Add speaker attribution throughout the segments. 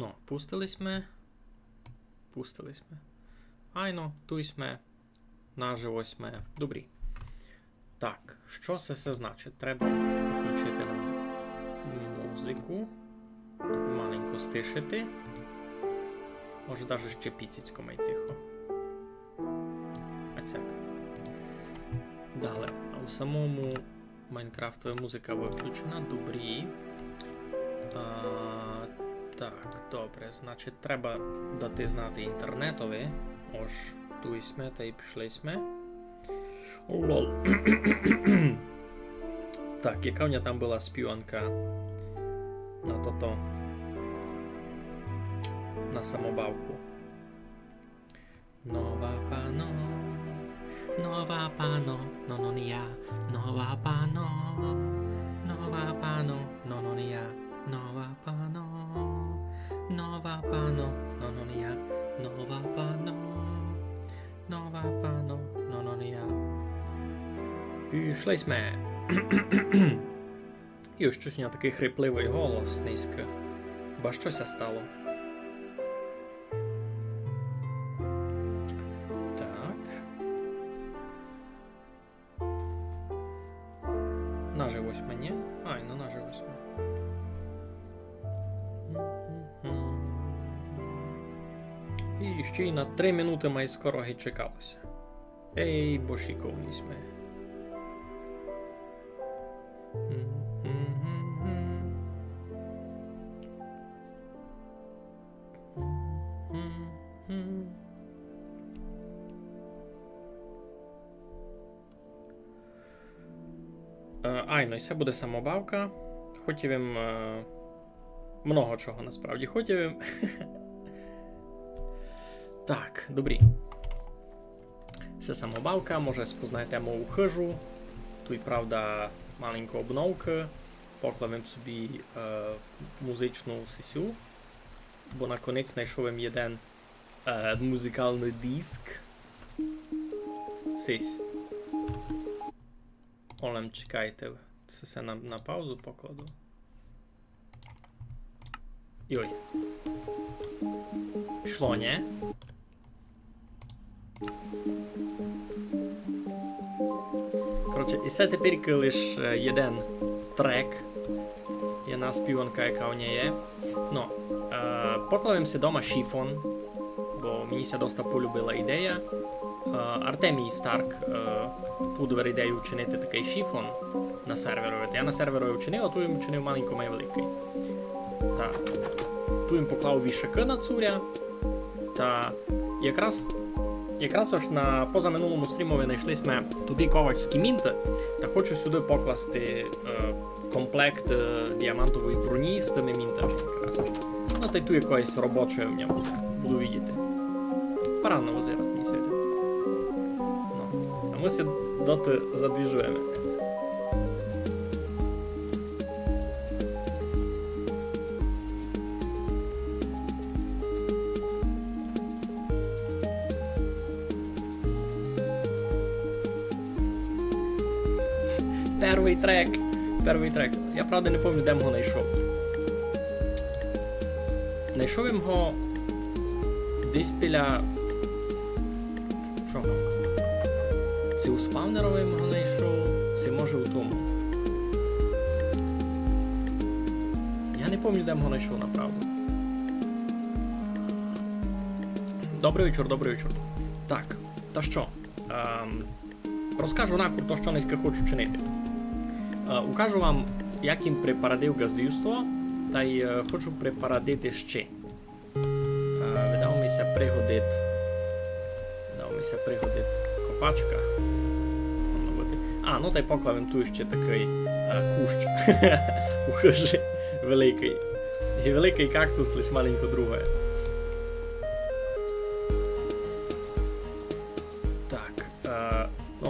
Speaker 1: No, pustili sme. Айно, туй sme, наживо sme. Добрі. Так, що це значить? Треба включити нам музику. Маленько стишити. Може навіть ще піцицько май тихо. А цяк. Далі. А у самому Майнкрафтова музика виключена. Добрі. Так, добре. Значить, треба дати знати інтернетові. Ож, туй сме та й пішли сме. Лол. Так, яка у мене там була співанка на то-то. На самобавку. Нова пано, no non я, нова пано, no non я, нова пано, no non я, нова пано, no non я. Пішли сме. І ось щось у нього такий хрипливий голос низько. Ба щося стало. Наживось мені? Ай, ну наживось мені. І ще й на 3 минути май скоро й чекалося. Ей, бошіковні сме. Айно, і це буде самобавка. Хотів їм много чого насправді хотів їм. Так, добрі. Це самобавка, може спознаєте мову хижу. Тут, правда, маленька обновка. Поклавим собі музичну сесю. Бо наконець знайшов їм один музикальний диск. Сись. Олем, чекайте, це все на паузу покладу. Йой. Пішло, не? Коротше, і це тепер лиш один трек. Jedna співанка, яка у неї є. Ну, покладемося дома шифон, бо мені ся доста полюбила ідея. Артемій Старк подвер ідею вчинити такий шифон на серверові. Я на серверові вчинив, а ту їм вчинив маленько май великий. Та ту їм поклав вішаки на цуря. Та якраз аж на позаминулому стрімові знайшли ми туди ковачські мінти. Та хочу сюди покласти комплект діамантової броні з тими мінтами якраз. Ну та й ту якоїсь робочої в мене буде. Буду видіти. Парано возирати мені сьогодні. My się doty zadłużymy. Перший трек. Я правда не пам'ятаю, де його знайшов. Знайшов його десь біля... Чого? Це у спавнерові його знайшов, це може у тому. Я не пам'ятаю, де його знайшов, направду. Добрий вечір. Так, та що? Розкажу накур то, що низько хочу чинити. Укажу вам, як їм припарадив газдівство, та й хочу припарадити ще. Видав мися пригодить копачка. Ну та й поклавим тут ще такий кущ у хижі великий. І великий кактус, лиш маленько друге. Так,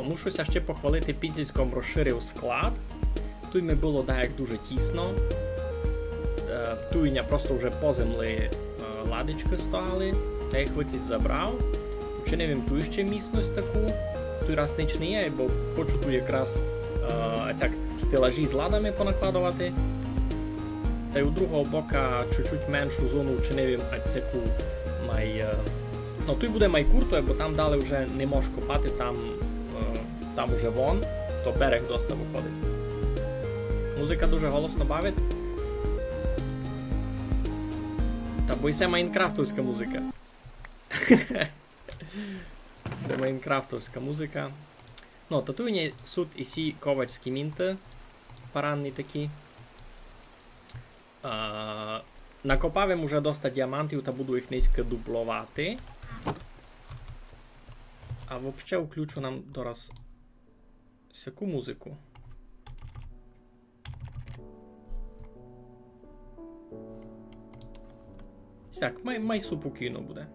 Speaker 1: мушуся ще похвалити, пізніцьком розширив склад. Тут ми було як дуже тісно. Тут просто вже по землі ладички стояли. Я їх виціть забрав. Вчинив їм ту ще місність таку. Тут раз ніч не є, бо хочу тут якраз стелажі з ладами понакладувати. та й у другого бока чуть-чуть меншу зону вчинив отсеку май... Ну, тут буде майкуртою, бо там далі вже не можеш копати, там уже вон, то берег доста виходить. Музика дуже голосно бавить. Та бо і це майнкрафтовська музика. Це майнкрафтовська музика. Ну, татуїні суд і сі ковачські мінти. Паранні такі. Накопав їм уже доста діамантів та буду їх низько дуплувати. А взагалі включу нам дораз всяку музику. Сяк, май супокійно буде.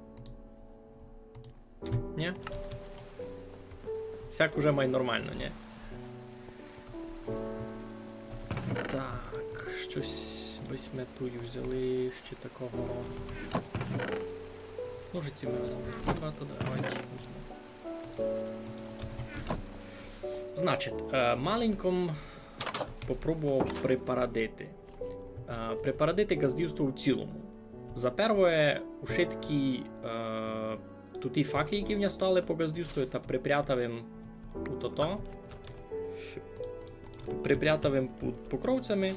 Speaker 1: Ні? Сяк уже май нормально, ні? Так, щось висмятую взяли, ще такого. Ножиці ми нам треба, то давайте візьмемо. Значить, маленьком попробував припарадити. Припарадити газдівство у цілому. За перше, ушитки туті факлі, які в нього стали по газдівству, та припрятав їм тут-то. Припрятав їм під покровцями.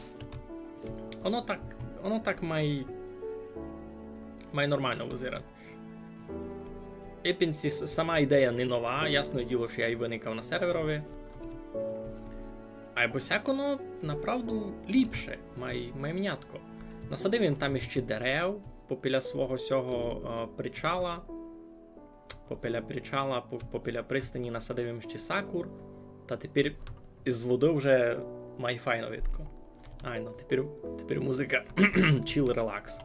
Speaker 1: Воно так має нормально визирати. Епінсі, сама ідея не нова, ясне діло, що я і виникав на серверові. А й босяк воно, направду, ліпше, має мнятко. Насадив він там іще дерев, попіля свого сього причала. Попіля причала, попіля пристані насадив він ще сакур. Та тепер із води вже має файно видко. Ай, ну, тепер музика chill, релакс.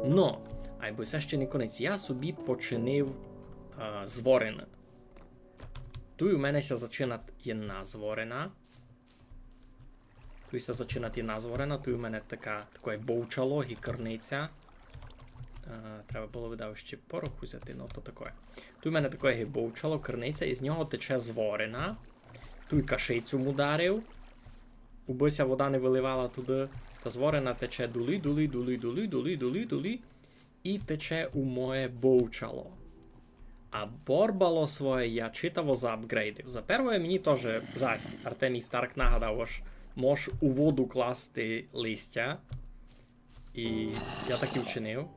Speaker 1: Но, ай, бо це ще не конець. Я собі починив зворена. Тут у мене ся зачинати єдна зворена. Тут ся зачинати єдна зворена. Тут у мене таке бовчало і керниця. Треба було видав ще пороху взяти, ну то таке. Тут у мене таке бовчало, керниця, і з нього тече зворена. Тут кашицю ударив. Убися вода не виливала туди. Та зворена тече дулі. І тече у моє бовчало. А борбало своє я читаво заапгрейдив. За перше мені теж зась Артемій Старк нагадав, аж можеш у воду класти листя. І я так і вчинив.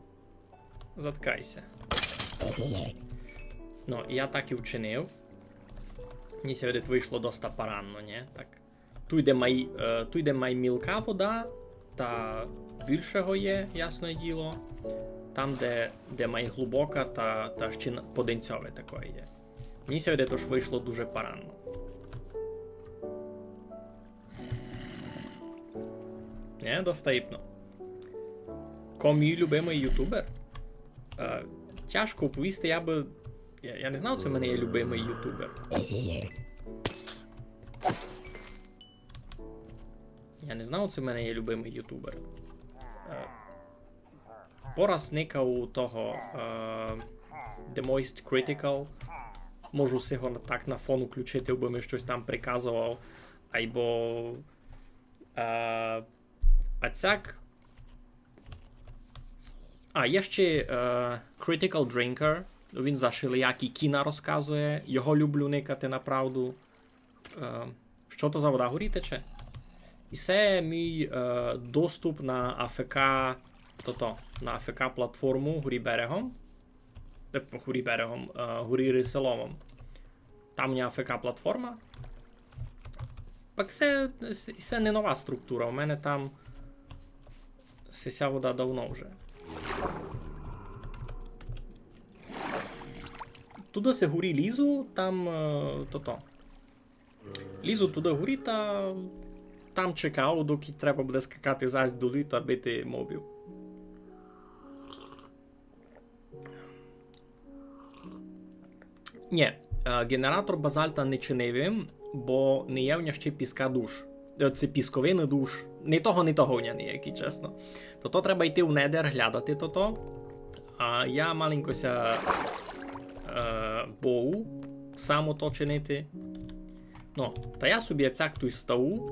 Speaker 1: Заткайся. Ну, і я так і вчинив. Мені сьогодні вийшло доста паранно, не? Так. Тут йде май мілка вода, та більшого є, ясне діло. Там, де май глибока, та ще поденцьове таке є. Мені сьогодні тож вийшло дуже паранно. Не, доста іпно. Мій любимий ютубер? Тяжко оповісти, я не знав, це в мене є любимий ютубер. Я не знав, це в мене є любимий ютубер. Пораз никав у того The Moist Critical. Можу сього так на фон включити, бо ми щось там приказував. Або Ацяк. Є ще Critical Drinker. Він за шилиякі кіна розказує. Його люблю никати направду. Що то за вода? Горі тече? І це мій доступ на АФК, на АФК платформу Горі берегом. Горі Риселовом. Там не АФК платформа. Так це не нова структура. У мене там ця вода давно вже. Туди се горі лізу, там Лізу туди горі та там чекав, доки треба буде скакати зась долі та бити мобів. Ні, генератор базальта не чинив, бо не є в нього ще піска душ. Це пісковини душ. Ні того в нього ніякий, чесно. То треба йти в недер, глядати то. А я маленькося боу само то чинити. Ну, та я собі цяк той став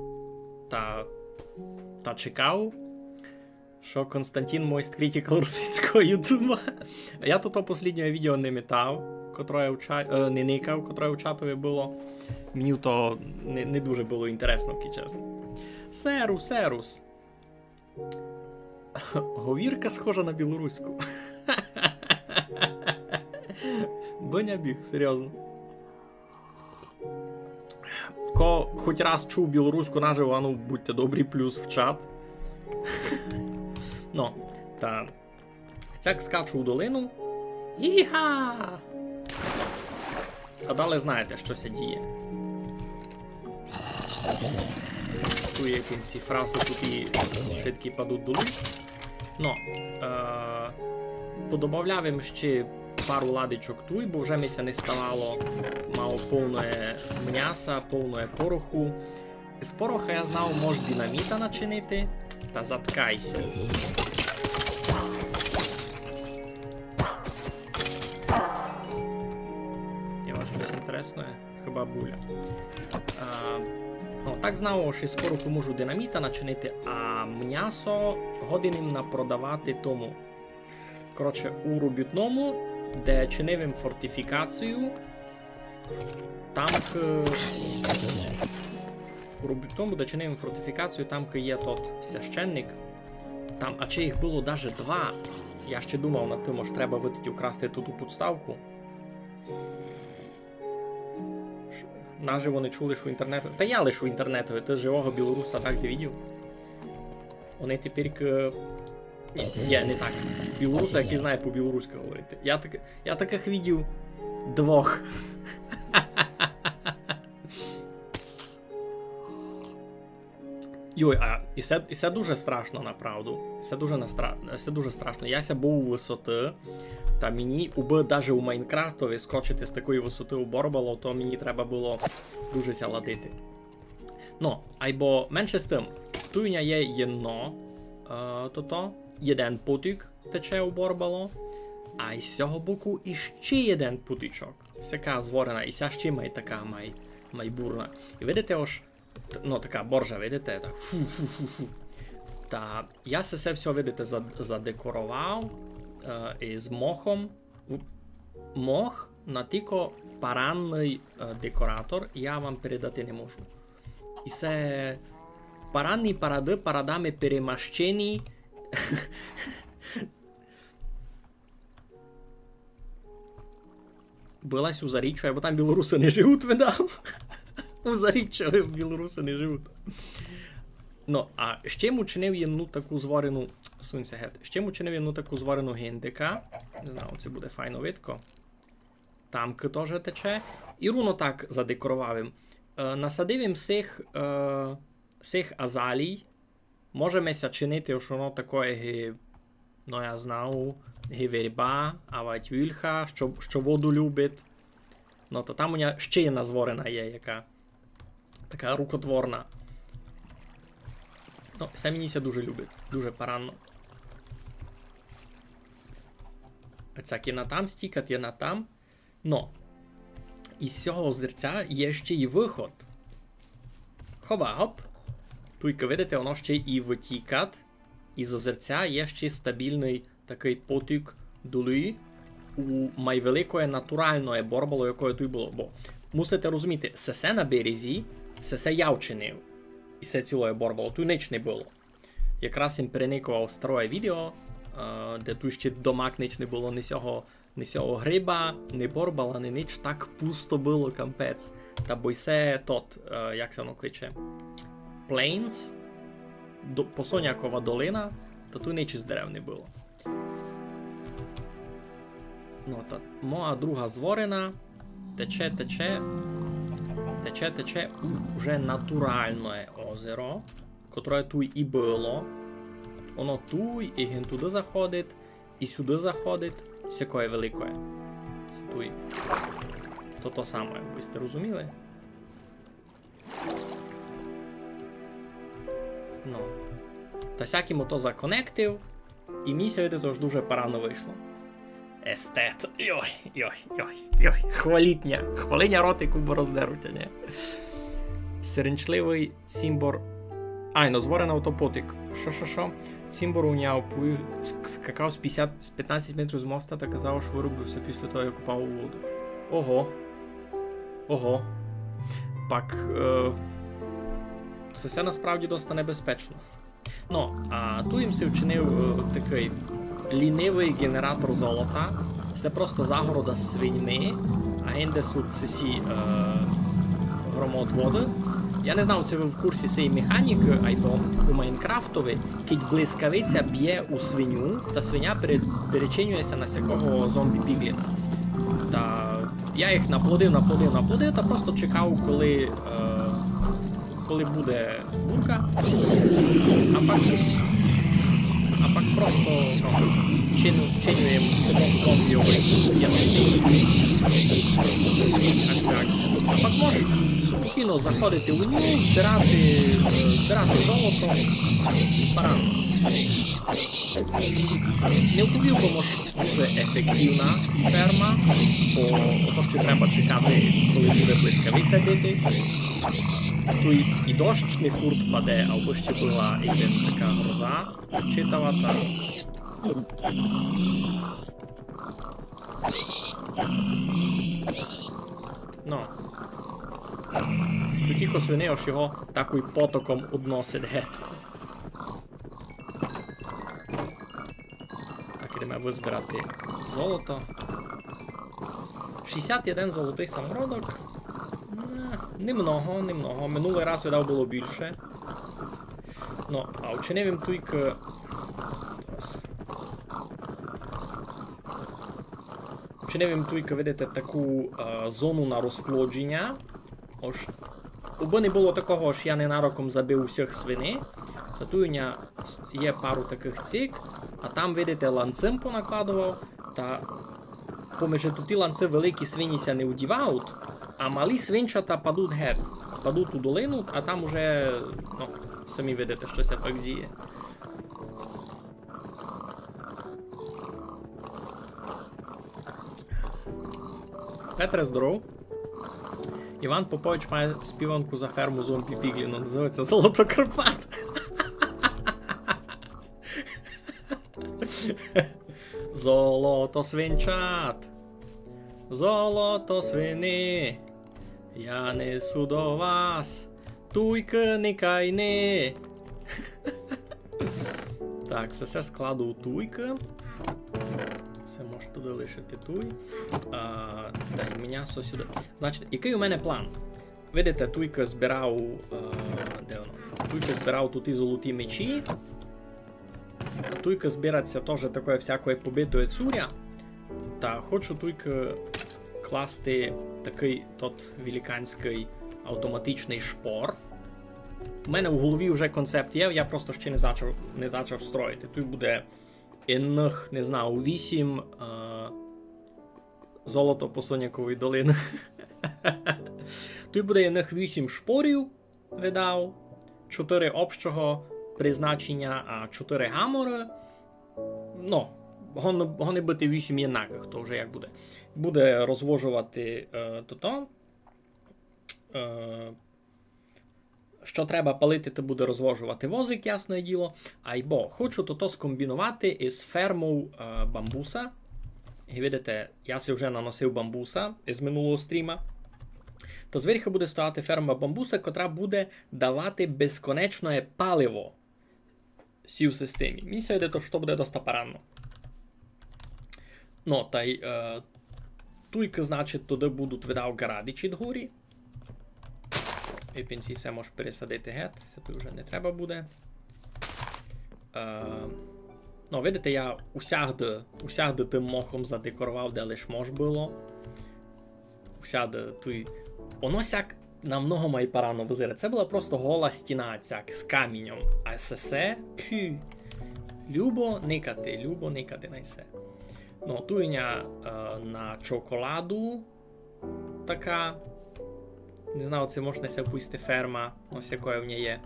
Speaker 1: та чекав. Що Константин Мойст критикал русицького ютуба. Я тут останнє відео не метав, не никав, котре у чатові було. Мені то не дуже було інтересно, чесно. Серус. Говірка схожа на білоруську. Боня біг, серйозно. Ко хоч раз чув білоруську наживо, ну будьте добрі, плюс в чат. Ну, та цяк скачу у долину. Іга! А далі знаєте, що ся діє. Тут є кінці фрази, тут і швидкі падуть доли. Ну, подобавляв їм ще пару ладичок туй, бо вже мися не ставало, мало повне м'яса, повне пороху. З пороха я знав, може динаміта начинити, та заткайся. Є вас щось інтересне? Хіба буля. Ну, так знав, що з пороху можу динаміта начинити, а м'ясо годиним напродавати тому. Коротше, у робітному, де чинив їм фортифікацію, там у робітному, де чинив їм фортифікацію, там є тот священник, там, а чи їх було навіть 2, я ще думав над тим, що треба витати украсти ту підставку. Наживо не чули, що інтернету. Та я лишу інтернету, ти живого білоруса так де видів. Вони тепер Ні, не так. Білоруса, який знає по-білоруськи говорити. Я таких видів 2. Йой, і це дуже страшно, направду. Це дуже страшно. Яся був у висоти, та мені, навіть у Майнкрафтові скочити з такої висоти у Борбало, то мені треба було дуже ся ладити. Ну, айбо менше з тим, туйня є єно, один путик тече у Борбало, а із цього боку іще один путичок. Сяка зворена, і ся ще має така майбурна. І видите, ось, ну така боржа, видите, так фу-фу-фу-фу. Та я все видите, задекорував із мохом. Мох на тільки паранний декоратор, я вам передати не можу. І це паранні паради парадами перемащені. Билась у Заріччю, або там білоруси не живуть, видав. У Заріччю білоруси не живуть. Ну, а ще йому чинив єдну таку зварену... Сунься гет. Ще йому чинив єдну таку зварену гіндика. Не знаю, це буде файно видко. Тамки теж тече. І руно так задекорував їм. Насадив їм сих азалій. Можемося чинити, що воно таке, ну я знаю, верба, авать вільха, що воду любить. Ну, то там у нього ще jedna зворена є, яка така рукотворна. Ну, це мені ся дуже любить, дуже паранно. Ця кіна там стікать, є на там. Но, із цього озерця є ще й виход. Хоба-хоп. Туйка, видите, воно ще і витікать. Із озерця є ще стабільний такий потік доли у майвеликої натуральної Борбало, якою тут було. Бо мусите розуміти, сесе на березі, сесе я вчинив. І все цілої Борбало, тут ніч не було. Якраз їм переникував старе відео, де тут ще домак ніч не було, ні сього гриба, ні Борбала, ні ніч, так пусто було, кампець. Та бо й се тот, як це воно кличе, Plains, Посонякова долина, та тут ніч з дерев не було. Ну, та моя друга зворена, тече уже натуральне озеро, котре тут і було. Воно тут, і він туди заходить, і сюди заходить, всякое великое. Це тут. То саме, ви сте розуміли? Ну. Та всяким ото законектив, і мені сьогодні теж дуже парано вийшло. Естет. Йой. Хваління ротику бороздеруття, не? Сиренчливий Сімбор Айно, зворен автопотик. Що? Цімбор уняв, скакав з 15 метрів з моста та казав, що вирубився після того, як упав у воду. Ого. Так, це все насправді досить небезпечно. Ну, а ту їм се вчинив такий лінивий генератор золота. Це просто загорода свиньми, а генде суть цесі громотводи. Я не знав, це ви в курсі цієї механіки, айбо у Майнкрафтові, кить блискавиця б'є у свиню, та свиня перечинюється на всякого зомбі-пігліна. Та я їх наплодив, та просто чекав, коли буде бурка, а пак просто чинюємо зомбі-овий яночний. А пак можеш спокійно заходити у нього, збирати золото і баран. Не вповів, бо може ефективна ферма, бо ото ще треба чекати, коли буде блискавиця бити. Тут і дощ не фурт паде, або ще була така гроза читавата. Ну. Тут тихо свини, аж його такою потоком односить геть. Так, ідемо визбирати золото. 61 золотий самородок. Немного. Минулий раз видав було більше. Ну, а вчинив їм тільки... Вчинив їм тільки, видите, таку зону на розплодження. Ось, аби не було такого, що я ненароком забив усіх свини, то тут є пару таких цик, а там, видите, ланцем понакладував, та поміж ті ланци великі свиніся не удівають, а малі свинчата падуть геть, падуть у долину, а там уже, ну, самі видите, що це так діє. Петре, здоров. Іван Попович має співанку за ферму зомбі Пігліну, називається «Золото Карпат». Золото свинчат, золото свини, я несу до вас, туйки не кайни. Так, це все складу у туйки. Це можеш туди лишити туй. Та й м'ясо сюди. Значить, який у мене план? Видите, туйка збирав... де воно? Туйка збирав тут і золоті мечі. А туйка збирається теж такої всякої побитої цуря. Та хочу туйка класти такий тот великанський автоматичний шпор. У мене в голові вже концепт є, я просто ще не зачав строїти. Тут буде інних, не знаю, 8 золото посонякової долини. Тут буде інних 8 шпорів, видав, 4 общого призначення, а 4 гамори. Ну, гони бути 8 єнаких, то вже як буде. Буде розвожувати то. Що треба палити, то буде розвожувати возик, ясне діло. Айбо хочу то скомбінувати із фермою бамбуса. І видите, я си вже наносив бамбуса із минулого стріма. То зверху буде стояти ферма бамбуса, котра буде давати безконечне паливо всій системі. Мені се видите, що буде доста паранно. Ну, та й туйки, значить, туди будуть видав гарадичі дгорі. І пенсій се може пересадити геть, це тут вже не треба буде. Ну, видите, я усягди тим мохом задекорував, де лиш мож було. Усягди той... Воно сяк намного має парано визире. Це була просто гола стіна цяк з камінням. А сесе, любо никати на все. Ну, туйня на чоколаду така. Не знаю, це можна ся пусти ферма, ось якої в ній є.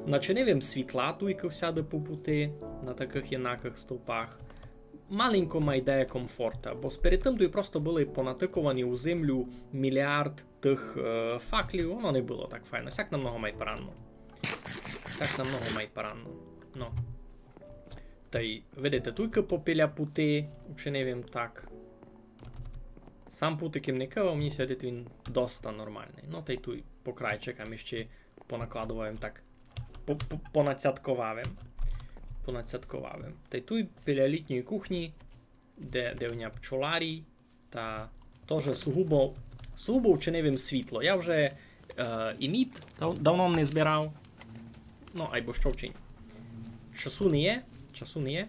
Speaker 1: Начинив їм світла, туйка всяди побути на таких єнаких стовпах. Маленько має ідея комфорта, бо перед тим туй просто були понатиковані у землю мільярд тих факлів, воно не було так файно, сяк намного має поранно. всяк намного май поранно. No. Та й, видите, туйка попиля пути, учинив їм так. Сам путиким не кавав, мені сядить він доста нормальний. Ну, та й туй по крайчикам іще понакладував так, понацятковавим. Та й туй біля літньої кухні, де в ня пчоларій, та теж сугубо вчинив їм світло. Я вже і мід давно не збирав. Ну, айбо що вчинь. Часу не є.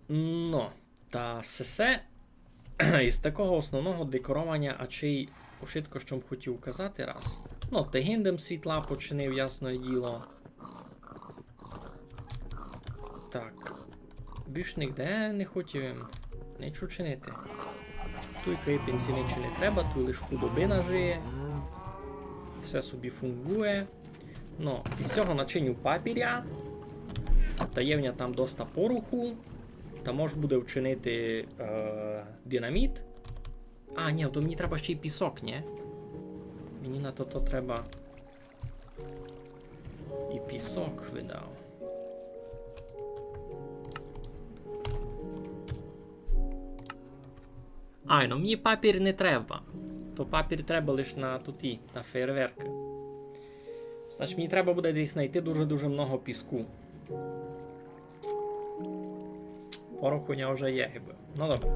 Speaker 1: Ну, та сесе із такого основного декорування, а чи й ушитко, що б хотів казати раз. Ну, тегіндем світла починив, ясне діло. Так. Більш нігде не хотів нічого чинити. Туй кайпінці нічого не треба, туй лиш худобина жиє. Все собі фунгує. Ну, із цього начиню папіря. Та є в ня там доста поруху. Та може буде вчинити динаміт. А, ні, то мені треба ще й пісок, ні? Мені на то треба і пісок видав. Ай, ну мені папір не треба. То папір треба лише на туті, на фейерверки. Значить, мені треба буде десь знайти дуже-дуже много піску. Пороху у вже є, гиби. Ну, добре.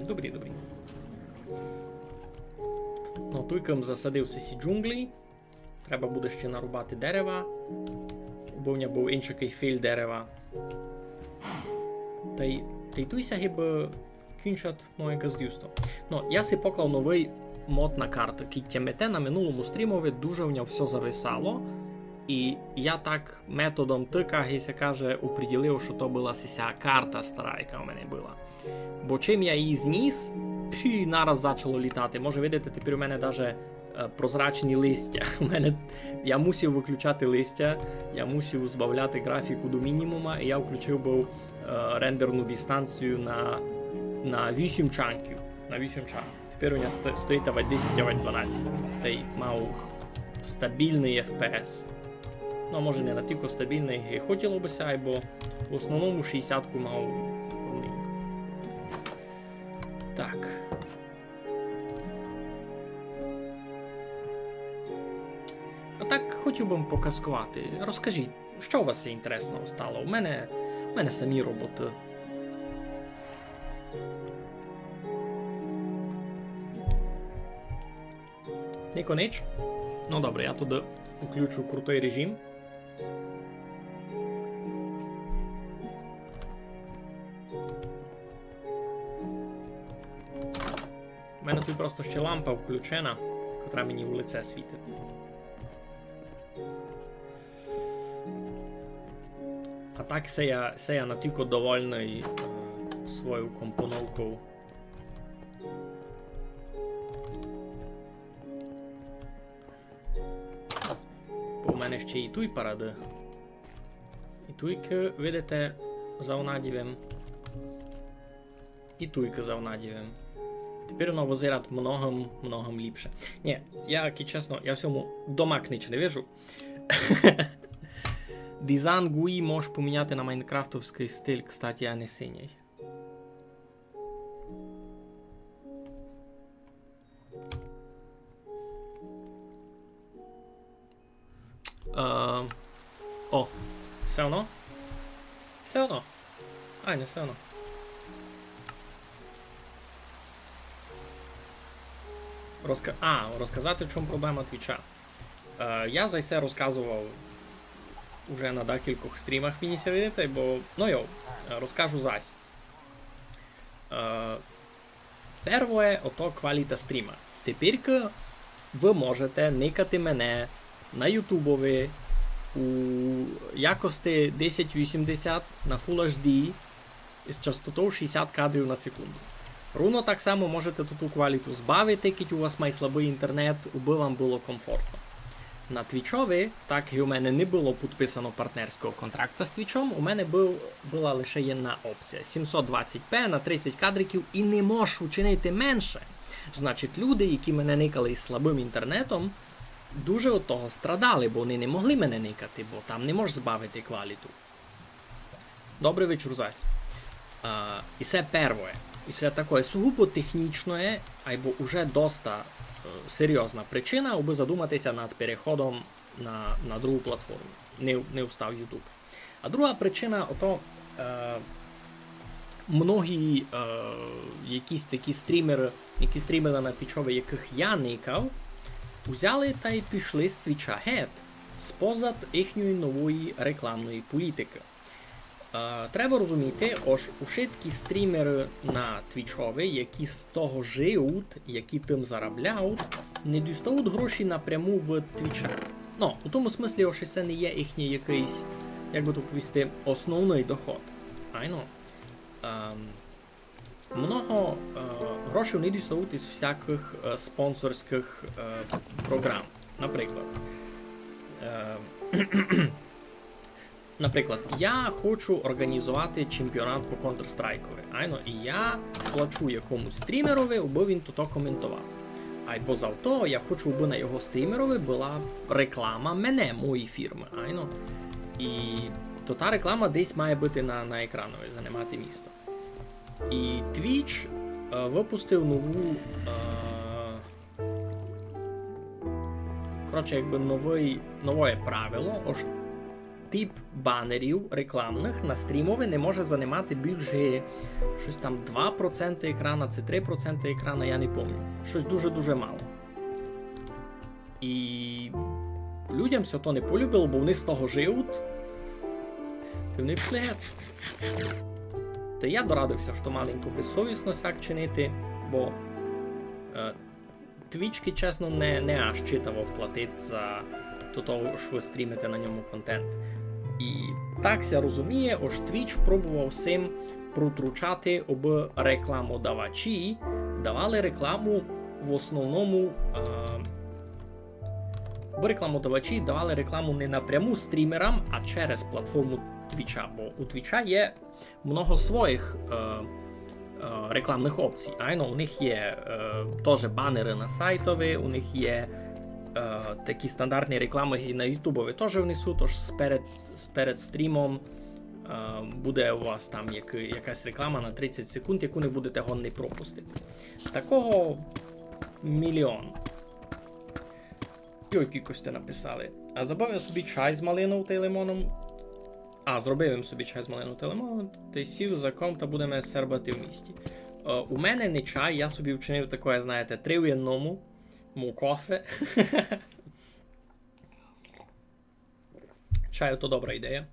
Speaker 1: Добрі. Ну, туйком засадився ці джунглі. Треба буде ще нарубати дерева. Бо в нього був інший філь дерева. Та й туйся гиби кінчат моє газдюсто. Ну, я си поклав новий мод на карту. Кіттямете на минулому стрімові дуже в нього все зависало. І я так методом тика, гейся каже, оприділив, що то була сися карта стара, яка у мене була. Бо чим я її зніс, нараз почало літати. Може, видите, тепер у мене навіть прозрачні листя. Я мусив виключати листя, я мусив збавляти графіку до мінімума, і я включив був рендерну дистанцію на 8 чанків. Тепер у мене стоїть авать 10, авать 12. Та й мав стабільний FPS. Ну, може не натільки стабільний, як хотіло бися, бо в основному 60-ку мав ровненько. Так. А так, хотів би показкувати. Розкажіть, що у вас інтересного стало? У мене самі роботи. Не конеч? Ну добре, я туди включу крутий режим. У мене тут просто ще лампа включена, котра мені в лице світить. А так се я натільки довольний свою компоновку. Бо у мене ще і туй паради. І туйки, видите, завнадівим. І туйки завнадівим. Тепер воно визирать многом ліпше. Ні, я, чесно, я всьому домак ніч не вижу. Дизайн GUI можеш поміняти на майнкрафтовський стиль, кстати, а не синій. О, все одно? Все одно. А, не все одно. Розказати, в чому проблема Твіча. Я за це розказував уже на декількох стрімах, мені ся видите, бо, розкажу зась. Перше, ото кваліта стріма. Тепер ви можете никати мене на ютубові у якості 1080 на Full HD з частотою 60 кадрів на секунду. Руно так само можете ту кваліту збавити, якщо у вас має слабий інтернет, аби вам було комфортно. На Твічові, так і у мене не було підписано партнерського контракту з Твічом, у мене була лише одна опція. 720p на 30 кадриків і не можу учинити менше. Значить, люди, які мене никали із слабим інтернетом, дуже від того страдали, бо вони не могли мене никати, бо там не можеш збавити кваліту. Добрий вечір, зась. І це перше. І це таке сугубо технічне, або уже доста серйозна причина, аби задуматися над переходом на другу платформу. Не встав YouTube. А друга причина, ото многі якісь такі стрімери, які стрімили на Твічові, яких я никав, взяли та й пішли з Твіча геть, спозад їхньої нової рекламної політики. Треба розуміти, ось усі такі стрімери на Твічові, які з того живуть, які тим заробляють, не дістають гроші напряму в Твіча. Ну, у тому смислі, ось це не є їхній якийсь, як би то повісти, основний доход. Айно. Много грошей вони дістають із всяких спонсорських програм. Наприклад, я хочу організувати чемпіонат по Counter-Strike'ові. Айно, і я плачу якомусь стрімерові, аби він то коментував. Або завто я хочу, аби на його стрімерові була реклама мене, моєї фірми. Айно. І то та реклама десь має бути на екранові, займати місто. І Twitch випустив нове правило, ось тип банерів рекламних на стрімові не може займати більше щось там 2% екрана, це 3% екрана, я не пам'ятаю. Щось дуже-дуже мало. І людям все то не полюбило, бо вони з того живуть. І вони пішли геть. Та я дорадився, що маленько безсовісно сяк чинити, бо Твічки, чесно, не аж читаво платить за того, що ви стрімите на ньому контент. І так ся розуміє, ось Twitch пробував всім протручати, аби рекламодавачі давали рекламу в основному, бо рекламодавачі давали рекламу не напряму стрімерам, а через платформу Твіча, бо у Твіча є много своїх рекламних опцій. Айно, у них є теж банери на сайтові, у них є такі стандартні реклами і на ютубові теж внесу, тож перед стрімом буде у вас там якась реклама на 30 секунд, яку не будете гонний пропустити. Такого мільйон. Йой, кількось те написали. А забавив собі чай з малином та лимоном. Зробив їм собі чай з малином та лимоном, та й сів за комп та будемо сербати в місті. У мене не чай, я собі вчинив таке, знаєте, 3 в 1. Му кофе. Чай то добра ідея.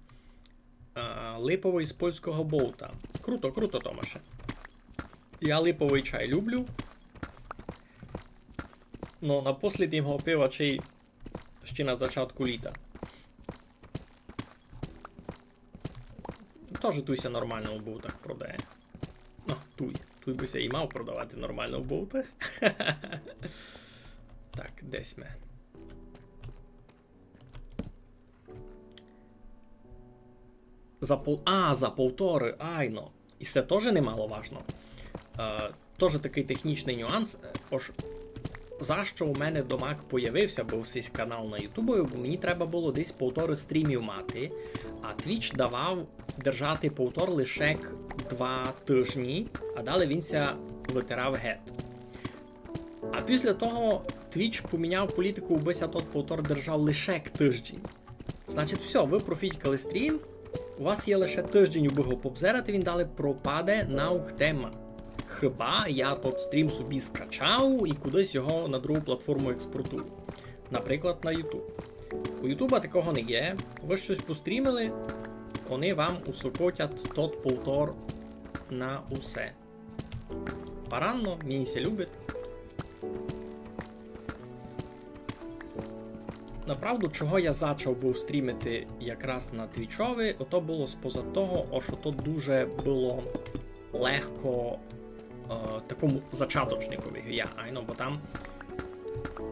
Speaker 1: Липовий з польського болта. Круто, Томаше. Я липовий чай люблю. Но на посліднього пива чай ще на початку літа. Тоже туйся нормально в болтах продає. Туй би ся і мав продавати нормально в болтах. Так, десь ми. За полтори, айно. І це теж немаловажно. Теж такий технічний нюанс. Ось, за що у мене домак появився, був цей канал на Ютубі, бо мені треба було десь 1,5 стрімів мати, а Twitch давав держати 1,5 лише 2 тижні, а далі він ся витирав геть. А після того Twitch поміняв політику, бися тот 1,5 держав лише тиждень. Значить, все, ви профітькали стрім, у вас є лише тиждень, аби його побзерати, він далі пропаде наук тема. Хіба я тот стрім собі скачав і кудись його на другу платформу експортую. Наприклад, на YouTube. У YouTube такого не є. Ви щось пострімили, вони вам усокотять тот 1,5 на усе. Паранно, мені ся любить. Направду, чого я почав був стрімити якраз на Твічові, ото було споза того, що то дуже було легко такому зачаточникові, бо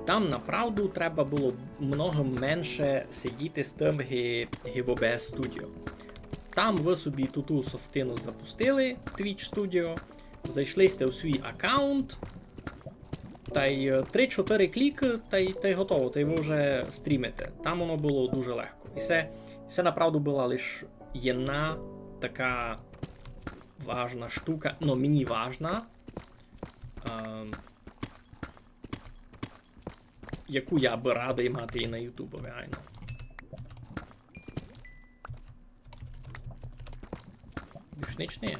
Speaker 1: там направду треба було много менше сидіти з тим в OBS Studio. Там ви собі ту софтину запустили, Twitch Studio, зайшли сте у свій аккаунт, Та й 3-4 кліки, та й готово, та й ви вже стрімите. Там воно було дуже легко. І це направду була лише jedna така важна штука, ну мені важна, яку я би радий мати і на YouTube, реально. Більш ніч не.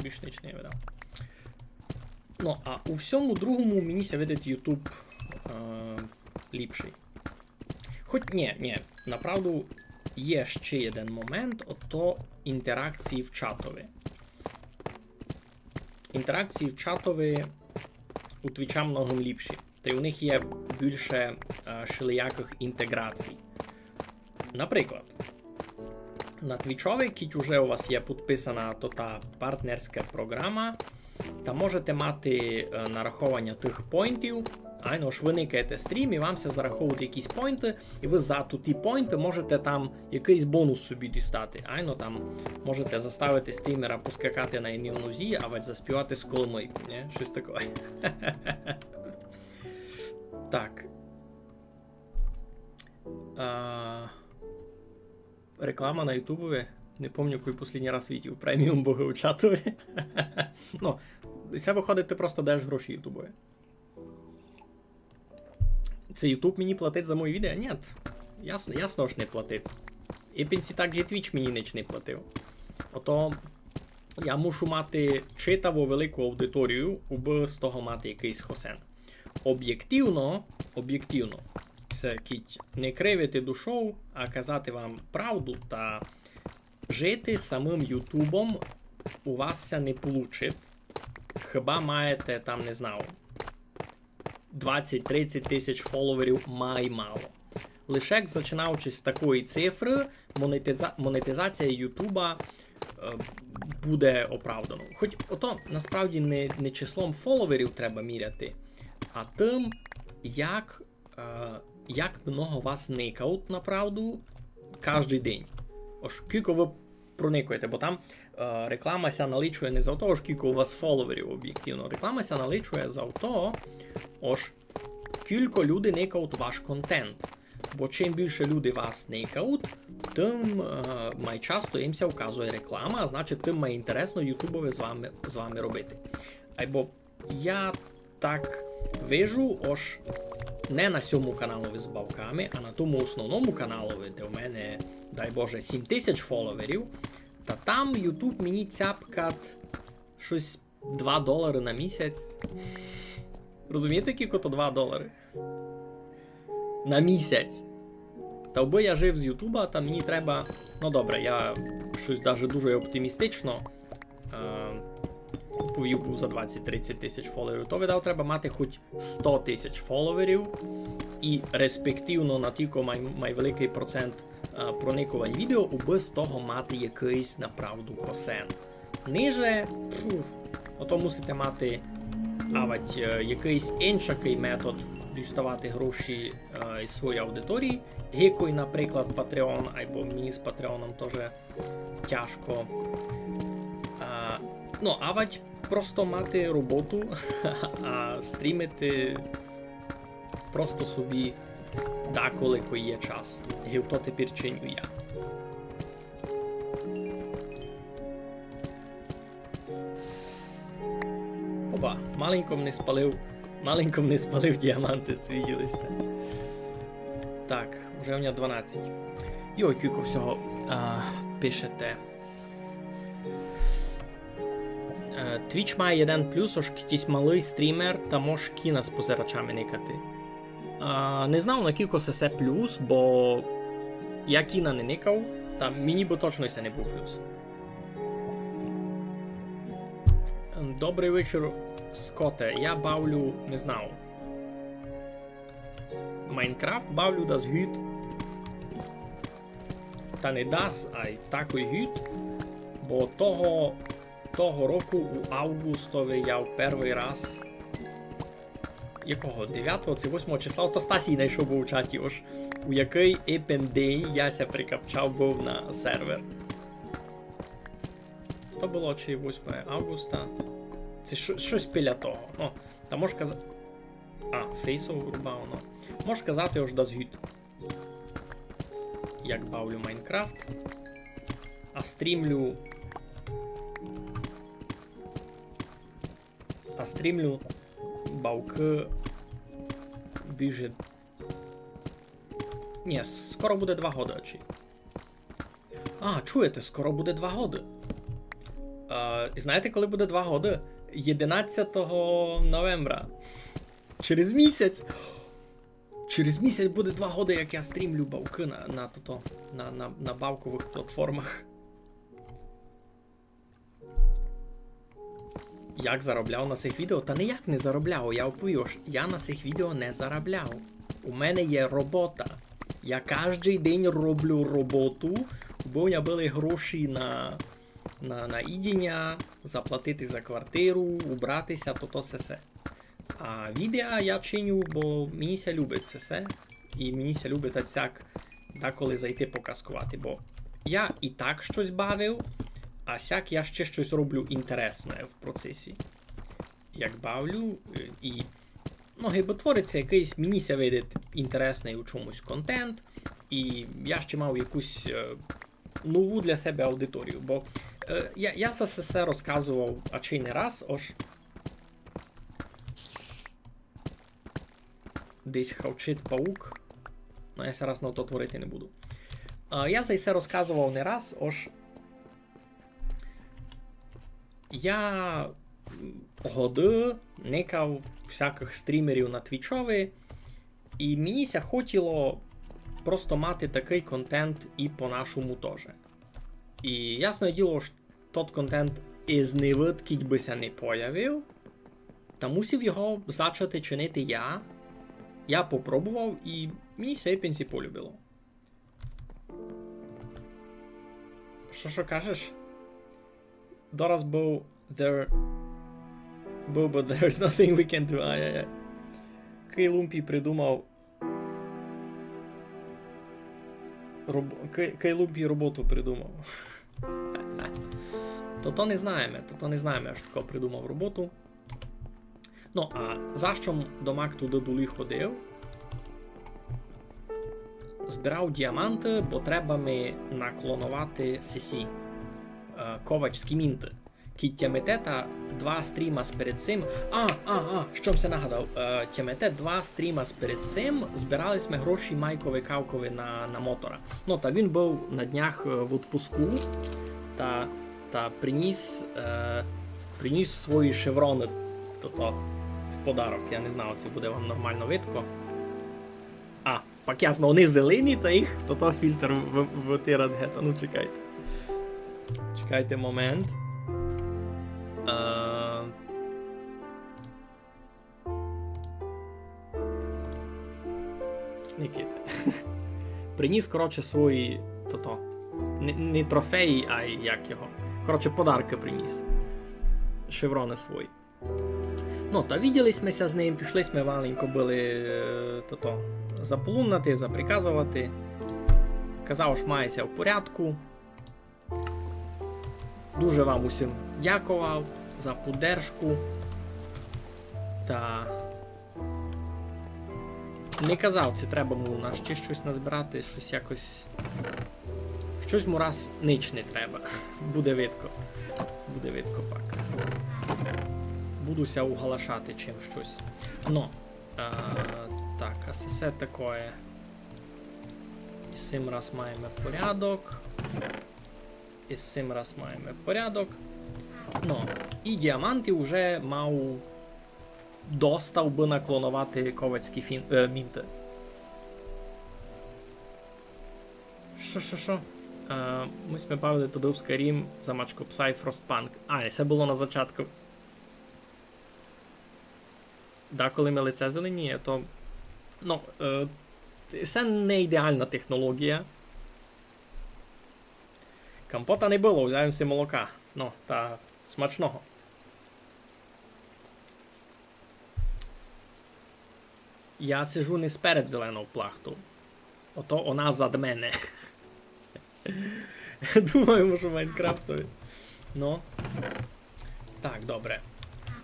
Speaker 1: Більш ніч не видав. Ну, а у всьому другому мені ся видить YouTube ліпший. Хоч ні, направду є ще один момент, ото інтеракції в чатові. Інтеракції в чатові у Твіча многом ліпші. Та й у них є більше шиліяких інтеграцій. Наприклад, на Твічові, кіть уже у вас є підписана та партнерська програма, та можете мати нараховання тих поінтів. Айно ж ви никаєте стрім і вам все зараховують якісь поінти, і ви за ті поінти можете там якийсь бонус собі дістати. Айно там можете заставити стрімера поскакати на іній нозі, а ведь заспівати з коломийку, не? Щось таке. Так. Реклама на ютубові. Не пам'ятаю, який останній раз видів. Преміум боги у чатові. Ну, це виходить, ти просто даєш гроші ютубові. Це YouTube мені платить за мої відео? Ні. Ясно ж не платить. І пенсі так і Twitch мені ніч не платив. Ото я мушу мати читаву велику аудиторію, аби з того мати якийсь хосен. Об'єктивно, це кіть не кривити душою, а казати вам правду та жити самим Ютубом у вас це не получить. Хіба маєте там, не знаю, 20-30 тисяч фоловерів мало. Лише починаючи з такої цифри, монетизація Ютуба буде оправдано. Хоч ото насправді не числом фоловерів треба міряти, а тим, як много вас никають направду кожен день. Ось кілько ви проникуєте, бо там реклама ся налічує не за того, скільки у вас фоловерів об'єктивно. Реклама ся налічує за того, ось кілько люди никають ваш контент. Бо чим більше люди вас никають, тим найчасто їм ся вказує реклама, а значить тим має інтересно ютубові з вами робити. Або я так вижу, ось не на цьому каналові з бавками, а на тому основному каналові, де у мене, дай Боже, 7 тисяч фоловерів, та там YouTube мені цяпкат щось $2 на місяць. Розумієте, кілько то $2? На місяць. Та аби я жив з Ютуба, та мені треба... Ну добре, я щось даже дуже оптимістично повів був за 20-30 тисяч фоловерів. То видав, треба мати хоч 100 тисяч фоловерів і респективно на тільки найвеликий процент проникувань відео, аби з того мати якийсь направду хосен. Ниже, ото мусите мати якийсь інший метод діставати гроші із своєї аудиторії. Гікой, наприклад, Patreon, або мені з Patreon'ом теж тяжко. Ну, просто мати роботу, а стрімити просто собі деколи, коли є час. І то тепер чиню я. Оба, маленько не спалив діаманти, це виділи сте. Так, вже у мене 12. Йой, кілько всього пишете. Twitch має один плюс, ось якийсь малий стрімер, та може кіна з позирачами никати. Не знав, на кілько це плюс, бо я кіна не никав, та мені би точно це не був плюс. Добрий вечір, Скоте. Я бавлю, не знав. Майнкрафт бавлю das Hüt. Та не das, а й такий Hüt, бо того року у августові я в перший раз якого? 9-го чи 8-го числа, то Стасій знайшов був у чаті, ось у який день я ся прикапчав був на сервер. То було чи 8 августа, Це щось біля того. Ну, та можеш казати... А, фейсов рубав, ну. Можеш казати ось das Hüt. Як бавлю Майнкрафт. А стрімлю... бавки... Біжить... Ні, скоро буде 2 года, чи... А, чуєте, скоро буде 2 года. І знаєте, коли буде 2 года? 11 новембра. Через місяць! Через місяць буде 2 года, як я стрімлю бавки на бавкових платформах. Як заробляв на цих відео? Та ніяк не заробляв, я оповів, я на цих відео не заробляв. У мене є робота. Я кожен день роблю роботу, бо я були гроші на їдіння, заплатити за квартиру, убратися, то все. А відео я чиню, бо мені ся любить це все. І мені ся любить отсяк деколи зайти показкувати, бо я і так щось бавив, а сяк я ще щось роблю інтересне в процесі. Як бавлю, і бо твориться якийсь, мені ся видить інтересний у чомусь контент, і я ще мав якусь нову для себе аудиторію, бо я все розказував, а чи не раз, ось десь хавчить паук, ну я зараз на то творити не буду. Я за це розказував не раз, ось я годи никав всяких стрімерів на твічові, і мені ся хотіло просто мати такий контент і по-нашому теж. І ясне діло, що тот контент із невидкіть бися не появив, та мусив його зачати чинити я. Я попробував і мені сейпінці полюбило. Що кажеш? Дораз був there... but there's nothing we can do. Ай-яй-яй. Кейлумпі придумав... Кейлумпі роботу придумав. То не знаємо, що тако придумав роботу. Ну, а за що Домак туди долі ходив? Збирав діаманти, бо треба ми наклонувати сесі. Ковачські мінти. Тямете та 2 стріма перед цим. Що се нагадав? Тямете 2 стріма перед цим збирались ми гроші Майкові Кавкові на мотора. Ну, та він був на днях в відпуску та приніс свої шеврони в подарок. Я не знаю, це буде вам нормально видко. Пак ясно, вони зелені, та їх фільтр витирать гета. Ну, чекайте. Чекайте момент. Нікіта. Приніс, коротше, свої не трофеї, а як його. Коротше, подарки приніс. Шеврони свої. Ну, та виділись ми з ним, пішли ми маленько були заполунати, заприказувати. Казав, що мається в порядку. Дуже вам усім дякував за поддержку. Та не казав, це треба му на ще щось назбирати, щось якось... Щось му раз нич не треба. Буде видко. Буде видко пак. Будуся угалашати чим щось. Но, так, а все таке. І з цим раз маємо порядок. І з цим раз маємо порядок. Ну, і діаманти вже мав достав би наклонувати ковацькі мінти. Що? Ми сме бавили туди в Skyrim замачку Psy Frostpunk. І це було на початку. Да, коли ми лице зеленіє, то... Ну, це не ідеальна технологія. Компота не було, взяємося молока. Ну, та смачного. Я сижу не сперед зеленого плахту. Ото вона зад мене. Думаю, що Майнкрафтові. Ну. Так, добре.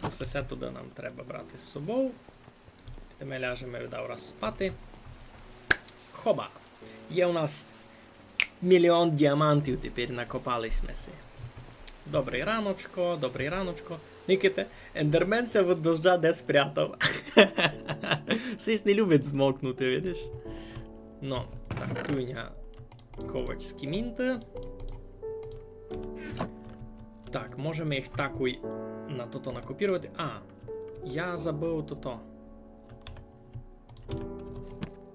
Speaker 1: Все туди нам треба брати з собою. Ми ляжемо віддав раз спати. Хоба! Є у нас 1 000 000 діамантів тепер накопались ми си. Добрий раночко, добрий раночко. Никите, ендермен се від дождя де спрятав. Сись не любить змокнути, видиш? Ну, так, туйня ковачські мінти. Так, можемо їх такой на то накопірувати. А, я забив то.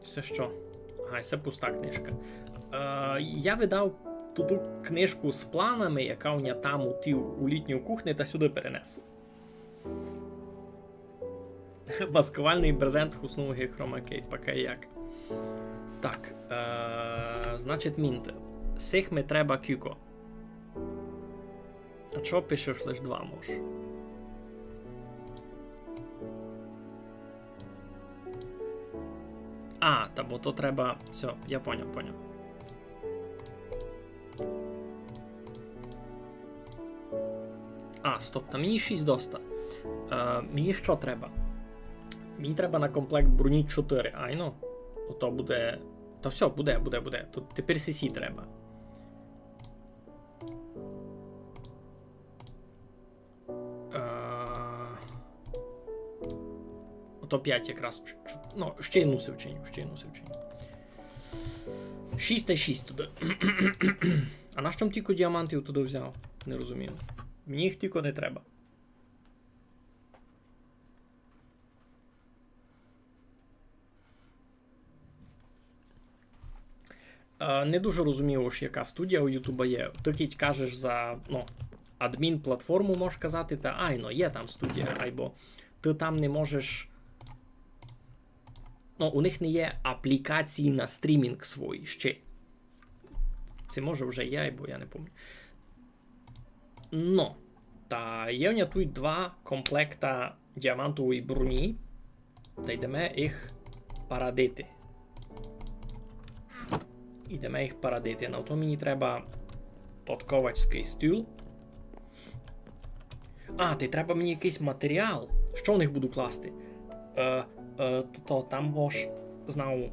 Speaker 1: Це що? Ага, це пуста книжка. Я видав ту книжку з планами, яка у мене там у літню кухню, та сюди перенесу. Маскувальний брезент хуснуги хромакей, поки як. Так, значить мінти. Сих ми треба кюко. А чого пишеш лише 2 може? А, та бо то треба... Все, я поняв. А, стоп, та мені 6 доста. Мені що треба? Мені треба на комплект броні 4. Айно. То буде... Та все, буде. Тут тепер CC треба. Ото 5 якраз. Ну, ще одну сивчиню. 6 та 6 туди. А на що тільки діамантів туди взяв? Не розумію. Мені їх тільки не треба. Не дуже розумію, яка студія у Ютуба є. Ти кіть кажеш за, адмін-платформу, можеш казати, та є там студія, айбо ти там не можеш... у них не є аплікації на стрімінг свої ще. Це може вже є, айбо я не пам'ятаю. Та є у мене тут 2 комплекта діамантової броні, та йдемо їх парадити. На то мені треба подковачський стіл. Ти треба мені якийсь матеріал. Що в них буду класти? Там можеш, знав,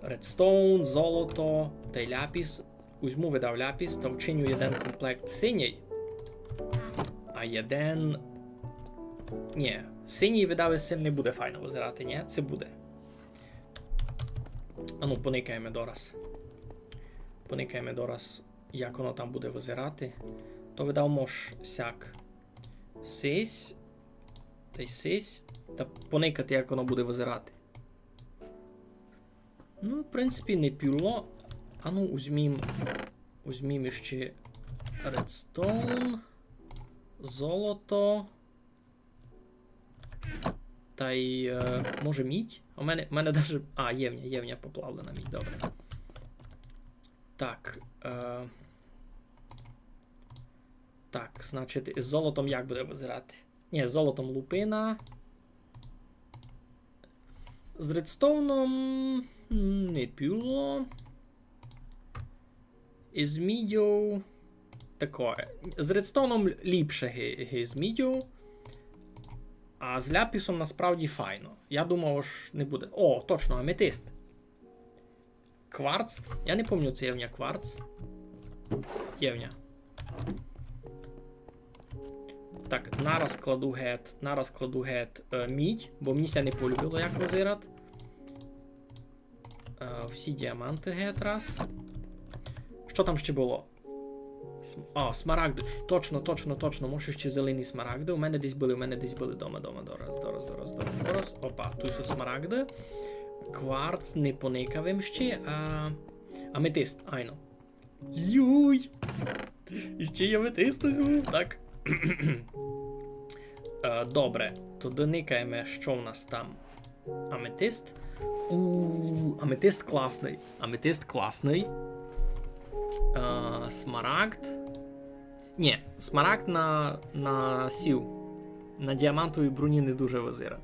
Speaker 1: редстоун, золото та й ляпіс. Узьму видав ляпіс та вчиню один комплект синій. А один... Ні, синій видав із цим не буде файно визирати, ні? Це буде. Поникаємо дораз, як воно там буде визирати. То видав мож сяк сись, та й сись, та поникати, як воно буде визирати. В принципі, не пюрло. Узьмім ще редстоун, золото, та й, може, мідь? У мене даже... євня поплавлена мідь, добре. Так, значить, з золотом як буде визирати? Ні, з золотом лупина. З редстоуном не пюло. І з мідю таке. З редстоуном ліпше з мідю. А з ляпісом насправді файно. Я думав, що не буде. О, точно, аметист. Кварц. Я не пам'ятаю, це євня кварц. Євня. Так, нараз кладу гет мідь, бо мені ся не полюбило, як визират. Всі діаманти гет раз. Що там ще було? Смарагди. Точно. Може ще зелені смарагди. У мене десь були дома. Дораз. Опа, тут са смарагди. Кварц не поникавим ще, аметист, айно. Юй! І ще є аметист, так. Добре, то доникаємо, що в нас там. Аметист. Аметист класний. Смарагд. Ні, смарагд на сів. На діамантовій броні не дуже визират.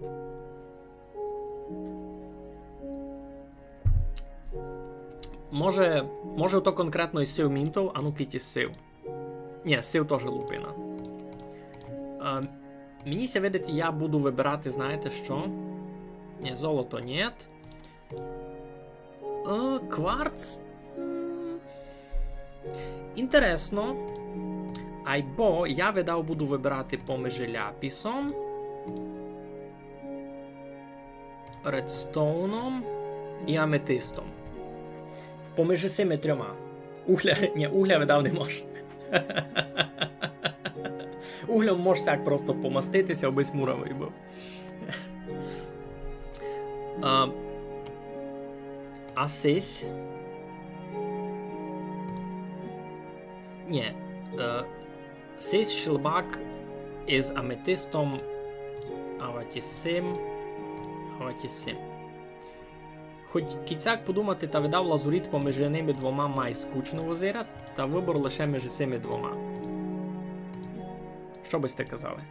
Speaker 1: Може то конкретно із сив мінтов, кіті сив. Ні, сив теж лупина. Мені ся видить, я буду вибирати, знаєте що? Ні, золото ні. Кварц. Інтересно. Або я буду вибирати поміж ляпісом, редстоуном і аметистом. Поміж цими трьома. Угля видав не може. Углем можеш так просто помаститися, аби смуровий був. А сись? Ні. Сись шилбак із аметистом аватісим. Хоч кіцяк подумати та видав лазурит поміж ними двома май скучно возира, та вибор лише між цими двома. Що би сте казали?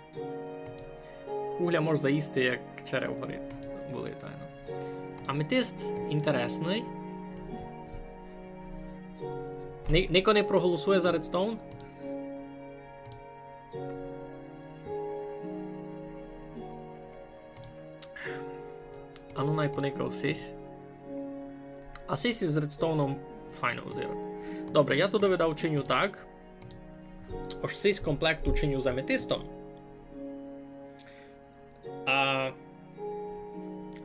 Speaker 1: Угля може заїсти, як черев горить. Були тайно. Аметист інтересний. Ніко не проголосує за редстоун? А ну найпоникав сись. А сись із редстоуном файно узирати. Добре, я туди видав чиню так. Ось сись комплект учиню з аметистом.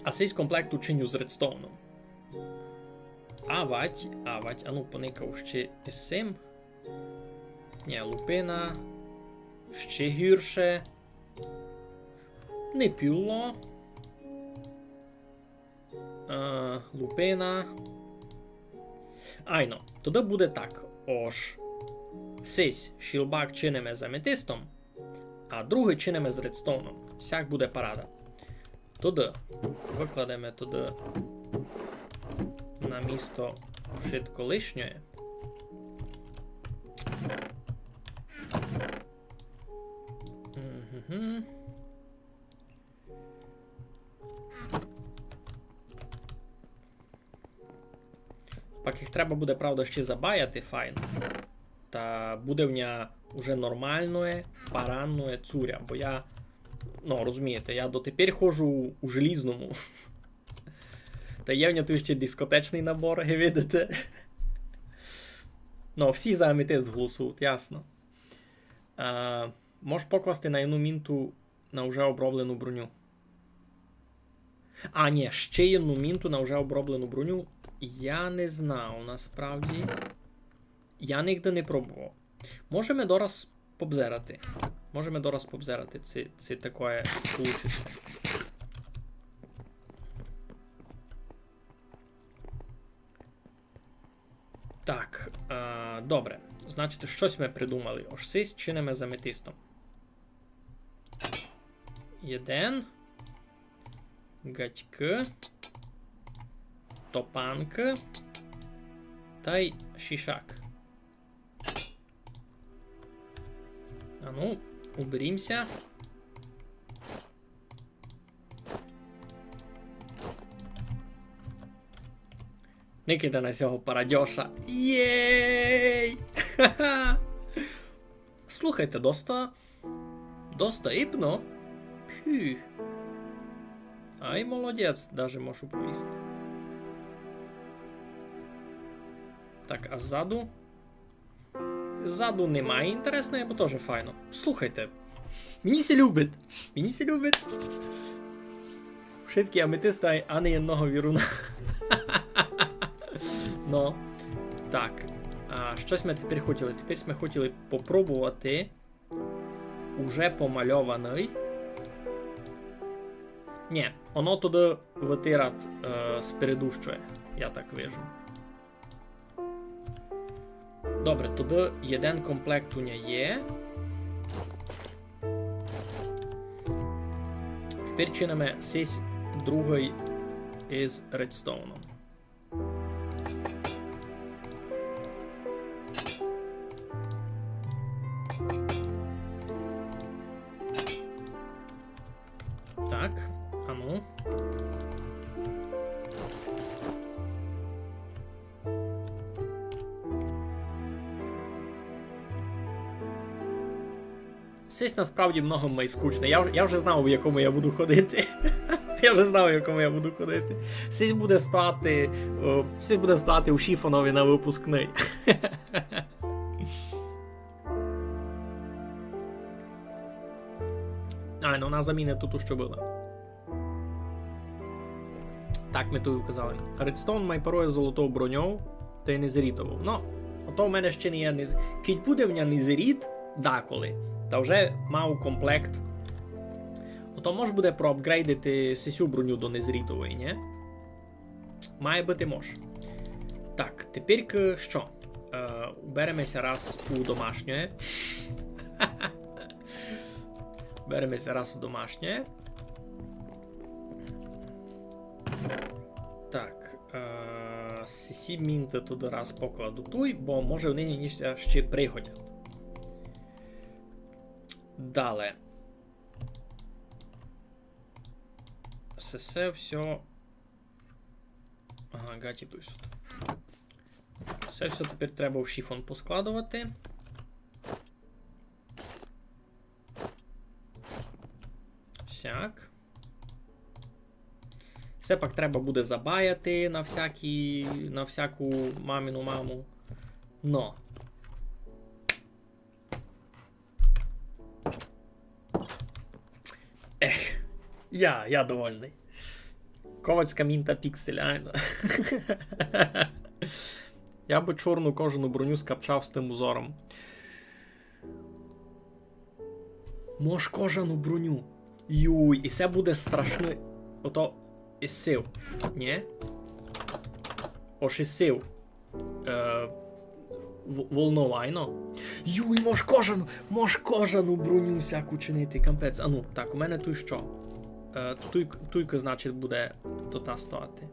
Speaker 1: А сись комплект учиню з редстоуном. Авать, а ну поникав ще із цим. Ні, лупина. Ще гірше. Не піло. Лупина. Айно, тоді буде так. Ож. Сись шілбак чиниме з аметистом, а другий чиниме з редстоуном. Сяк буде парада. Туди викладемо туди на місто швидко лишньої. Пак їх треба буде, правда, ще забаяти файн. Та буде в ня уже нормальне, паранне цуря. Бо я, ну, розумієте, я дотепер ходжу у желізному. Та є в ня тут ще дискотечний набор, видите? Ну, всі за аметист голосують, ясно. Можеш покласти на одну мінту на вже оброблену броню. А, ні, ще одну мінту на вже оброблену броню. Я не знав, насправді. Я ніде не пробував. Можемо дораз побзерати. Це таке получиться. Так, добре. Значить, щось ми придумали. Ось сись чинимо з аметистом. Єден. Гатьки. Топанки. Та й шишак. А ну, уберімся. Не кидай на цього парадьоша. Єй! Слухайте, доста іпно. Пхі. Ай, молодець, даже можу повісти. Так, а ззаду? Ззаду немає інтересної, бо теж файно. Слухайте, мені се любить. Všetky аметисти, а не одного віруна. Ну, так. Щось ми тепер хотіли? Тепер ми хотіли попробувати уже помальований. Ні, воно туди витирать з передущої, я так вижу. Добре, туди один комплект у нього є. Тепер чинимо сись другий із редстоуном. Так, а ну. Сись насправді много май скучно. Я вже знав, в якому я буду ходити. Я вже знав, в якому я буду ходити. Сись буде стати у Шифонові на випускний. Ну вона заміни тут, що було. Так, ми тут казали. Редстоун має парою золотою броньою, та й незерітову. Ну, ото в мене ще не є незеріт. Кіть буде в мене незеріт, деколи, та вже мав комплект. Ото може буде проапгрейдити сесю броню до незерітової, ні? Має бути може. Так, тепер що? Беремося раз у домашнє. Беремося раз у домашнє. Так, сесі мінти туди раз покладу туй, бо може вони мені ще пригодять. Далі. Все. Ага, гаті туй сюди. Все тепер треба в шифон поскладувати. Сяк. Все пак треба буде забаяти на всяку мамину маму. Но. Я довольний. Ковацька мінта пікселя. Я би чорну кожану броню скапчав з тим узором. Мож кожану броню. Юй, і це буде страшно. Ото із сил. Ні? Ош із сил. Волновайно. Юй, мож кожану броню всяку чинити, кампець. Ну, так, у мене тут що? Туйка, значить, буде то та стояти.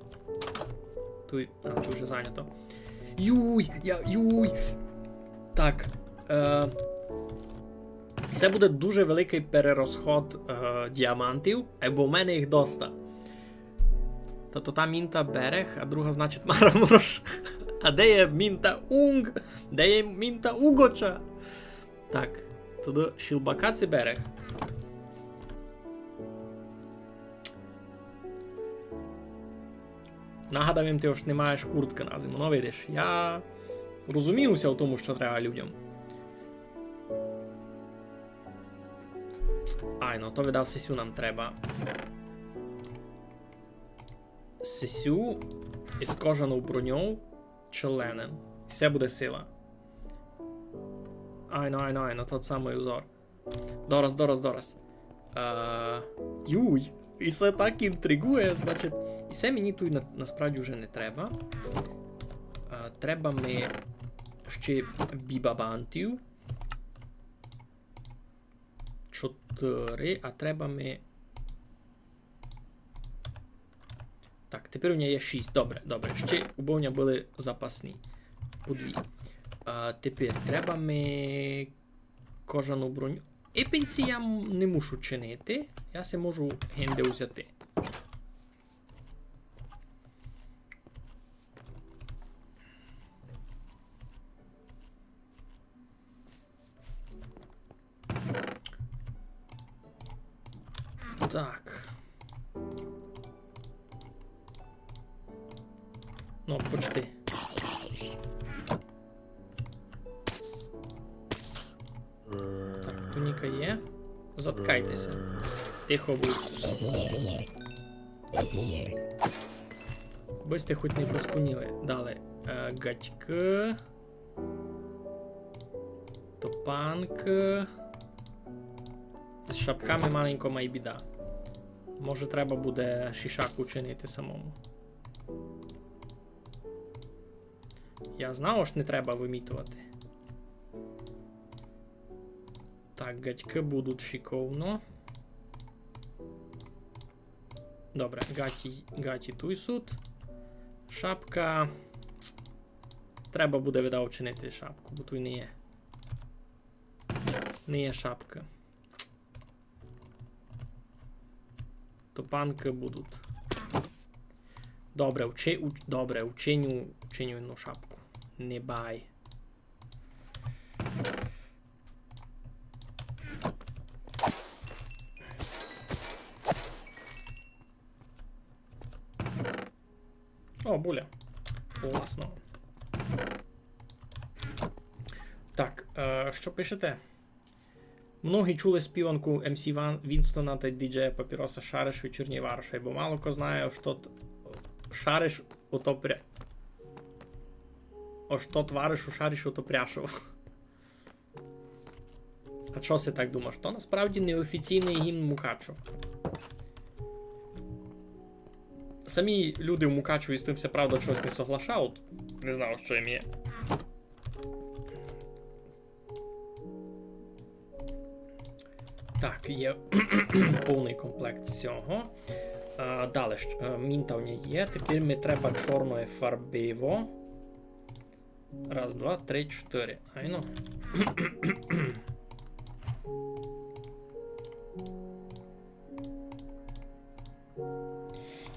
Speaker 1: Тут вже зайнято. Юй! Так. Це буде дуже великий перерозход діамантів, бо в мене їх доста. То та мінта берег, а друга, значить, марамрош. А де є мінта унг? Де є мінта угоча? Так, туди шилбака це берег. Нагадав їм, ти ж не маєш куртки на зиму. Ну, видиш, я розуміюся в тому, що треба людям. Ну, то видав сесю нам треба. Сесю із кожану броню членен. Все буде сила. Айно, тот самий узор. Дораз. Юй, і це так інтригує, значить. І це мені тут насправді вже не треба. Треба ми ще бібабантів. 4, а треба ми... Так, тепер у мене є 6. Добре. Ще у мене були запасні. По 2. Тепер треба ми кожану броню. Епенці я не мушу чинити. Я се можу генде взяти. Так. Ну, почти. Так, туніка є. Заткайтеся. Тихо будь. Би сте хоч не поскуніли. Далі. Гатьки. Топанк. З шапками маленько має біда. Може треба буде шишаку чинити самому. Я знав, що не треба вимітувати. Так, гатьки будуть шиковно. Добре, гаті туйсут. Шапка. Треба буде видав чинити шапку, бо тут не є. Не є шапка. Топанки будуть. Добре, вчиню одну шапку. Не бай. О, буля. Класно. Так, що пишете? Многі чули співанку МС Вінстона та діджея Папіроса «Шариш вечірній варшай», бо мало ко знає, що шариш ото що твариш у шариш ото пряшов. А що си так думаєш? То насправді неофіційний гімн Мукачу. Самі люди в Мукачеві з тим все правда щось не соглашають. Не знав, що їм є. Так, є повний комплект цього. Далі, мінта в ній є. Тепер ми треба чорне фарбиво. Раз, два, три, чотири. Айно.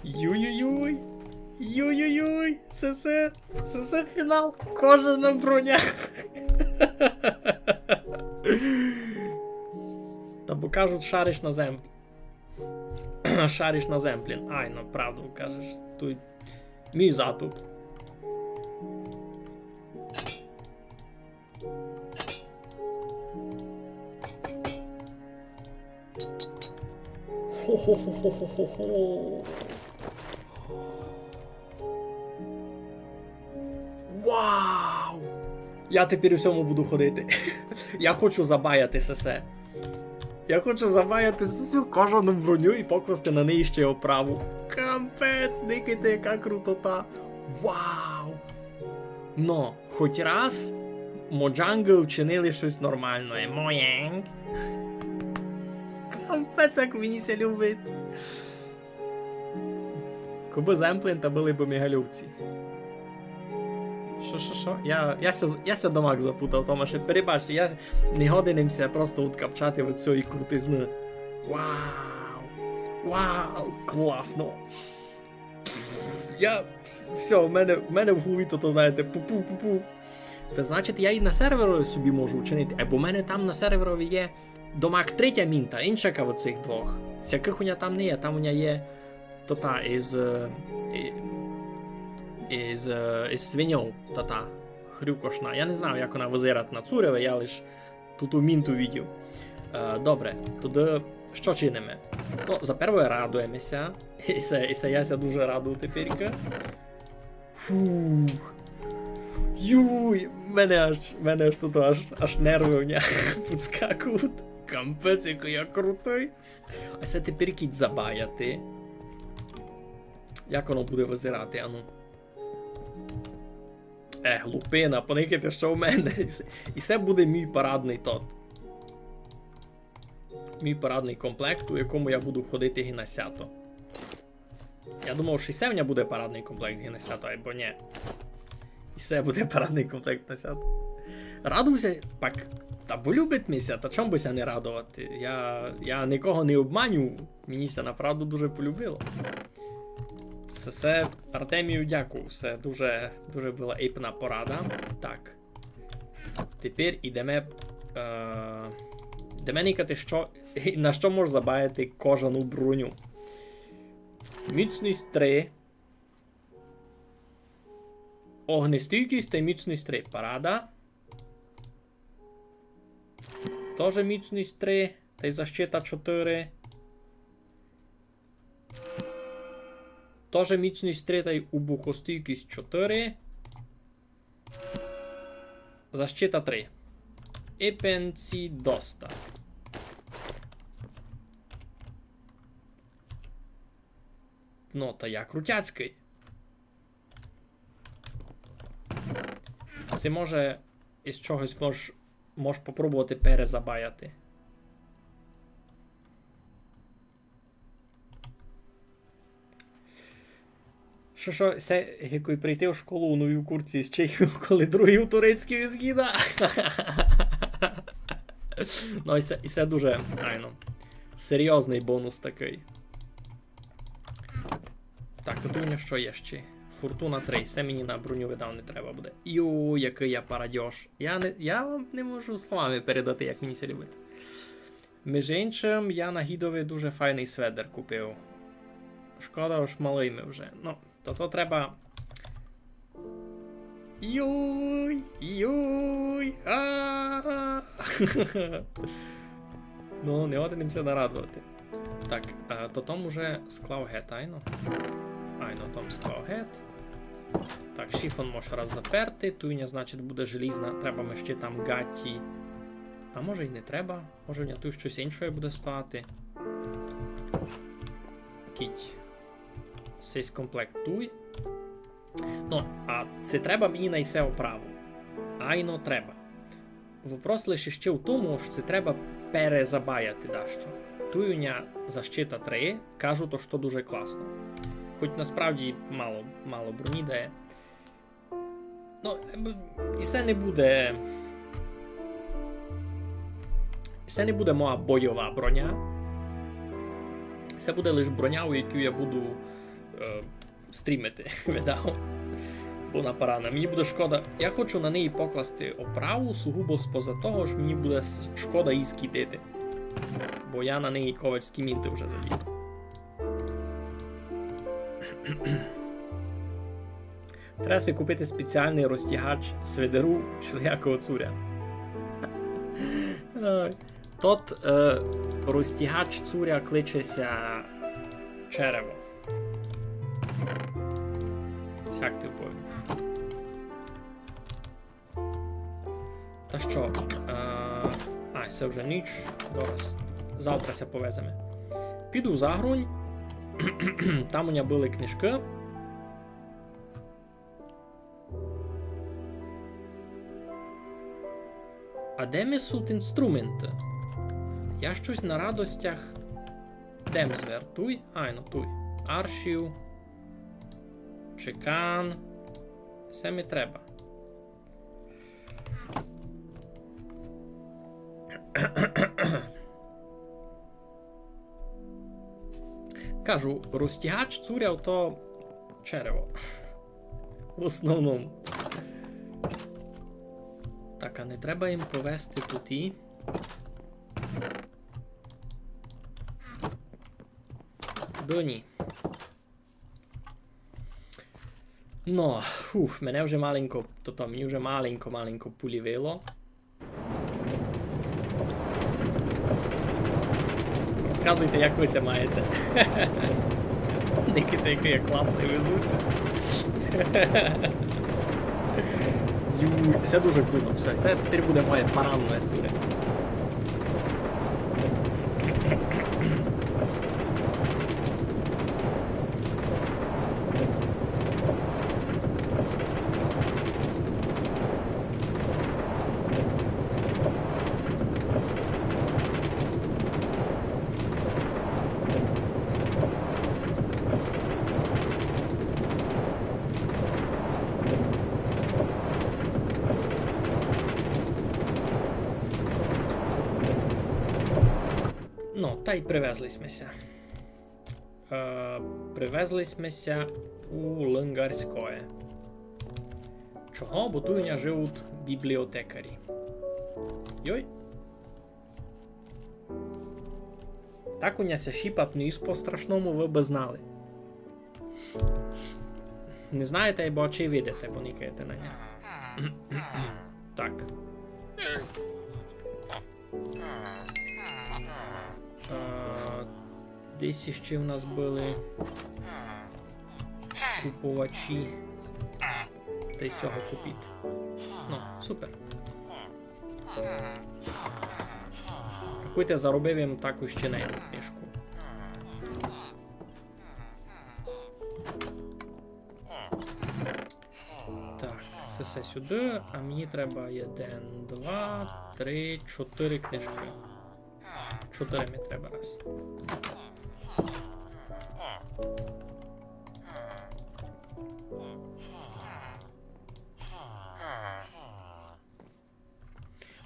Speaker 1: Юй-юй-юй. Юй-юй-юй. Це фінал. Кожана броня. Та бо кажуть, шариш на землі. Шариш на землі. Ай, ну правду кажеш. Тут мій затуп. Хо-хо-хо-хо-хо-хо. Вау! Я тепер у всьому буду ходити. Я хочу забаяти сесе. Я хочу забаяти цю кожану броню і покласти на неї ще оправу. Кампець, дикайте, яка крутота. Вау! Но, хоч раз моджанги вчинили щось нормальне. Моєнг. Кампець, як мені ся любить. Коби земплін та були б мегалюбці. Що? Я ся домак запутав, Тома, ще перебачте, я не годинimся просто откапчати від цієї крутизни. Вау! Вау! Класно! Все, в мене в голові то знаєте, пу-пу-пу-пу. Та значить, я і на серверові собі можу вчинити, або в мене там на серверові є домак третя мінта, інша в оцих двох. Всяких у нього там не є, там у нього є тота із свиньов, та хрюкошна. Я не знаю, як вона визирать на цуреве, я лиш тут у мінту відів. Добре, тоді що чинимо? Ну, за перше радуємося, і це я ся дуже радую теперка. Фух. Юй, мене аж тут аж нерви у мене підскакують. Кампець, який я крутий. А це тепер кіть забаяти. Як воно буде визирати, ану? Глупина, поникайте, що в мене. І це буде мій парадний тот. Мій парадний комплект, у якому я буду ходити гінасято. Я думав, що і це в мене буде парадний комплект гінасято, або ні. І це буде парадний комплект гінасято. Радуйся, пак, та бо любить мися, та чому бися не радувати? Я нікого не обманю, мені це направду дуже полюбило. Все, Артемію дякую, все дуже була епна порада. Так. Тепер ідемо никати, на що можеш забаяти кожану броню. Міцність 3. Огнестійкість та міцність 3. Парада. Тоже міцність 3. Та й защита 4. Тоже міцність 3 та й убухостійкість 4. Защита 3. І пенсі доста. Ну, та я крутяцький. Це може із чогось можеш попробувати перезабаяти. Що, це, який прийти в школу у новій курці з Чехів, коли другий у турецькій згіда. Ну, і це дуже, серйозний бонус такий. Так, тут у нього що є ще? Фортуна 3, це мені на броню видав не треба буде. Йо, який я парадьош. Я вам не можу словами передати, як мені це любить. Між іншим, я на Гідові дуже файний сведер купив. Шкода, аж малий ми вже. Ну, то треба Йой! Йой! Ну, не одинемося нарадувати. Так, то Том уже склав гет, айно? Айно, Том склав гет. Так, шифон може раз заперти, туйня, значить, буде желізна. Треба ми ще там гатті. А може і не треба. Може в нього тут щось інше буде стояти. Кіть. Сесь комплект туй. Ну, а це треба мені на все оправу. Айно треба. Вопрос лише ще в тому, що це треба перезабаяти дещо. Туюня защита 3, кажу, то що дуже класно. Хоч насправді мало броні дає. Ну, і це не буде... Це не буде моя бойова броня. Це буде лише броня, у яку я буду стрімити, видав. Бо на парана. Мені буде шкода. Я хочу на неї покласти оправу сугубо споза того, що мені буде шкода її скидити. Бо я на неї ковачські мінти вже задів. Треба си купити спеціальний розтягач сведеру шляхового цуря. Тот розтягач цуря кличеся черево. Сяк ти вповім. Та що? Це вже ніч. Дораз. Завтра се повеземо. Піду в Загрунь. Там у мене були книжки. А де ми суть інструменти? Я щось на радостях. Дем звертуй. Ну туй. Аршів. Чекан. Все ми треба. Кажу, розтягач цуряв то черево. В основному. Так, а не треба їм повести тут і. Бо ні. Ну, мене вже маленько, мені вже маленько пулівило. Розказуйте, як ви ся маєте. Никита, який я класний везуся. Все дуже круто, все тепер буде моє паранне цуре. Ну, та й привезлися. Привезлися у Лингарське. Чого? Бо тут у мене живуть бібліотекарі. Йой. Так у мене ся шіпат ніс по-страшному, ви би знали. Не знаєте, бо очі видите, бо никаєте на нього. Так. Десь ще в нас були купувачі. Та й сього купити. Ну, супер. Рахуйте, заробив їм таку ще на книжку. Так, це все сюди, а мені треба 1, 2, 3, 4 книжки. 4 мені треба раз.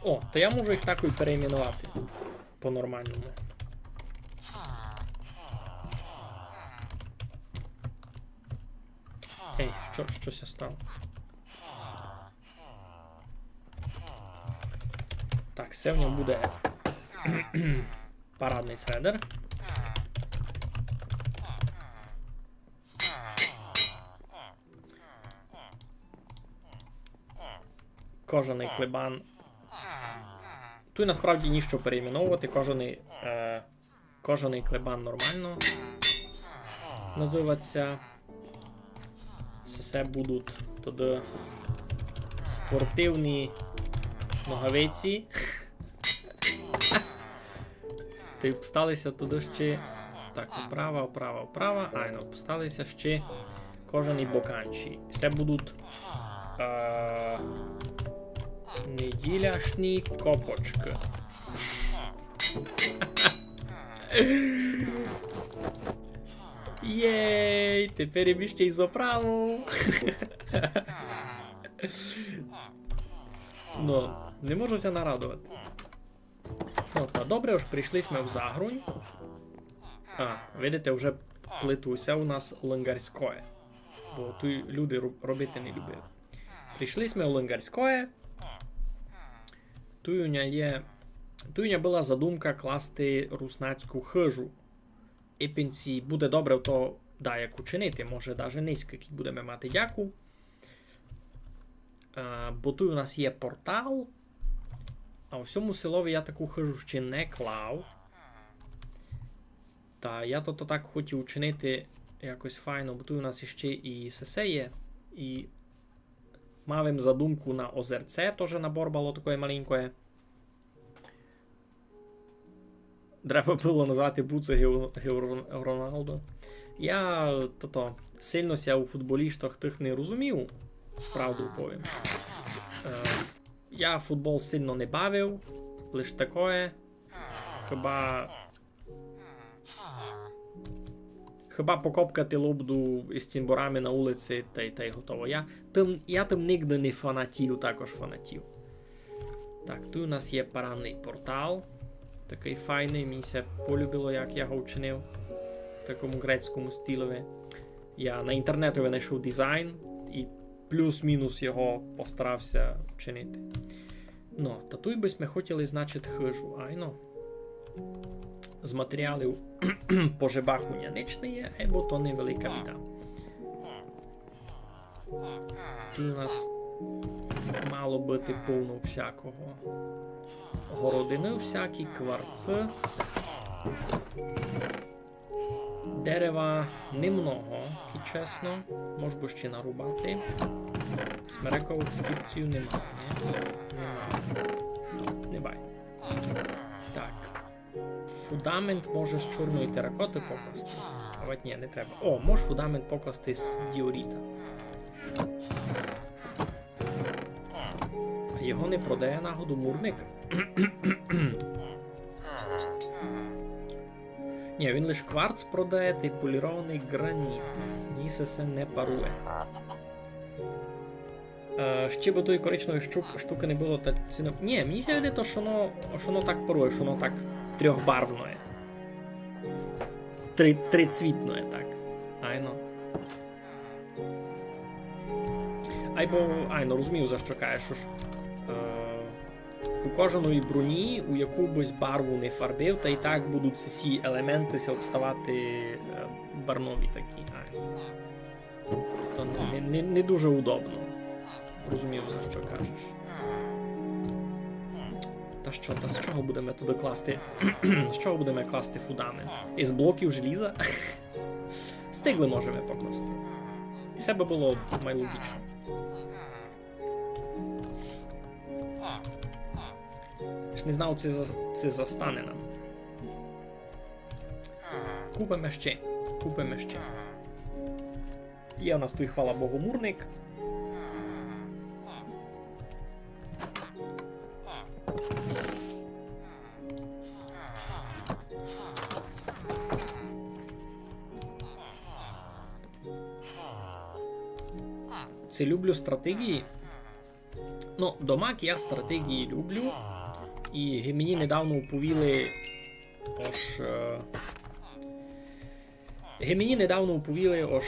Speaker 1: О, то я можу їх так і перейменувати по-нормальному. Ей, щось стало. Так, все в ньому буде парадний сведер. кожаний клебан. Тут насправді ніщо перейменовувати, кожаний клебан нормально називається. Все будуть тоді спортивні ногавиці. Ти всталися туди ще. Так, вправо. Айно, всталися ще кожані боканчі. Це будуть неділяшні копочки. Єй, тепер і ще й з оправу. Ну, не можу ся нарадувати. Ну, та добре, ось прийшли ми в Загрунь. Видите, вже плетуся у нас лунгарське. Бо тут люди робити не любили. Прийшли ми в лунгарське. Тут у мене була задумка класти руснацьку хижу. І пенсі буде добре то як учинити, може навіть низько, як будемо мати дяку. Бо тут у нас є портал, а у всьому селові я таку хижу ще не клав. Та я то так хотів учинити якось файно, бо тут у нас ще і сесе є, і мав задумку на озерце, теж набор було таке маленьке. Треба було назвати Буце Роналдо. Я сильно ся у футболістах тих не розумів, правду повім. Я футбол сильно не бавив, лише таке. Хіба покопкати лобду із цимборами на вулиці, та й готово. Я там нігде не фанатів, також фанатів. Так, тут у нас є парадний портал. Такий файний, мені се полюбило, як я його вчинив. В такому грецькому стилові. Я на інтернеті знайшов дизайн і плюс-мінус його постарався вчинити. Ну, та тут би ми хотіли, значить, хижу. Айно. З матеріалів по жебаху няничне є, або то невелика біда. Тут у нас мало бути повно всякого. Городини всякі, кварци. Дерева немного, і чесно. Може би ще нарубати. Смерекових скіпців немає, не бай. Так. Фундамент може з чорної теракоти покласти. А ні, не треба. О, може фундамент покласти з діоріта. А його не продає нагоду мурник. Ні, він лише кварц продає та й полірований граніт. Нісесе не парує. Ще би тої коричневої штуки не було та ціно. Ні, мені здається, то, що воно так парує, що воно так трьохбарвне. Трицвітне, так. Айно. Айно, розумію, за що кажеш, що ж. У кожної броні, у яку бись барву не фарбив, та і так будуть ці елементи обставати барнові такі. То не дуже удобно. Розумів, за що кажеш. Та з чого будемо туди класти? З чого будемо класти фундамент? Із блоків желіза? Стигли можемо покласти. І це би було найлогічно. Не знав, це застане нам. Купимо ще. Є у нас тут, хвала Богу, мурник. Це люблю стратегії. Ну, домак я стратегії люблю. І мені недавно оповіли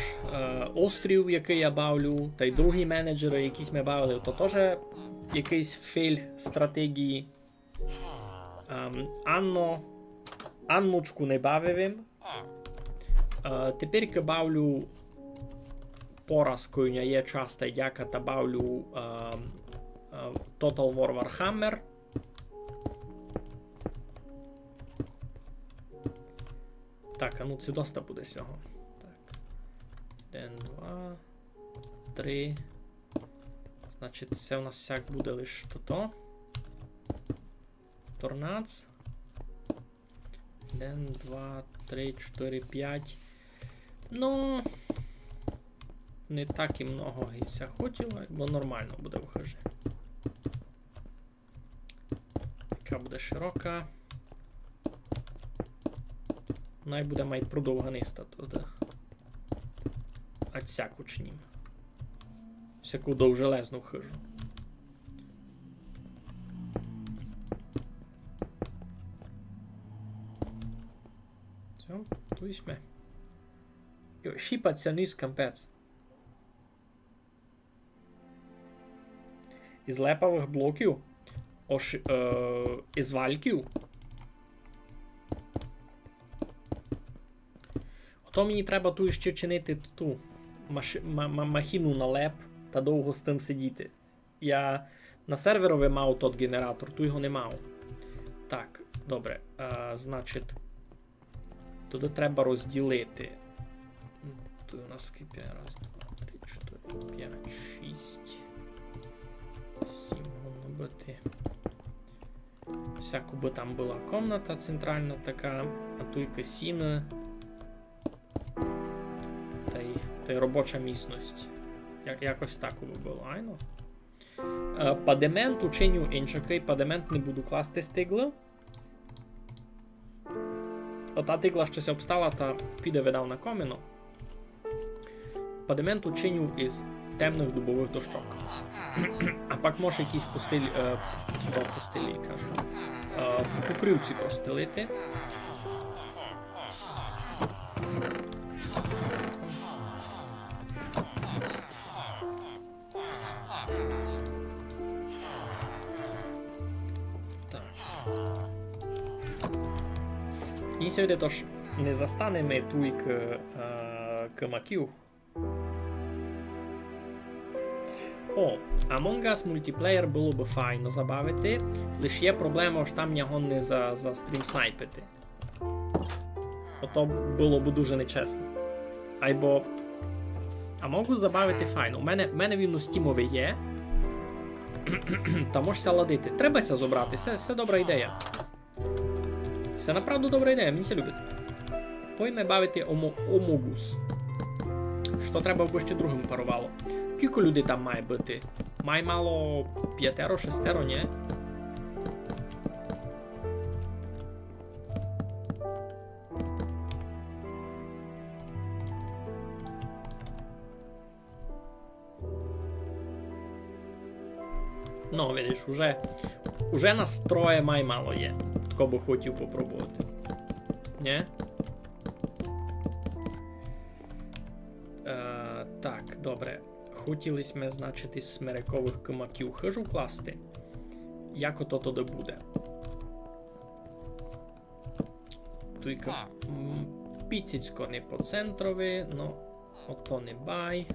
Speaker 1: острів, який я бавлю, та й другі менеджери, якісь ми бавили, то теж якийсь фейль стратегії. Анночку не бавив. Тепер бавлю поразкою, є часто дяка, та бавлю Total War Warhammer. Так, а ну це доста буде всього. Так. 1, 2, 3. Значить, це у нас всяк буде лише то. Торнац. 1, 2, 3, 4, 5. Ну, не так і много гіся хотіло, бо нормально буде в хижі. Яка буде широка. Най буде май продовганиста туди. А ця кучнім. Всяку довжелезну хижу. Все, tu jsme. Jo, šípat se níž kampec. Із лепових блоків? Із вальків? Ото мені треба ту ще чинити ту махіну на леп та довго з тим сидіти. Я на серверові мав тот генератор, ту його не мав. Так, добре. Значить, туди треба розділити. Тут у нас скільки? 1, 2, 3, 4, 5, 6. 7 воно бути. Всяку би там була комната центральна така, а тут касіна. Та й робоча місність. Якось так би було, айно. Падемент ученю іншакий, падемент не буду класти з тигла. Ота тигла щось обстала та піде видав на коміно. Падемент ученю із темних дубових дощок. А пак може якісь постелі, кажу. Покривці постелити. І сьогодні тож не застанемо туй к-маків. О, Among Us мультиплеєр було би файно забавити, лише є проблема, що там його не за стрім снайпити. Ото було б дуже нечесно. Айбо Among Us забавити файно. У мене він у стімові є. Та можешся ладити. Требася зобрати, це добра ідея. Це направду добра ідея, мені це любить. Пойме бавити Омогус. Що треба б ще другим парувало? Кілько людей там має бути? Має мало 5-6, ні? Ну, видиш, уже настроє май мало є. Тако би хотів попробувати. Ні? Так, добре. Хотіли ми, значить, із смерекових кимаків хижу класти. Як ото тоді буде? Туйка піціцько не по центрові, ну, ото не бай.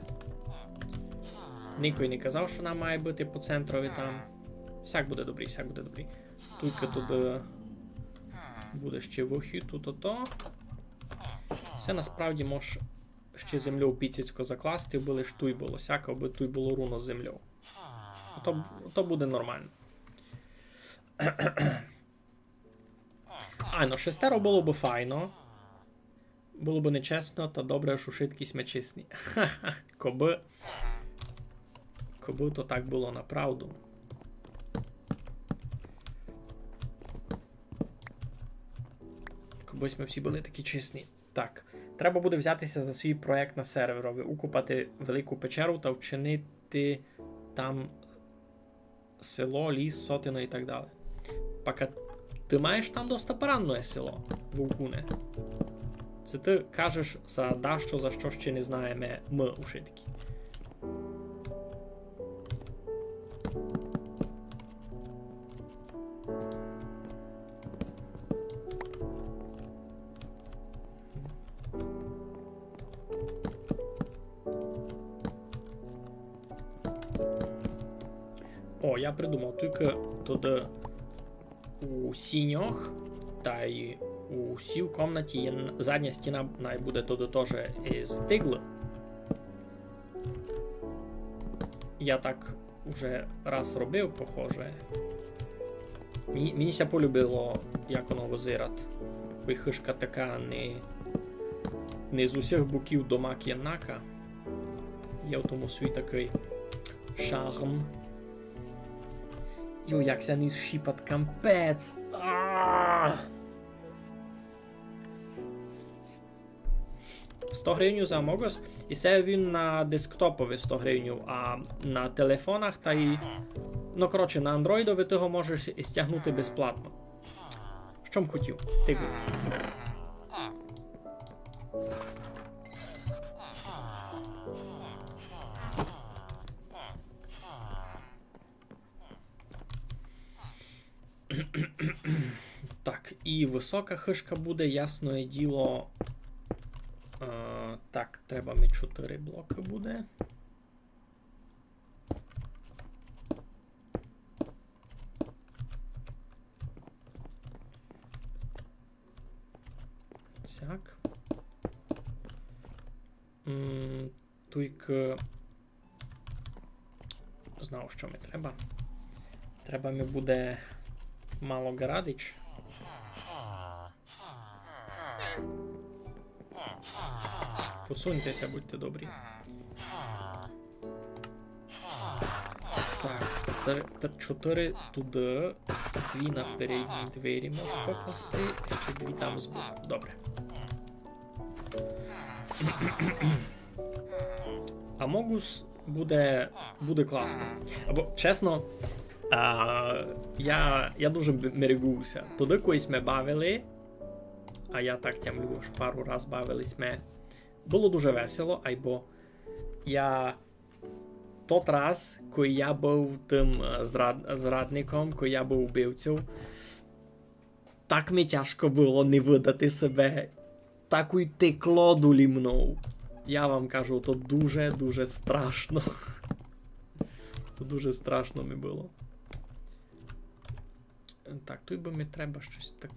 Speaker 1: Нікой не казав, що нам має бути по центрові там. Всяк буде добрий, всяк буде добрий. Туйка туди буде ще вихід, тут ото. Все насправді може ще землю піціцько закласти, аби лиш туй було всяко, аби туй було руно з землю. То буде нормально. Ну 6 було б файно. Було б нечесно, та добре, що швидкість ми чесні. Коби то так було направду. Кобись ми всі були такі чесні. Так. Треба буде взятися за свій проєкт на серверові, укопати велику печеру та вчинити там село, ліс, сотину і так далі. Поки ти маєш там доста поранне село, Вовкуне. Це ти кажеш за що ще не знаємо ми у шитки. О, я придумав, тільки туди у сіньох, та й у сій комнаті є задня стіна, буде туди теж із тигли. Я так уже раз робив, похоже. Мені ся полюбило, як воно визирать. Бо хишка така не з усіх боків до мак'єнака. Є в тому свій такий шарм. Йо, як ся низ шіпат кампець. 100 гривень за Among Us, і це він на десктопові 100 гривень, а на телефонах та й... Ну, коротше, на андроїдові ти його можеш і стягнути безплатно. Що б хотів? Ти говори. Так, і висока хишка буде, ясне діло. Так, треба ми 4 блоки буде. Так. Тільки знав, що ми треба. Треба ми буде мало гарадич. Посуньтеся, будьте добрі. Так, 4 туди, 2 на передні двері можу покласти, ще 2 там збоку. Добре. Among Us буде класно. Або, чесно, я дуже мерегувався. Туди колись ми бавили, а я так тямлю, що пару раз бавились ми. Було дуже весело, айбо я тот раз, коли я був тим зрадником, коли я був убивцем, так мені тяжко було не видати себе. Так й текло долі мною. Я вам кажу, то дуже страшно. То дуже страшно ми було. Так, тут би мені треба щось таке.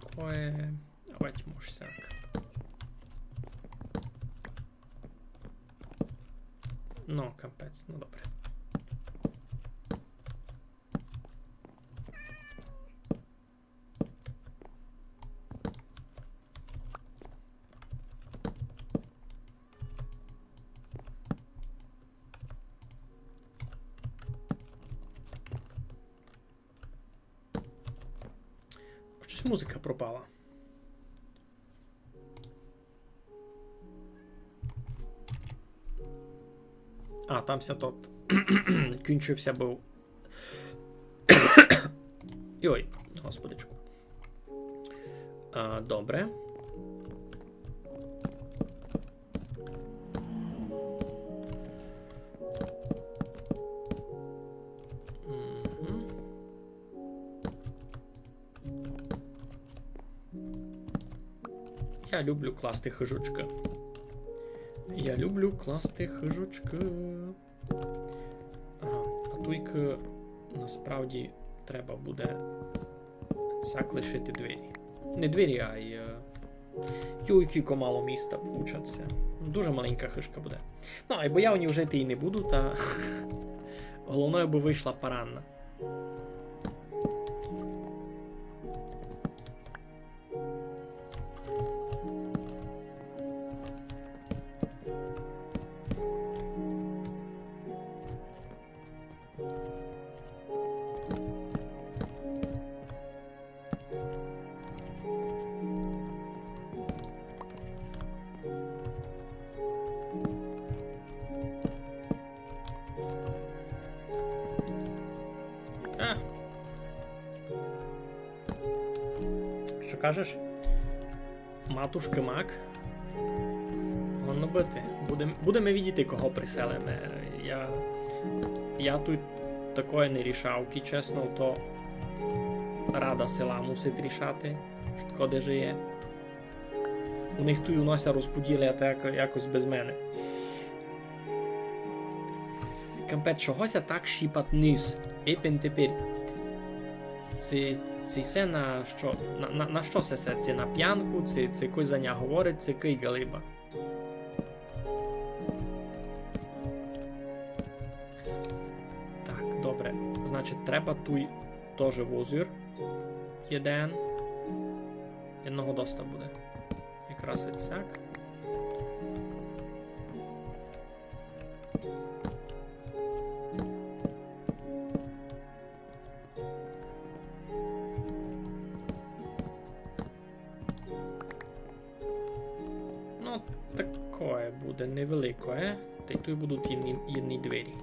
Speaker 1: Давайте, може, сяк. Ну, капець, ну добре. Щось музика пропала. А, тамся тот кінчився був. Ой, господичку. Добре. Я люблю класти хижучки. Я люблю класти хижучки. Ага, а тільки насправді треба буде цяк лишити двері. Не двері, а й... Юйки мало міста получаться. Дуже маленька хижка буде. Ну, або я в ній жити і не буду, та... Головною би вийшла паранна. Що кажеш? Матушки Мак? Воно бити. Будемо видіти, кого приселимо. Я тут такої не рішавки, чесно, то рада села мусить рішати, що тако де жиє. У них тут нося розподіляти якось без мене. Кампет, чогося так шіпат низ. Епен тепер. Це се на що? На що се? Це на п'янку? Це кой за ня говорить? Це кий галиба? Так, добре. Значить, треба туй теж возір. Jedного доста буде. Якраз відсяк. Ну, такое буде невелике, та й тут будуть єдні двері.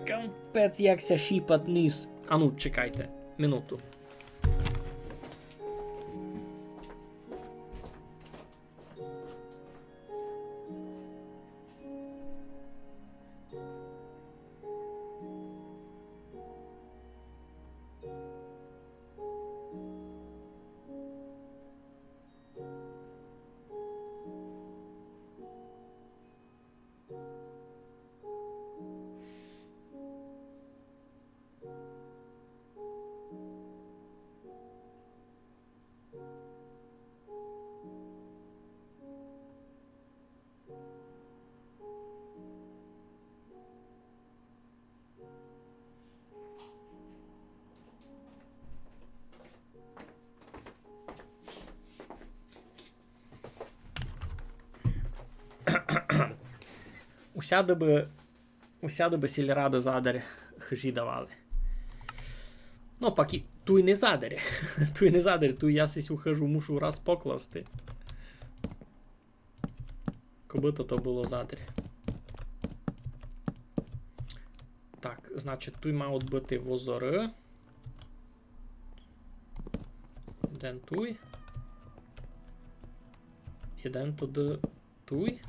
Speaker 1: Капець, як ся шіпат низ. А ну, чекайте, минуту. Усяди би сільради задар хижі давали. Ну, паки, туй не задарі. Туй я сись ухожу, мушу раз покласти. Коби то було задарі. Так, значить, туй мають бути возори. Один туй. Один туди туй.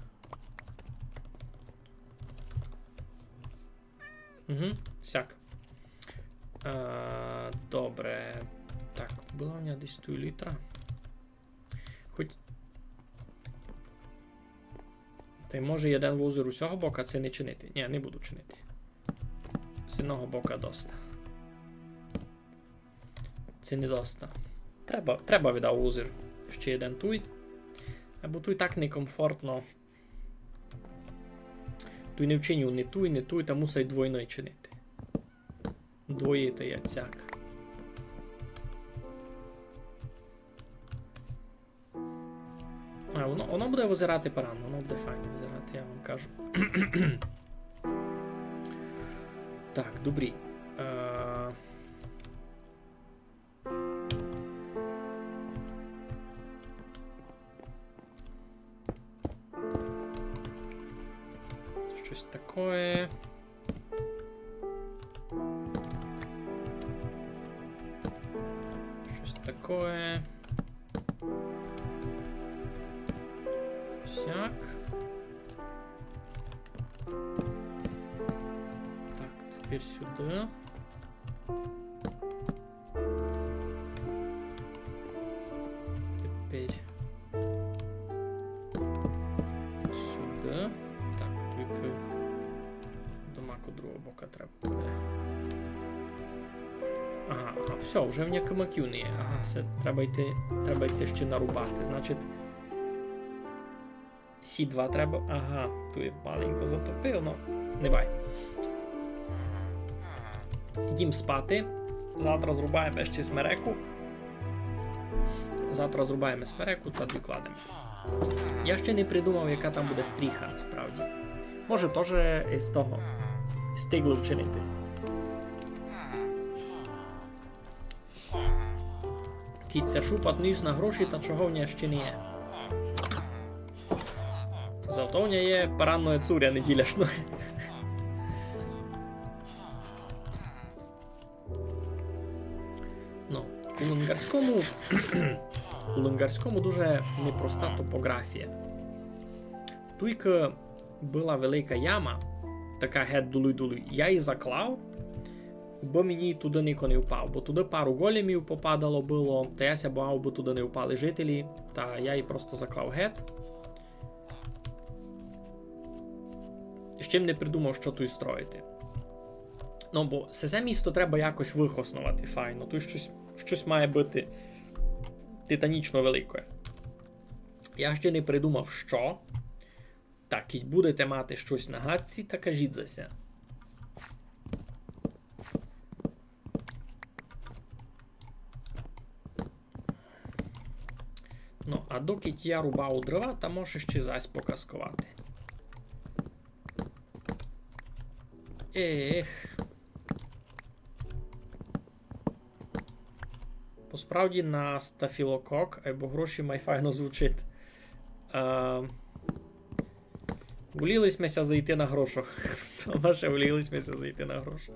Speaker 1: Угу, сяк. Добре. Так, була у мене десь тут літра. Хоч... Та й може один возир усього бока це не чинити. Ні, не буду чинити. З одного бока доста. Це не доста. Треба віддав возир. Ще один туй. Або туй так некомфортно. Туй не вчиню не туй, та мусить двойно чинити. Двоїти яцяк. Воно буде визирати парано, воно буде файно визирати, я вам кажу. Так, добрі. Щось таке. Щось таке. Сяк. Так, тепер сюди. Тепер сюди. Так, тільки до маку другого бока треба буде. Ага, все, вже в ніякому маків не є. Ага, все, треба йти ще нарубати. Значить, Сі2 треба... Ага, тут я маленько затопив, но не бай. Йдім спати. Завтра зрубаємо ще смереку. Та докладемо. Я ще не придумав, яка там буде стріха, насправді. Може, теж з того стиглу вчинити. Кіця шупат ніс на гроші, та чого ще не є. Зато в є паранної цуря неділяшної. Ну, у лунгарському дуже непроста топографія. Тільки була велика яма, така геть долуй-долуй. Я її заклав, бо мені туди ніхто не впав, бо туди пару големів попадало було, та я ся бав, бо туди не впали жителі, та я її просто заклав геть. З чим не придумав, що тут строїти. Ну, бо це місто треба якось вихоснувати файно. Тут щось має бути титанічно велике. Я ще не придумав, що. Так, і будете мати щось на гадці, та кажіть зася. Ну, а доки я рубав дрова, та може ще зась показкувати. Ех. Посправді на стафілокок, або гроші май файно звучить. Волілися зайти на грошах. Ваше волілися зайти на грошах.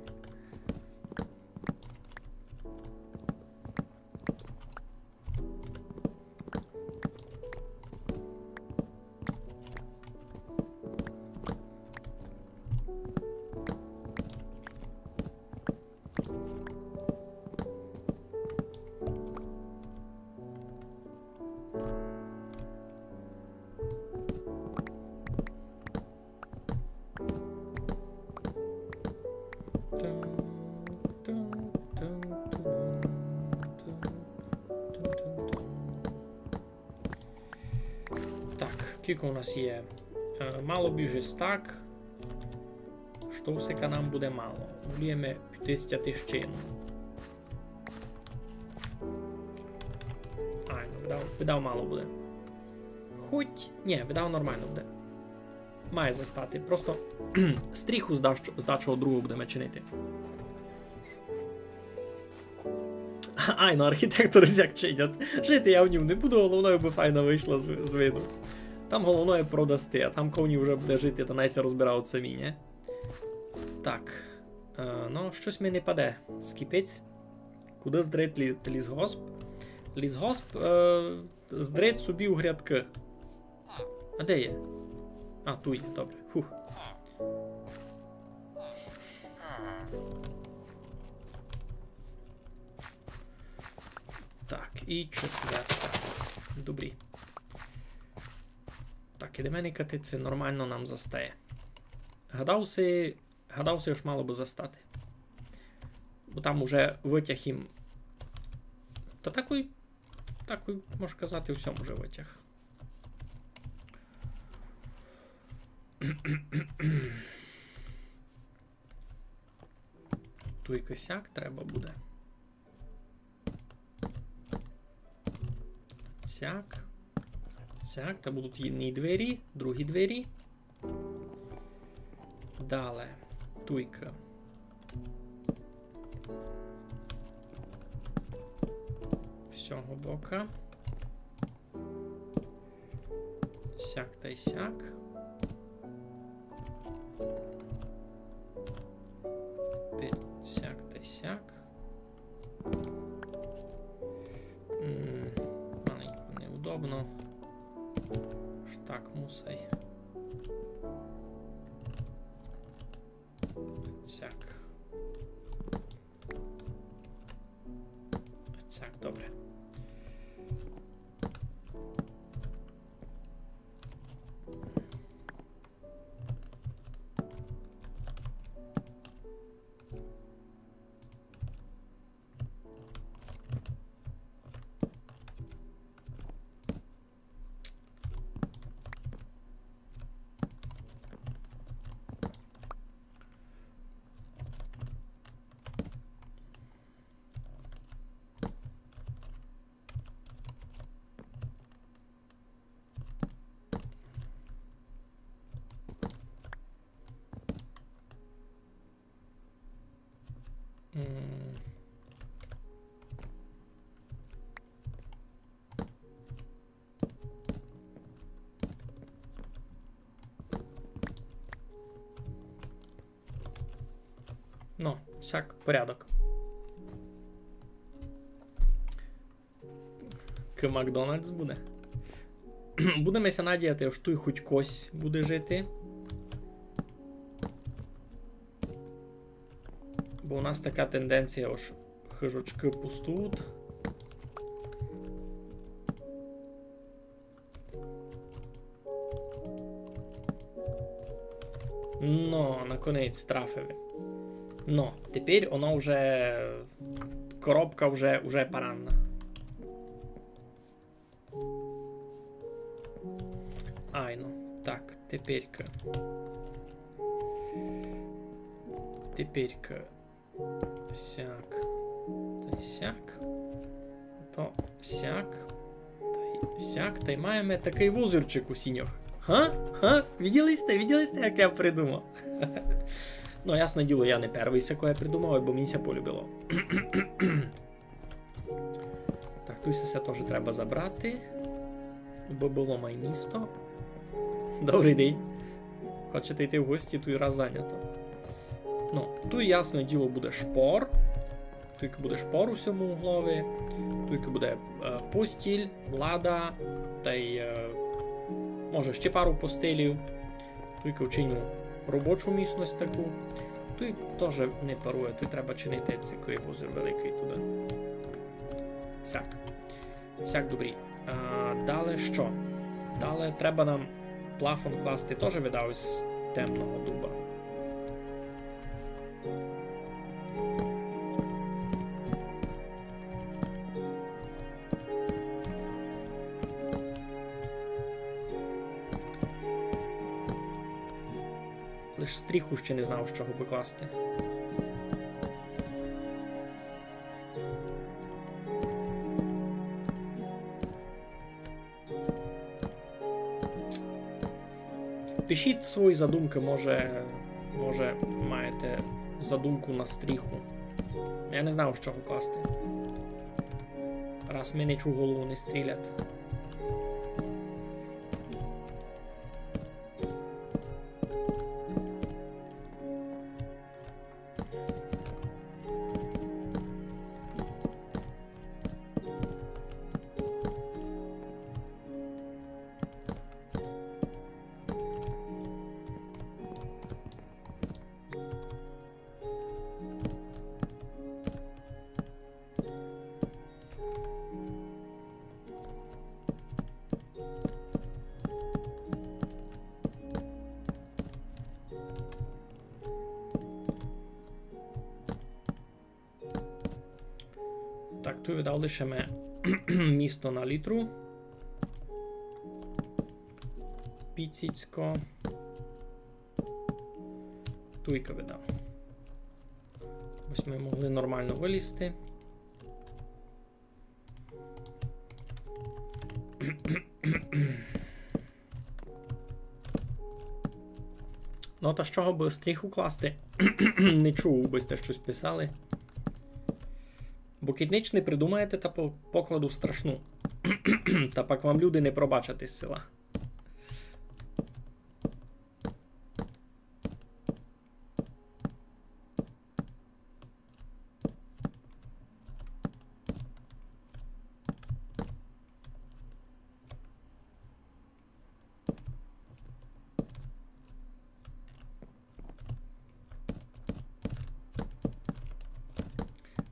Speaker 1: Кілько у нас є? Мало біже стак. Штовсика нам буде мало. Вліємо 50 тисячин. Ай, ну видав мало буде. Хоч... Ні, видав нормально буде. Має застати. Просто стріху здачого другого будемо чинити. Ай, ну архітектори як чинять. Жити я в ньому не буду, головною би файно вийшла з виду. Там головне продасти, а там ковні вже буде жити, то найся розбирають самі, не? Так. Ну, щось мені не паде. Скіпець. Куди здрить лісгосп? Лісгосп здрить собі у грядки. А де є? А, тут є, добре. Фух. Так, і четверта. Добрі. Так, іде мене кати, це нормально нам застає. Гадався, ж мало би застати. Бо там уже витяг їм. Та такий, можна казати, у всьому вже витяг. Той косяк треба буде. Цяк. Так, та будуть одні двері, другі двері. Далі. Туйка. Всього бока. Сяк та й сяк. Сяк та й сяк. Маленько неудобно. Так, мусай. Цяк. Цяк, добре. Ну, всяк порядок. К Макдональдс буде. Будемося надіяти, що той хоч кось буде жити. Бо у нас така тенденція, ось хижочки пустують. Ну, наконець трафили. Но, тепер воно вже... Коробка вже паранна. Айно. Так, теперь-ка. Сяк. Та й сяк. То сяк. Та й сяк. Та й маємо такий вузирчик у сіньох. Ха? Виділи сте, як я придумав? Ну, ясне діло, я не перший, яке я придумав, бо мені ся полюбило. Так, тут все теж треба забрати. Бо було моє місто. Добрий день. Хочете йти в гості, тут раз зайнято. Ну, тут, ясне діло, буде шпор. Тут буде шпор у всьому углові. Тут буде постіль, лада, та й може ще пару постелів. Тут вчиню робочу місність таку. Тут теж не парує, тут треба чинити цей вузир великий туди. Сяк добрі. Далі що? Далі треба нам плафон класти теж видав із темного дуба. Лиш стріху ще не знав, з чого би класти. Пишіть свої задумки, може маєте задумку на стріху. Я не знав, з чого класти. Раз мене чу голову не стрілять. Так, tu видав лишимо місто на літру. Піціцько. Туйка видав. Ось ми могли нормально вилізти. Ну, та з чого би стріх укласти? Не чув, би сте щось писали. Бо кітнич не придумаєте та покладу страшну. Та пак вам люди не пробачать з села.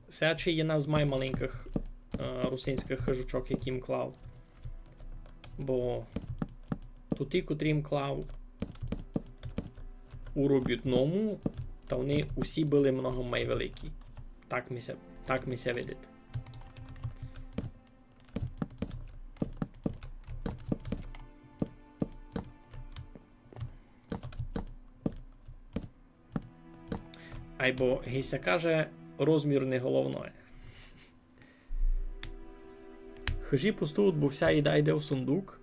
Speaker 1: Це є одна з маленьких русинських хижачок, яким клав. Бо тут ті, котрім клав у робітному, та вони усі були много майвеликі. Так ми ся видить. Айбо гися каже, розмір не головне. Хижі пустують, бо вся їда йде у сундук.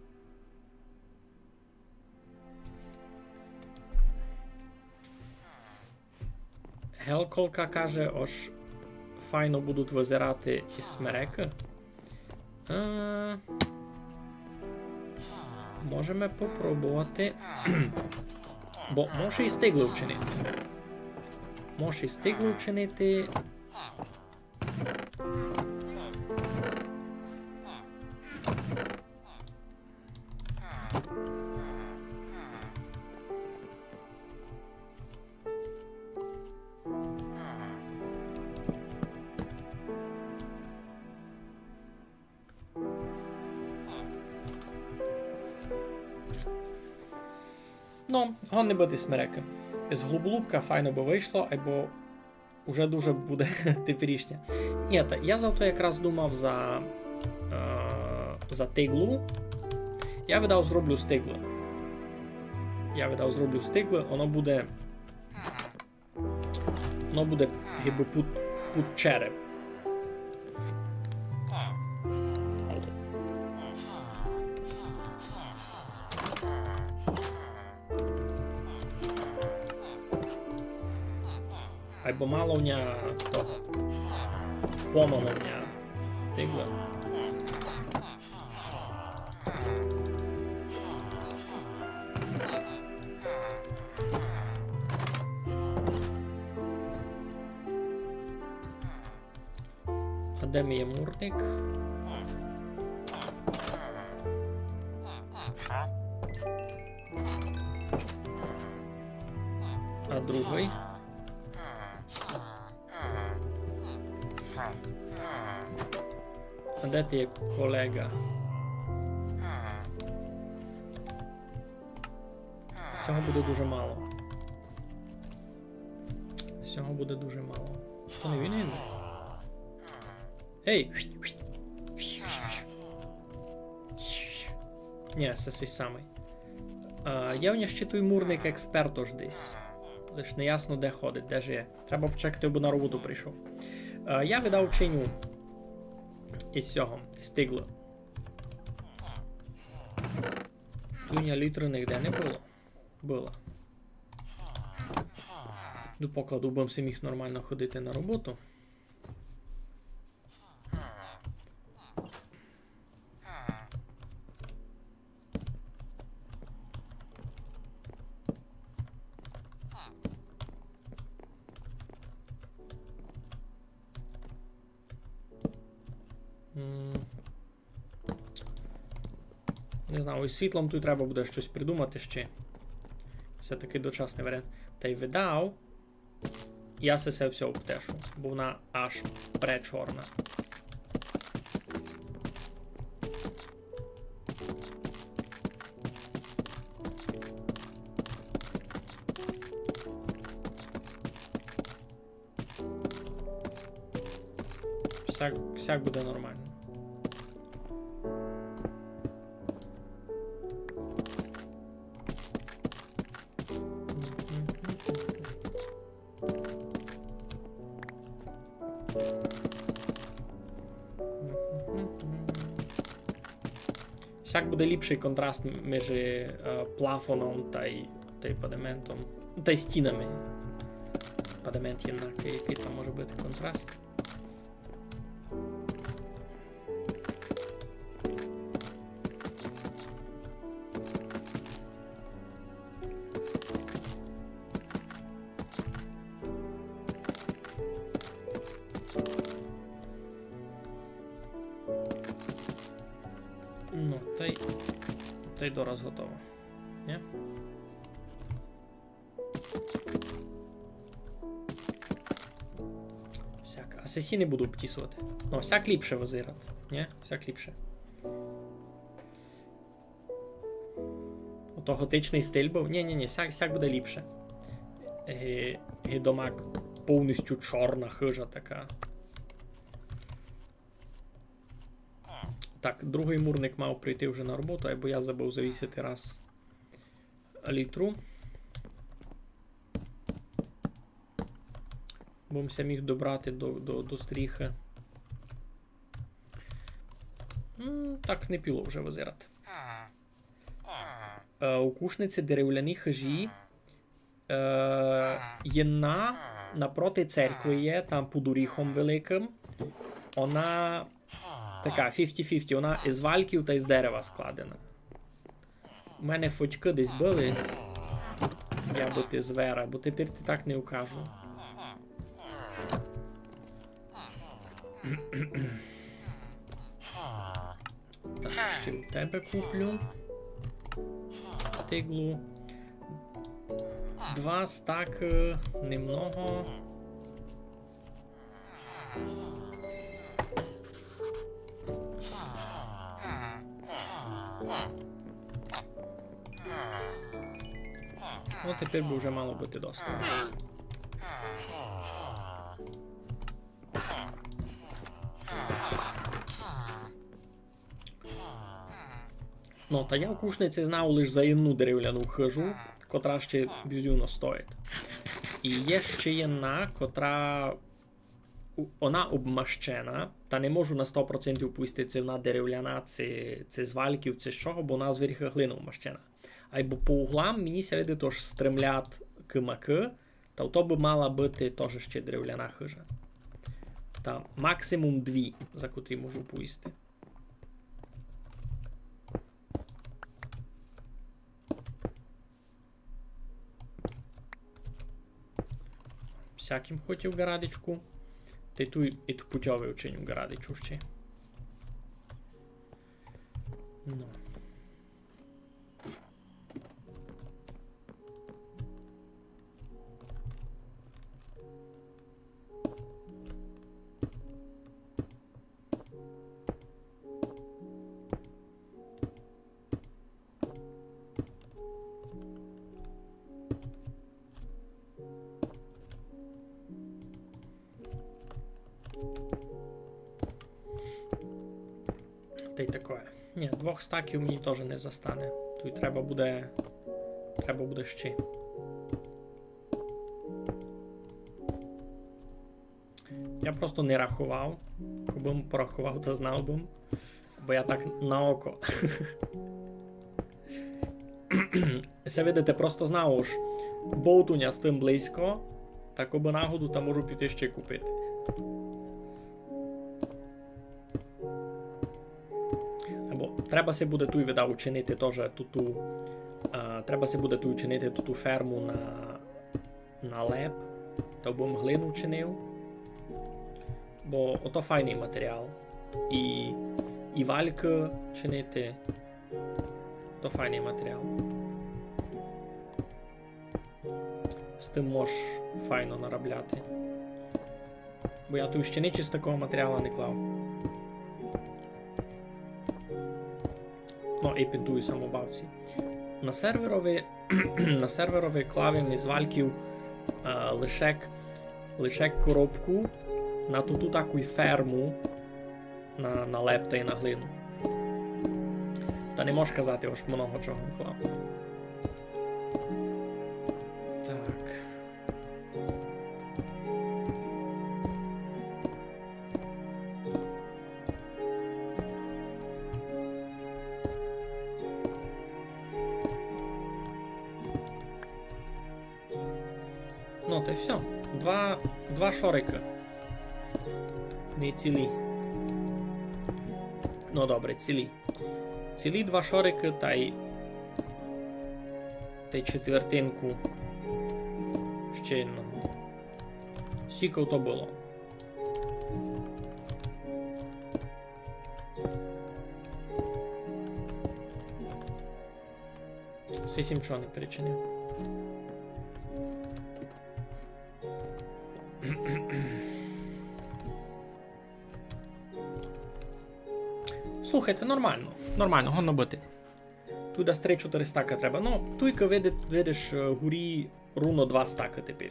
Speaker 1: Гелколка каже, ось файно будуть визирати із смереки. Можемо попробувати. Бо може і стигли вчинити. Може і стигли вчинити. Ну, гон не буде смереки. З глублубка файно би вийшло, або уже дуже буде теперішня. Ні, я завтра якраз думав за тиглу. Я видав, зроблю стигли. Воно буде якби пут череп. Або маловня того. Помаловня тигла. А де мій мурник? А другий? А де ти є колега? Цього буде дуже мало. То не він? Ей! Ні, це цей самий. Я в нього ще той мурник експерт ж десь. Лиш не ясно, де ходить, де жиє. Треба почекати, бо на роботу прийшов. Я видав чиню із цього, із тигла. Туня літру нігде не було. Було. До покладу, бо всі міг нормально ходити на роботу. Не знаю, із світлом тут треба буде щось придумати ще. Це такий дочасний варіант. Та й видав. Я це все обтешу, бо вона аж пречорна. Всяк буде нормально. Всяк буде ліпший контраст між плафоном та й падементом. Та й стінами. Падемент є який там може бути контраст. Ну, та й дораз готово. Ні? Всяк. А сесі не буду обтісувати. Ну, всяк ліпше визирати. Ні? Всяк ліпше. Ото готичний стиль був. Ні, всяк буде ліпше. Гідомак повністю чорна, хижа така. Так, другий мурник мав прийти вже на роботу, або я забув завісити раз літру. Бомся міг добрати до стріхи. Так, не піло вже визирати. У кушниці дерев'яні хижі. Єдна напроти церкви є, там під оріхом великим. Вона така 50-50, вона із вальків та із дерева складена. У мене фотьки десь були. Я би ти звера, бо тепер ти так не укажу. Так, ще у тебе куплю. Тиглу. 2 стаки, немного. Ну, тепер би вже мало бути досить. Ну, та я в кушниці знав лише за одну дерев'яну хижу, котра ще бюзюно стоїть. І є ще одна, котра вона обмащена, та не можу на 100% пустити, це вона дерев'яна, це з вальків, це з чого, бо вона зверху глина обмащена. Або по углам мені ся види тож стремлят кимаки, та то би мала бути теж ще дерев'яна хижа. Та максимум 2, за котрі можу поїсти. Всяким хотів гарадичку. Та й ту і ту путьовий учиню гарадичу ще. Ну. Та й таке. Ні, 2 стаків мені теж не застане. Тут треба буде ще. Я просто не рахував. Коби порахував, то знав би. Бо я так на око. Се видите, просто знав ж. Болтуня з тим близько. Та коби нагоду, та можу піти ще купити. Треба се буде тут видав учинити теж треба се буде тут учинити ту ферму на леп, то бом глину учинив. Бо ото файний матеріал. І вальки чинити, то файний матеріал. З тим можеш файно наробляти. Бо я тут ще нічого з такого матеріалу не клав. Ну, і пінтую самобавці. На серверові клавим із вальків лише коробку на ту таку ферму на лепта і на глину. Та не можеш казати, ось много чого клав. Так. Ну, та й все. Два шорики. Не цілі. Ну, добре, цілі. Цілі 2 шорики, та й четвертинку ще одного. Скільки то було? Сісім чого не перечинив. Слухайте, нормально, гонно бити. Тут десь 3-4 стака треба. Ну, туйка видиш гурі руно 2 стака тепер.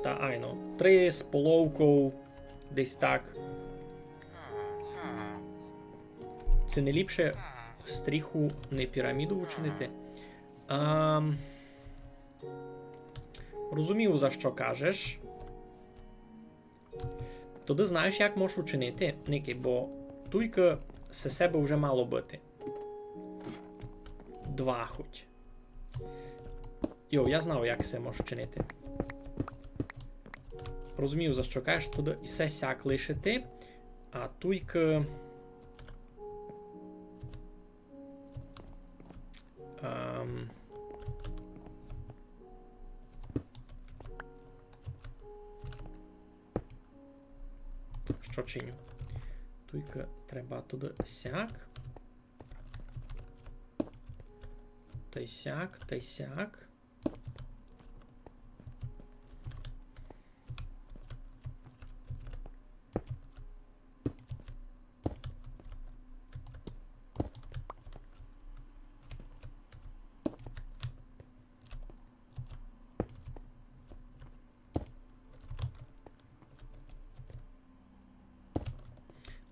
Speaker 1: Та айно, 3 з половкою, десь так. Це не ліпше стріху, не піраміду учинити. Розумію, за що кажеш. Тоді знаєш, як можеш учинити, Ники, бо туйка се себе вже мало бити. 2 хоч. Йо, я знав, як це можеш вчинити. Розумію, за що кажеш, туди і се сяк лишити, а туйка... Що чиню? Туйка треба туди сяк. Та й сяк, та й сяк.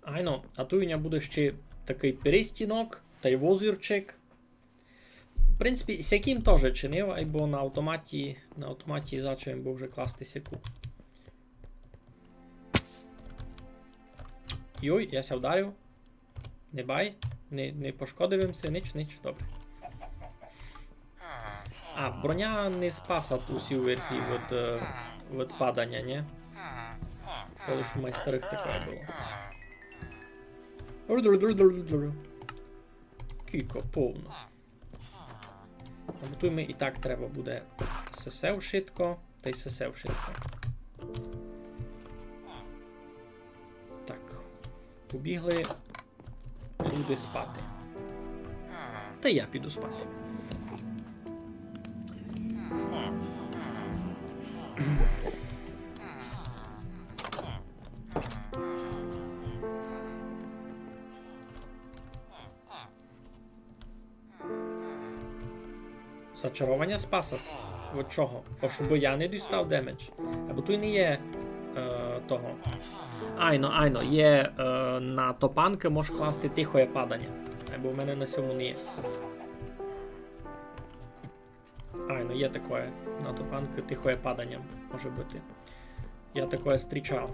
Speaker 1: Айно, а тут у мене буде ще такий перестінок, та й возірчик. принципі, сяким теж чинив, або на автоматі зачав був вже класти сяку. Йой, я ся вдарив. Не бай, не пошкодився, ніч, добре. А, броня не спаса ту всю версію від падання, не? Коли ж у майстерих таке було. Кіко, повно. Готуємо і так треба буде сесев шитко, та й сесев шитко. Так, побігли люди спати. Та я піду спати. Зачарування спаса. Від чого? Бо щоб я не дістав демедж. Або тут не є того. Айно, є на топанки можеш класти тихое падання. Або в мене на цьому не є. Айно, є таке. На топанки тихое падання може бути. Я таке зустрічав.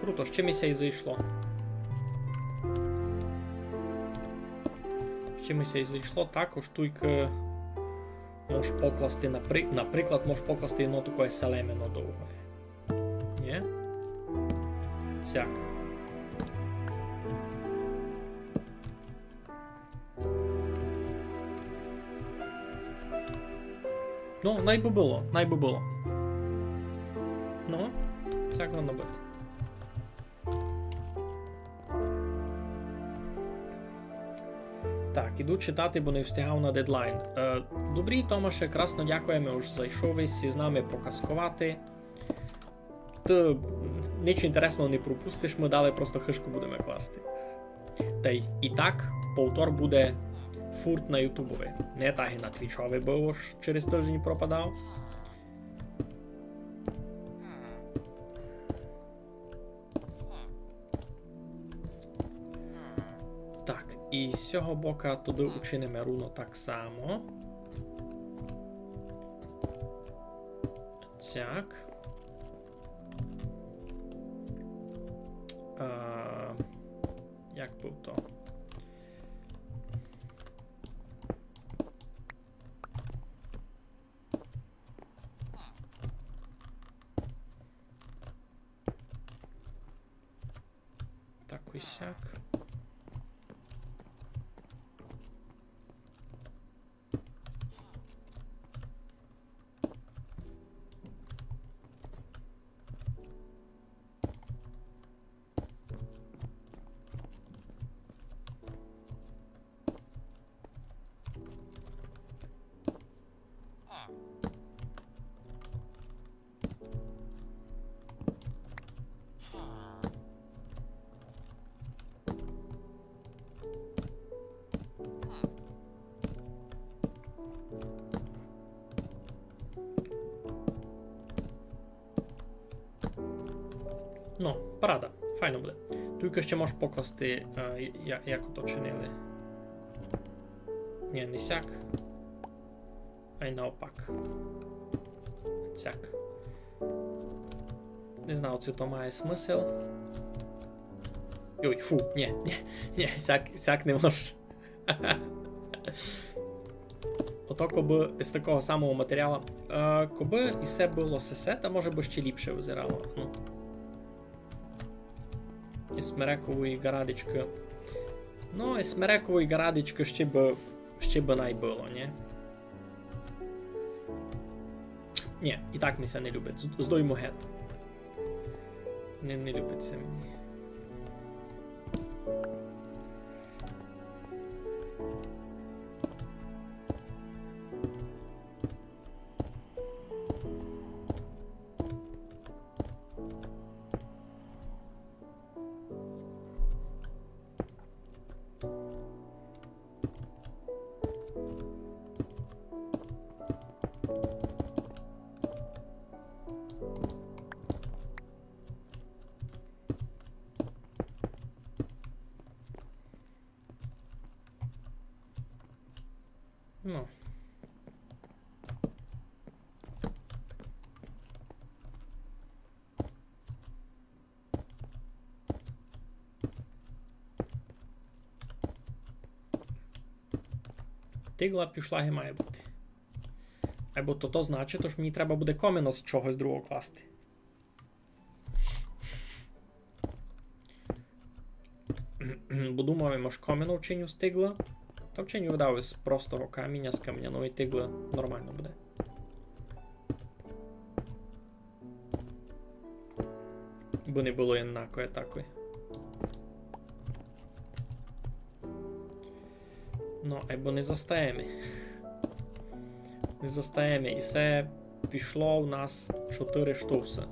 Speaker 1: Круто, з чимось і зайшло. З чимось і зайшло, також тільки можеш покласти, наприклад, можеш покласти одно таке селемено довге. Ні? Цяк. Ну, найби було. Ну, цяк воно бити. Так, іду читати, бо не встигав на дедлайн. Добрий, Томаше, красно дякуємо, уж зайшов весь з нами покаскувати. Ти нічого інтересного не пропустиш, ми далі просто хишку будемо класти. Та й і так, повтор буде фурт на ютубові. Не так і на твічові, бо ж через тиждень пропадав. І з цього боку туди учинимо руно так само. Так. Як був то? Так ось сяк. Ну, парада. Файно буде. Тільки ще можеш покласти, як ото чинили. Ні, не сяк. А й навпак. Цяк. Не знаю, чи то має смисл. Ой, фу, ні, сяк не можеш. Ото, коби з такого самого матеріалу. Коби і все було сесета, може би ще ліпше визирало. Ну. І смерекової гарадички. Ну, і смерекової гарадички ще би найбило, ні? Ні, і так мені це не любить. Здойму гет. Не любить це мені. Тигла пішлаги має бути. Або то значить, що мені треба буде коміно з чогось другого класти. Бо думав, може коміно вчиню з тигла. Та вчиню видав із простого каміння, з кам'яної тигли нормально буде. Бо не було інакої такої. Ну, або не застаємо. Не застаємо. І це пішло у нас 4 штуси.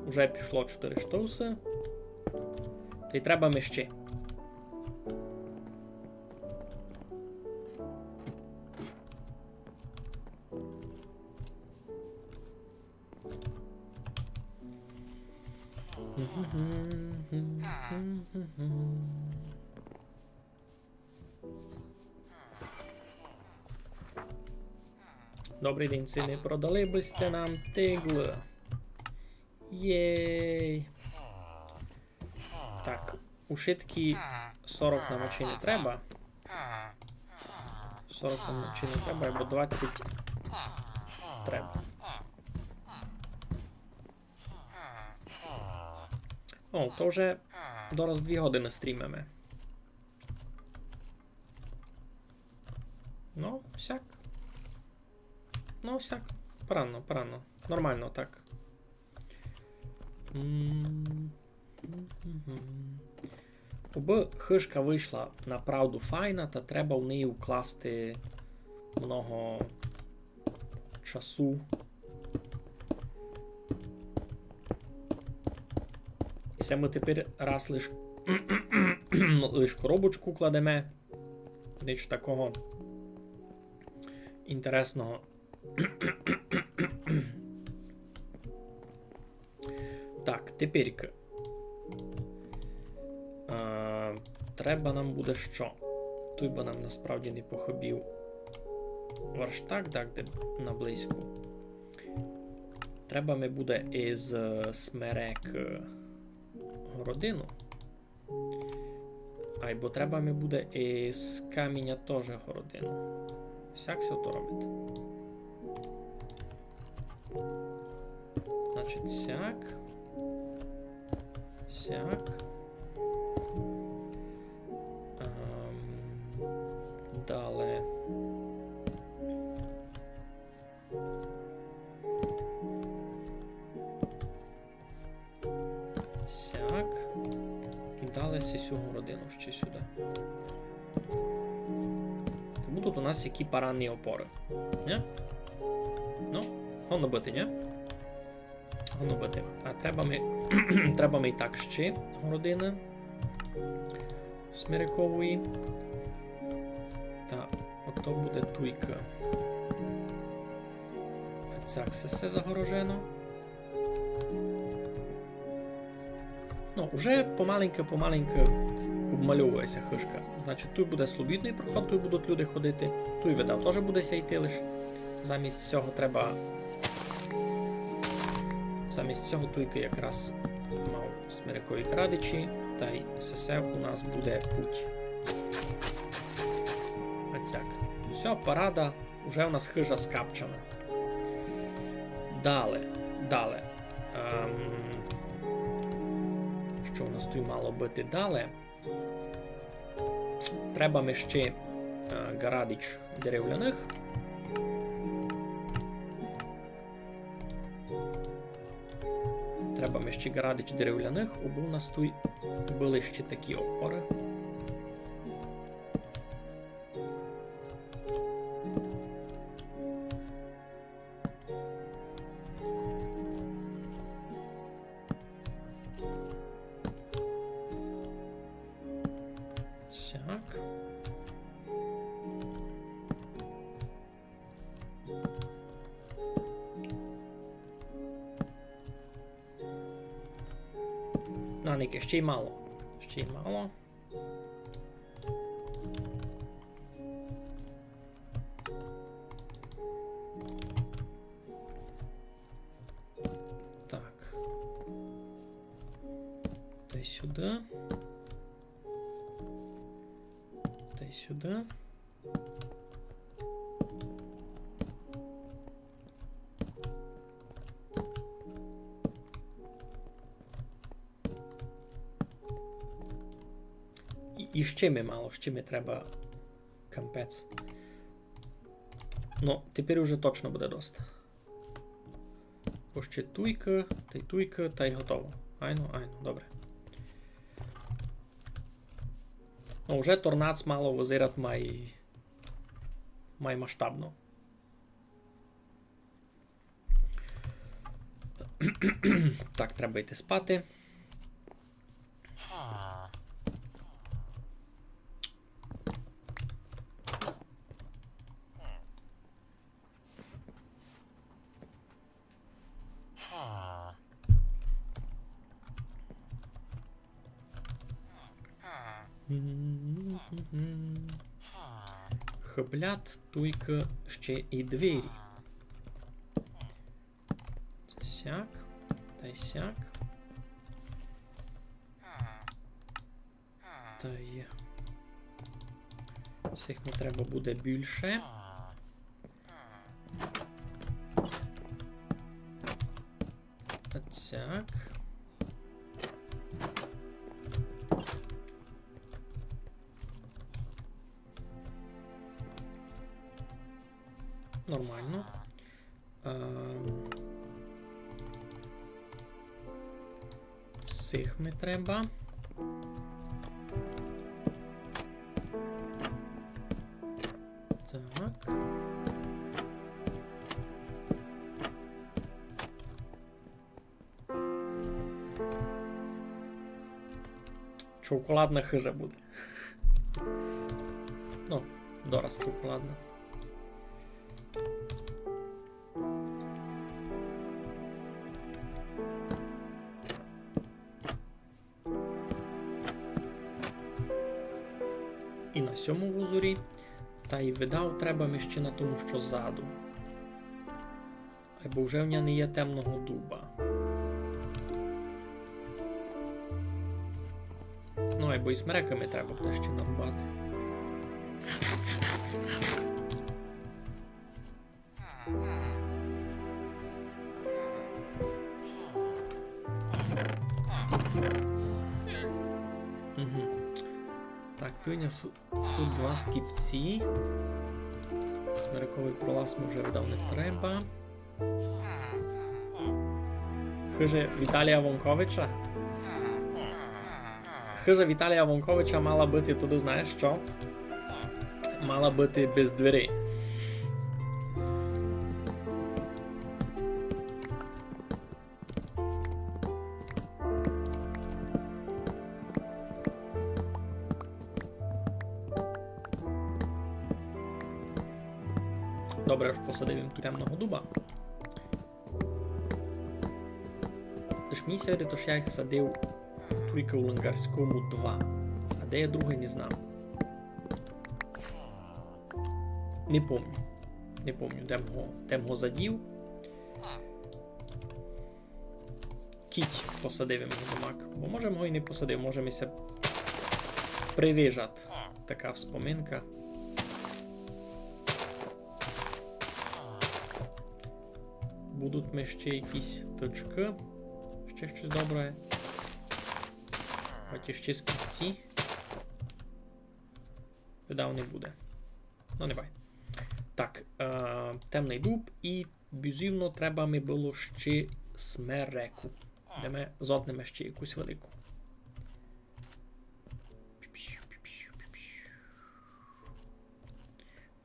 Speaker 1: Уже пішло 4 штуси. Та й треба ми ще. Добрий день, сини, продали би сте нам тигл. Єй. Так, ушитки 40 нам очі не треба. 40 нам очі не треба, або 20 треба. О, то вже дораз 2 години стрімимо. Ну, всяк. Ну, всяк. Поранно. Нормально так. Аби хишка вийшла направду файна, та треба в неї вкласти много часу. І це ми тепер раз лиш коробочку кладемо. Ніч такого інтересного. Так, тепер треба нам буде що? Тут би нам насправді не похобів верштак, так, де наблизько. Треба ми буде із смерек городину. Або треба ми буде із каміння теж городину. Всяк се то робить. Значить, сяк. Далі. Сяк. І далі сісю родину ще сюди. Тому тут у нас які паранні опори. Не? Ну, воно бити, не? Воно бити. А треба ми і так ще городини смірикової. Та, ото буде туйка. Цяк все загорожено. Ну, вже помаленьку обмальовується хишка. Значить, тут буде слобідний проход, тут будуть люди ходити. Тут видав теж буде сяйти лиш. Замість цього треба... Замість цього туйки якраз мав смирикові крадичі, та й все у нас буде путь. Оцяк. Все, парада, вже у нас хижа скапчена. Далі. Що у нас тут мало бити далі? Треба ми ще гарадич дерев'яних. Треба ми ще гарадич дерев'яних, бо у нас тут були ще такі опори. Сяк. Наніки, ще й мало. Так. Та й сюди. Та й сюди. І ще ми мало, ще ми треба кампець. Ну, тепер уже точно буде доста. Бо ще туйка, та й готово. Айно, добре. Ну, вже торнац мало возират май масштабно. Так, треба йти спати. Хблят, туйка, ще і двері. Це сяк, та й сяк. Та й... Всіх не треба буде більше. Так. Нормально. Цих ми треба. Так. Шоколадна хижа буде. Ну, дораз шоколадна. І на сьому вузорі, та й видав треба ми ще на тому, що ззаду. Бо вже в нього не є темного дуба. Ну, або і смереками треба буде ще нарубати. Так, туйня суд два стіпці. Смерековий пролаз ми вже видав не треба. Хижа Віталія Вонковича. Хижа Віталія Вонковича мала бути туди, знаєш що? Мала бути без дверей. Добре, ж посадив їм темного дуба. Тож мені сьогодні, тож я їх садив тільки у Лангарському 2. А де я другий, не знав. Не помню, де його задів. Кіть посадив йому домак. Бо може його і не посадив, може мися привижат. Така вспоминка. Будуть ми ще якісь точки. Ще щось добре. Хоч ще скільці. Видав не буде. Ну, не бай. Так, темний дуб і бюзівно треба ми було ще смереку. Де ми зотнемо ще якусь велику.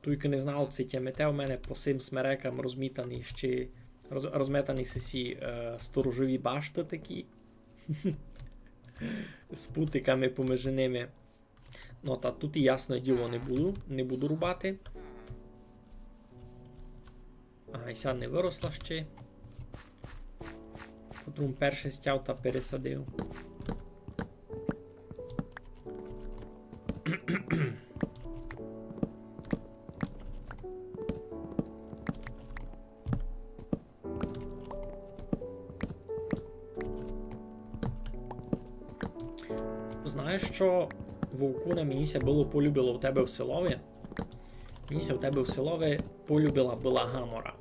Speaker 1: Тільки не знав, це тямете у мене по цим смерекам розмітані ще розметані сесі сторожові башти такі. З путиками поміж ними. Ну, та тут і ясне діло не буду рубати. Ага, і ся не виросла ще. Котрум перший стяв та пересадив. Знаєш що, вовкуна, мені було полюбило в тебе в селові. Мені в тебе в селові полюбила була Гамора.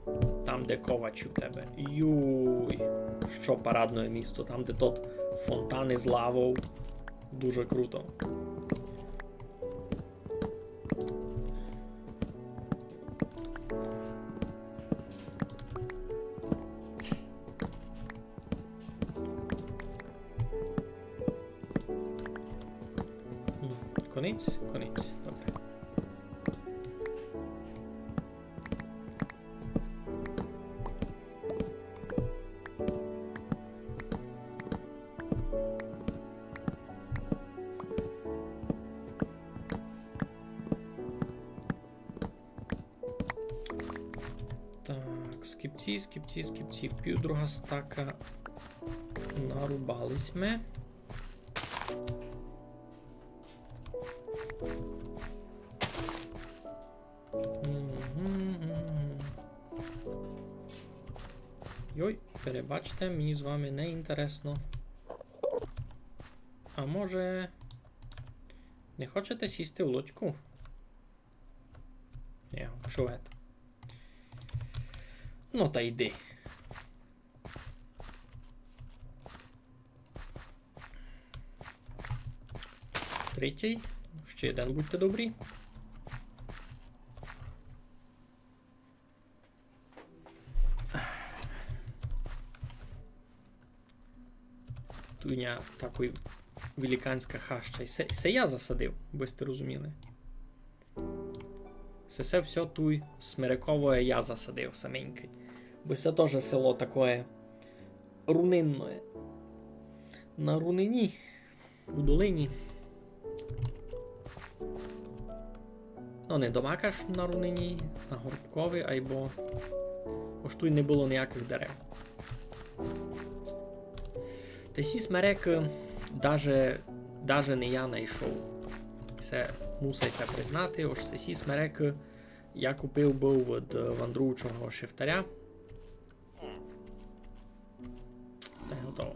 Speaker 1: Там, де Ковач у тебе. Юй, що парадне місто. Там, де тот фонтани з лавою. Дуже круто. Конець? Конець. Добре. Так, скіпці. Півдруга стака нарубались ми. Йой, перебачте, мені з вами не інтересно. А може... Не хочете сісти в лодьку? Ні, шовет. Ну та йди. Третій. Ще один, будьте добрі. Туйня такої великанська хаща. Це я засадив, бо сте розуміли. Це все туй смирикове я засадив саменький. Бо це теж село таке рунинне. На рунині, у долині. Ну, не домакаш на рунині, на горбкові, айбо... Ось тут не було ніяких дерев. Та сі смерек даже не я знайшов. Це мусайся признати, ось сі смерек я купив був від вандруючого шифтаря. Та й готово.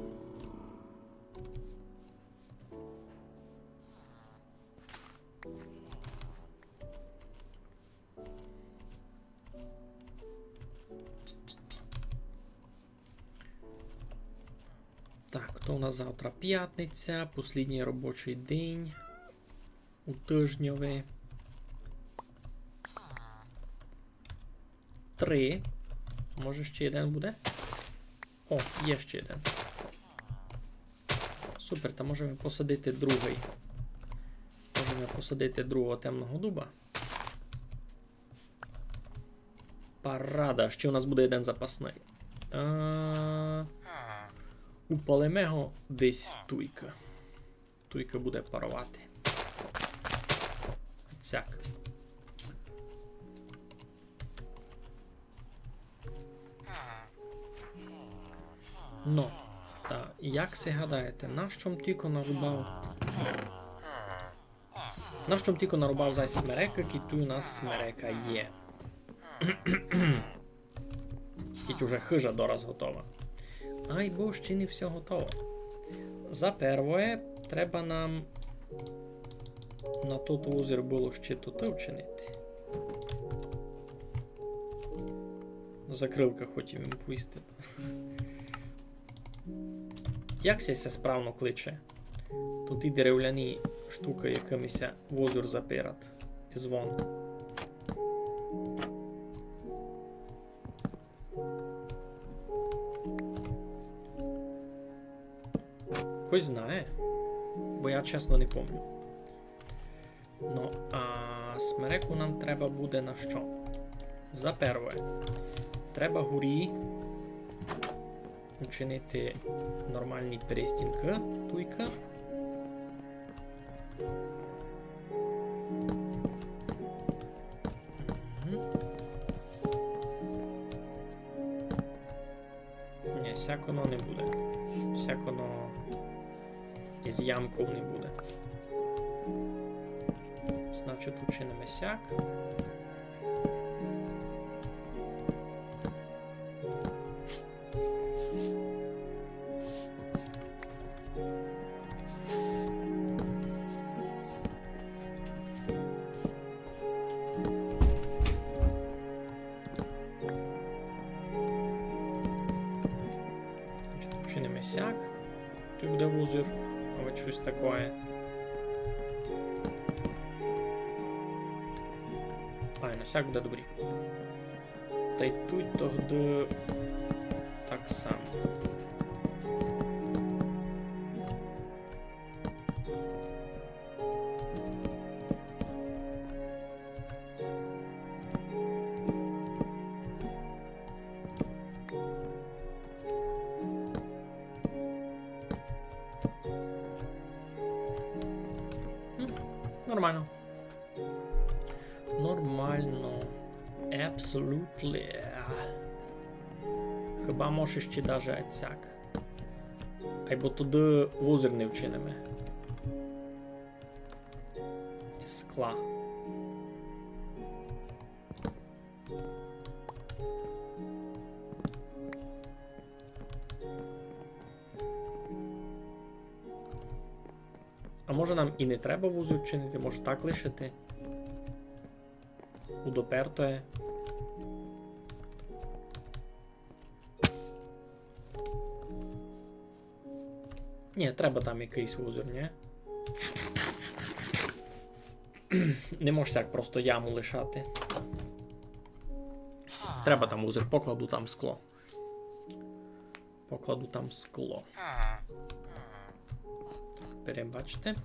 Speaker 1: Так, то у нас завтра п'ятниця, послідній робочий день у тижньові. 3. Може ще один буде? О, є ще один. Супер, та можемо посадити другий. Можемо посадити другого темного дуба. Парада, ще у нас буде один запасний. Упалимо десь туйка. Туйка буде парувати. Цяк. Ну, та як си гадаєте, на чому тільки нарубав? На чому тільки нарубав зась смерека, кіту у нас смерека є. Кіть уже хижа дораз готова. Ай, бо ще не все готово. За первое, треба нам на тот озеро було ще тут вчинити. Закрилка хотів їм повісти. Як це справно кличе? Тут і деревляні штуки якимися в озер запират. І звон. Хтось знає, бо я чесно не пам'ятаю. Ну, а смереку нам треба буде на що? За перше, треба горі учинити нормальні перестінки, туйка. Ні, сяконо не буде. Сяконо із ямков не буде. Значить, учинимо сяк. тут буде вузір. Ось щось таке. Ай, ну сяк буде добрі. Та й тут тоді так само. Нормально. Нормально. Absolutely. Chyba може ще даже цяк. Або туди вузир не вчинимо. Із скла. А може нам і не треба вузол вчинити, може так лишити? Удопертоє. Ні, треба там якийсь вузол, ні? Не можеш так просто яму лишати. Треба там вузол, покладу там скло. Покладу там скло. Перебачте.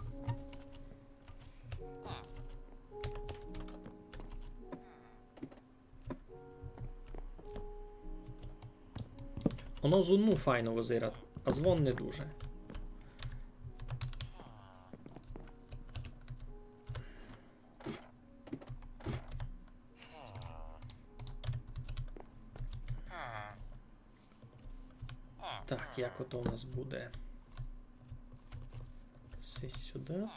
Speaker 1: Воно зуну файно визира, а звон не дуже. Так, як ото у нас буде? Все сюди.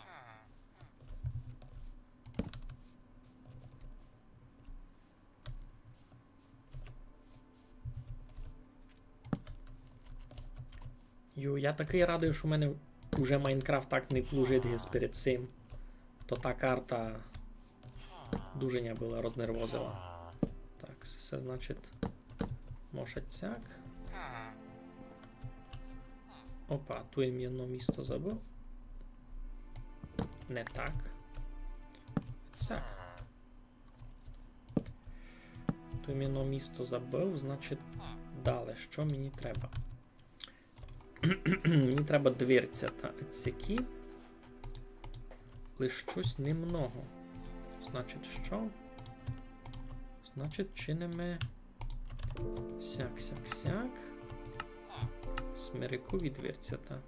Speaker 1: Ю, я такий радий, що в мене вже Майнкрафт так не плужить перед цим. То та карта дуже не була рознервозила. Так, все значить може цяк. Опа, tu im jedno місто забив. Не так. Цяк. Tu im jedno місто забив, значить далі. Що мені треба? Мені треба дверця та відсіки. Лиш щось немного. Значить що? Значить чинимо сяк. Смирикові дверцята.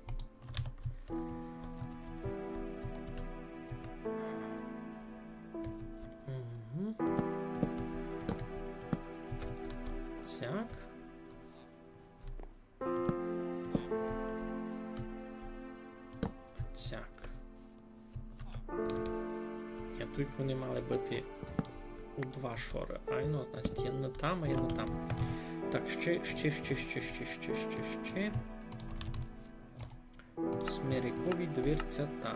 Speaker 1: Угу. Цяк. Цяк. Я тут вони мали бути у два шори. Айно, значить, є не там, а є не там. Так, ще. Смирикові дверцята.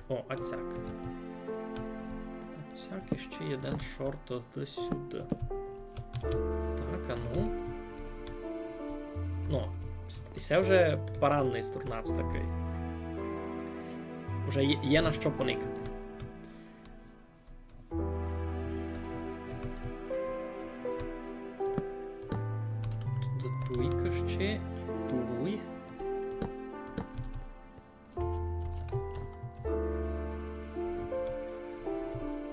Speaker 1: О, а цяк. А цяк і ще один шорт до сюди. Так, а ну. Ну, це вже поранний стурнац такий. Вже є на що поникати. Туйка ще і туй.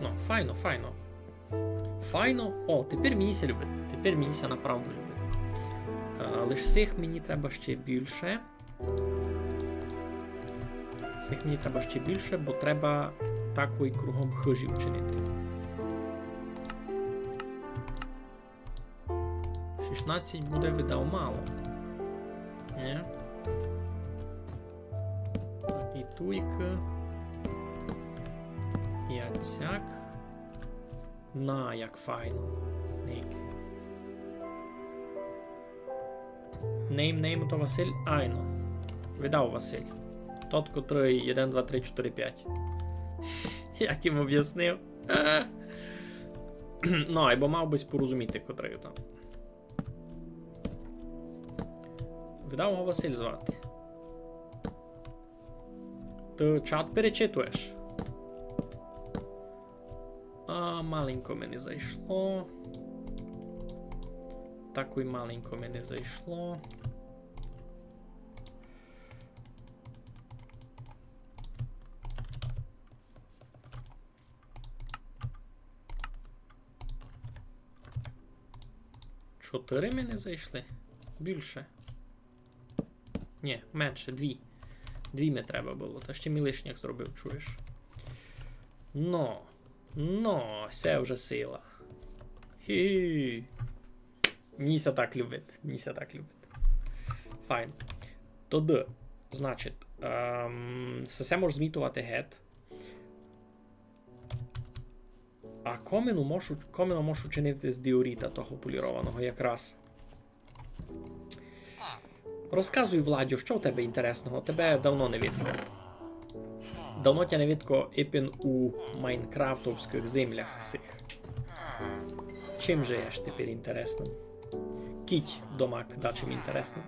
Speaker 1: Ну, файно. Файно. О, тепер мені любить. Тепер мені направду любить. Лиш цих мені треба ще більше. Цих мені треба ще більше, бо треба такої кругом хижі вчинити. 16 буде, видав, мало. Ні? І туйка. І ацяк. На, як файно. Ник. Нейм то Василь. Айно. Видав Василь. Тот, котрий 1, 2, 3, 4, 5. Як їм об'яснив. Ну, або мав би порозуміти, котрий там. Видав його Василь звати. Ти чат перечитуєш? А, маленько мені зайшло. Так і маленько мені зайшло. Чотири мені зайшли? Більше. Ні, менше, дві. Дві ми треба було. Та ще мій лишніх зробив, чуєш? Но, все вже сила. Хі-хі. Міся так любить. Міся так любить. Файн. Тоді, значить, все можеш змітувати гет. А коміну можу чинити з діоріта того полірованого якраз. Розказуй, Владю, що у тебе інтересного? Тебе давно не видко. Давно тебе не видко іпін у майнкрафтовських землях цих. Чим же я ж тепер інтересним? Кіть домак, да, чим інтересним.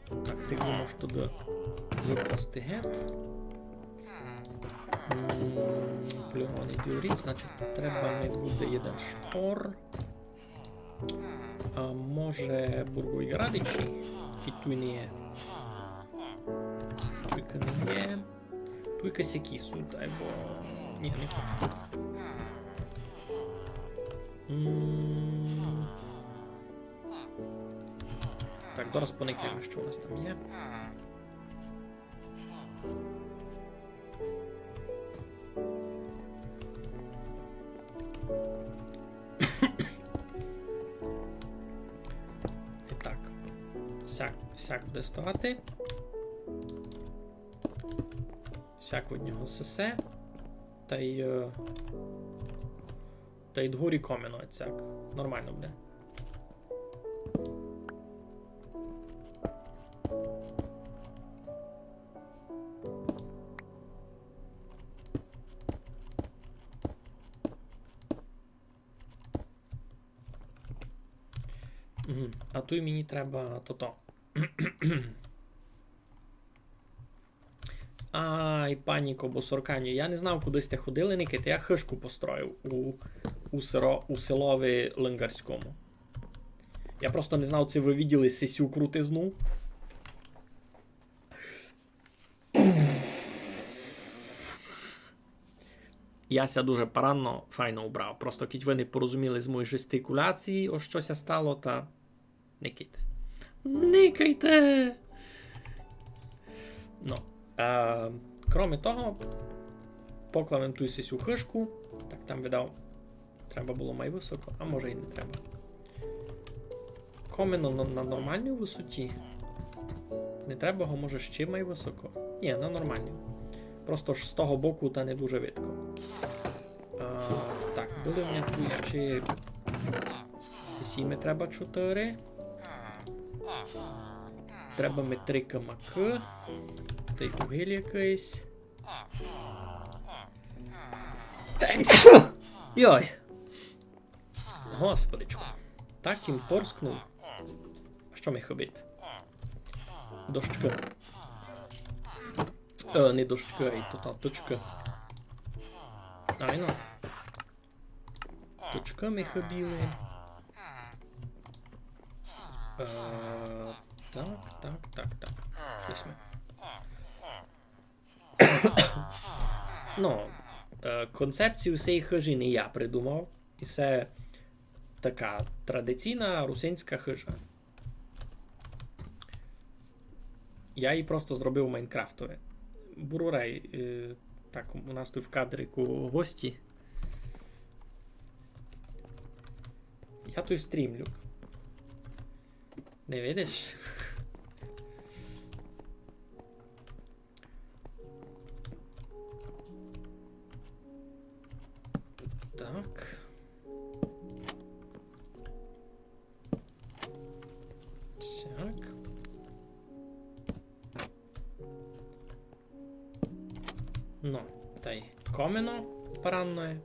Speaker 1: Так, ти можеш туди викласти гет. Полірований діоріт, значить, треба не буде один шпор. А може бургові градичі? Тут не є. Туйка не є. Туйка сякісу, дай бо... Ні, не хочу. Так, дораз поникаємо, що у нас там є. І так. Сяк буде ставати. Сяк від нього сесе. Та й дгорі коміно сяк. Нормально буде. А тут мені треба то-то. Ай, паніко, босорканю. Я не знав, куди сте ходили, Никита. Я хишку построїв у селові Лингарському. Я просто не знав, чи ви виділи сисю крутизну. Яся дуже поранно, файно убрав. Просто кіть ви не порозуміли з моєї жестикуляції, ось щось стало, та... Никайте. Никайте! Ну, кроме того, поклавим ту сисю хишку. Так, там видав, треба було май високо, а може і не треба. Коміно на нормальній висоті. Не треба його, може, ще май високо. Ні, на нормальній. Просто ж з того боку та не дуже видко. Так, були в мене тут ще сісіми треба 4. Треба ми 3 камаки. Та й угіль якийсь. Йой! Господичку. Так їм порскнув. А що міг робити? Дощка. Не дощка, і то та точка. Айно. Точка ми хобіли. Так. Щось ми. Ну, концепцію цієї хижі не я придумав. І це така традиційна русинська хижа. Я її просто зробив майнкрафтове. Бурурай, так, у нас тут в кадрику гості. Я тут стрімлю. Не видиш? Так. Сяк. Ну, та й коміно поранное.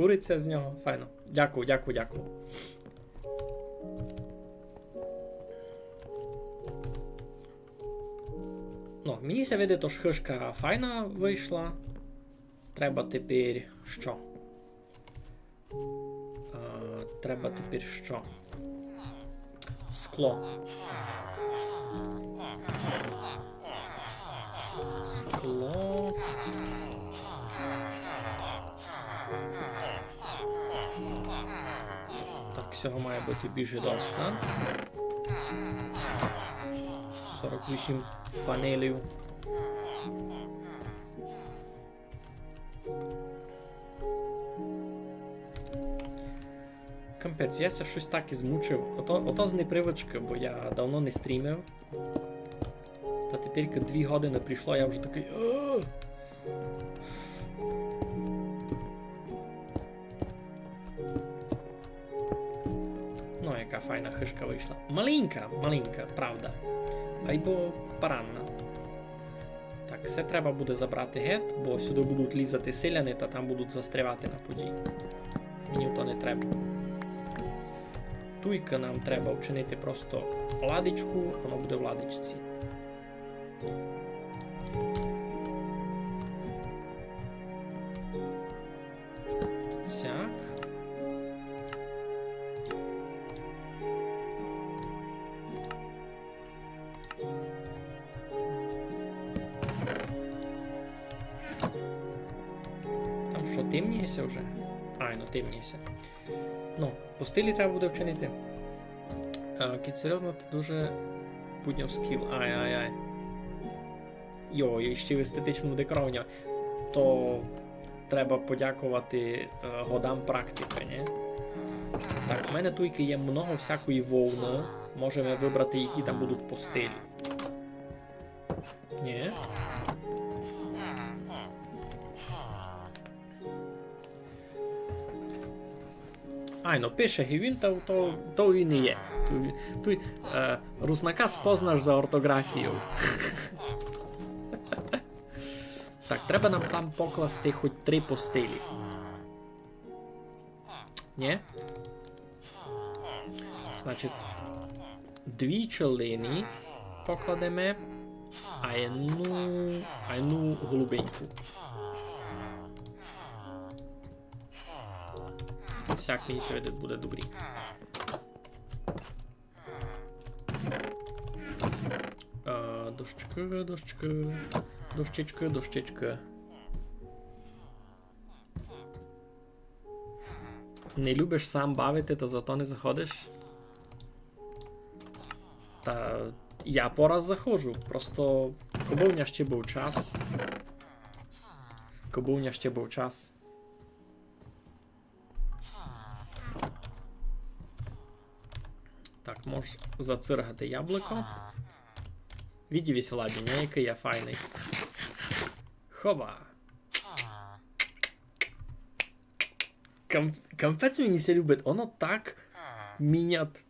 Speaker 1: куриця з нього. Файно. Дякую, дякую, дякую. Ну, мені ся видить, що хишка файна вийшла. Треба тепер що? Треба тепер що? Скло. Скло. Так, всього має бути більше доста. 48 панелів. Кампець, я ся щось так і змучив. Ото з непривички, бо я давно не стрімив. Та тепер 2 години прийшло, я вже такий. Ну, яка файна хишка вийшла. Маленька, маленька, правда. Айбо паранна. Так, все треба буде забрати гет, бо сюди будуть лізати селяни, та там будуть застрявати на події. Мені то не треба. Туйка нам треба вчинити просто ладичку, воно буде в ладичці. Так. Там що, темніється вже? Ай, ну темніється. Ну, по стилі треба буде вчинити. Кіт, серйозно, ти дуже підняв скіл. Ай-ай-ай. Йо, і ще в естетичному декоровні. То треба подякувати годам практики, не? Так, у мене туйки є много всякої вовни. Можемо вибрати, які там будуть по стилі. Ні? Ай, ну пише він, то він і є. Той руснака спознаш за ортографію. Так, треба нам там покласти хоч 3 по стилі. Ні? Значить, 2 чолини покладемо, а одну голубеньку. Всяк мені сьогодні буде добрі. Дощечка. Не любиш сам бавити, то зато не заходиш? Та я пораз заходжу, просто кобовня ще був час. Так, можеш зациргати яблуко. Віддивись, Владіня, який я файний. Хоба. Кампець мені ся любить, воно так мінят.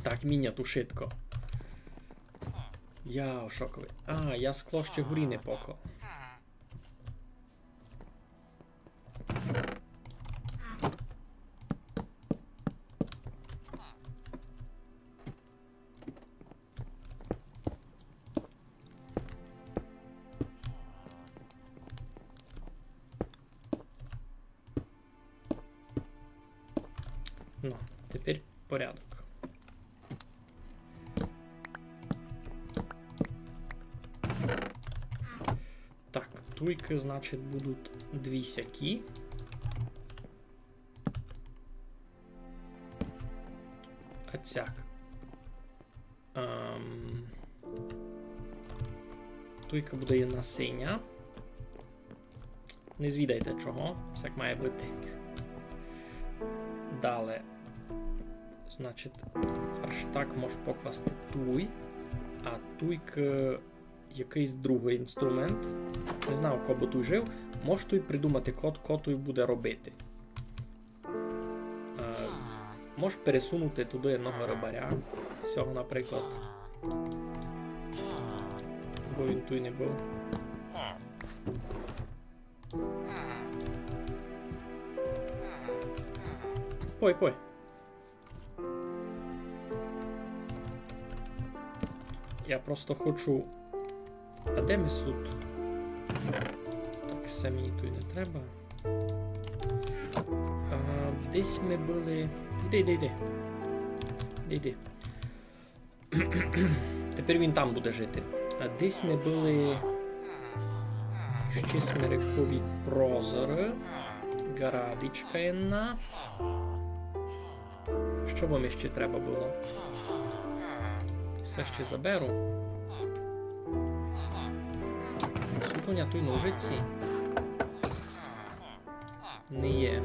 Speaker 1: Так мінят ушитко. Я шоковий. Я скло ще горі не поклав. Ну, тепер порядок. Так, туйки, значить, будуть 2 сякі. Оцяк. Туйка буде jedna синя. Не звідайте чого, всяк має бути. Далі. Значить, фарштак можеш покласти туй, а туйк якийсь другий інструмент. Не знаю, кого би туй жив. Можеш туй придумати код, кого туй буде робити. Можеш пересунути туди одного рибаря. Всього, наприклад. Бо він туй не був. Пой. Я просто хочу... А де ми суд? Так, самі тут не треба. Десь ми були... Іди. Тепер він там буде жити. А десь ми були... Ще смирикові прозори. Гарадичка jedna. Що вам ще треба було? І все ще заберу. Сутуня той ножиці. Не є.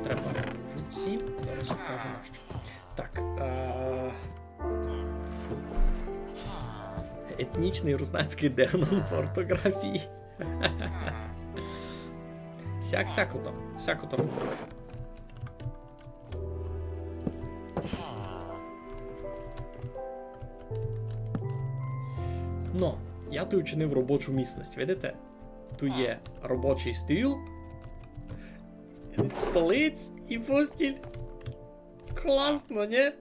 Speaker 1: Треба ножиці. Зараз покажу на що. Так. Етнічний руснацький демон в ортографії. Всяко то. Ну, я тут учинив робочу місцевість, видите? Тут є робочий стіл, столиць і постіль. Класно, не?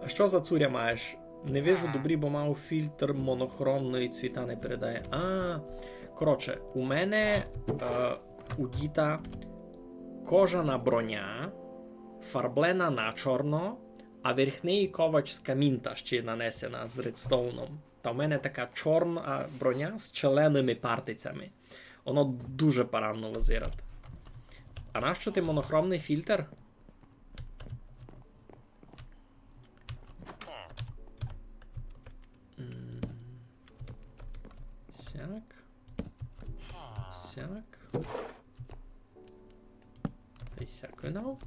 Speaker 1: А що за цуря маєш? Не вижу добрі, бо мав фільтр монохромної цвіта не передає. Коротше, у мене у діта кожана броня, фарблена на чорно, а верхній ковач з камінта ще нанесена з редстоуном. Та у мене така чорна броня з членими партицями. Воно дуже паранно визирать. А нащо ти монохромний фільтр? Сяк. Та й сяк винав.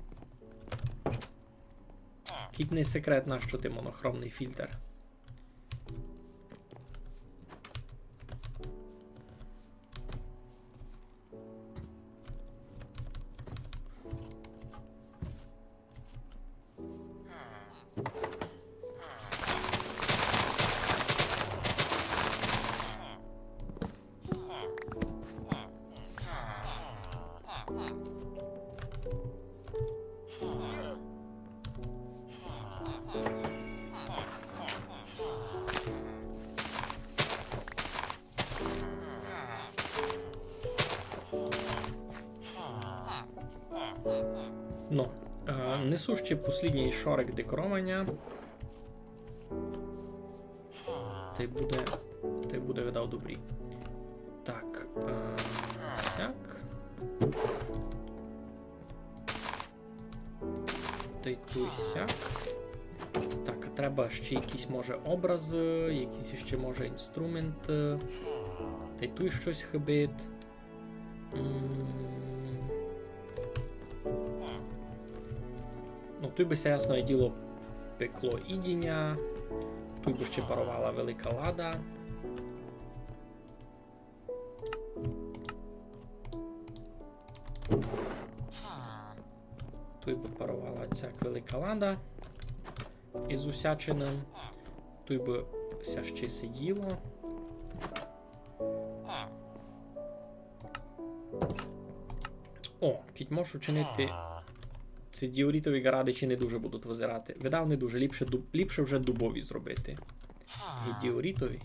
Speaker 1: Кітний секрет, на що ти монохромний фільтр. Ну, несу ще послідній шорик декорування. Та й буде видав добрі. Так, сяк. Та й той сяк. Так, а треба ще якісь, може, образи, якісь ще, може, інструмент. Та й тут щось хибить. Ну, тут би, ясне діло, пекло ідіння, тут би ще парувала велика лада. Тут би парувала ця велика лада із усячиним. Тут би ся ще сиділо. О, кіть можеш учинити. Ці діорітові гарадичі не дуже будуть визирати. Видав не дуже, ліпше вже дубові зробити. І діорітові.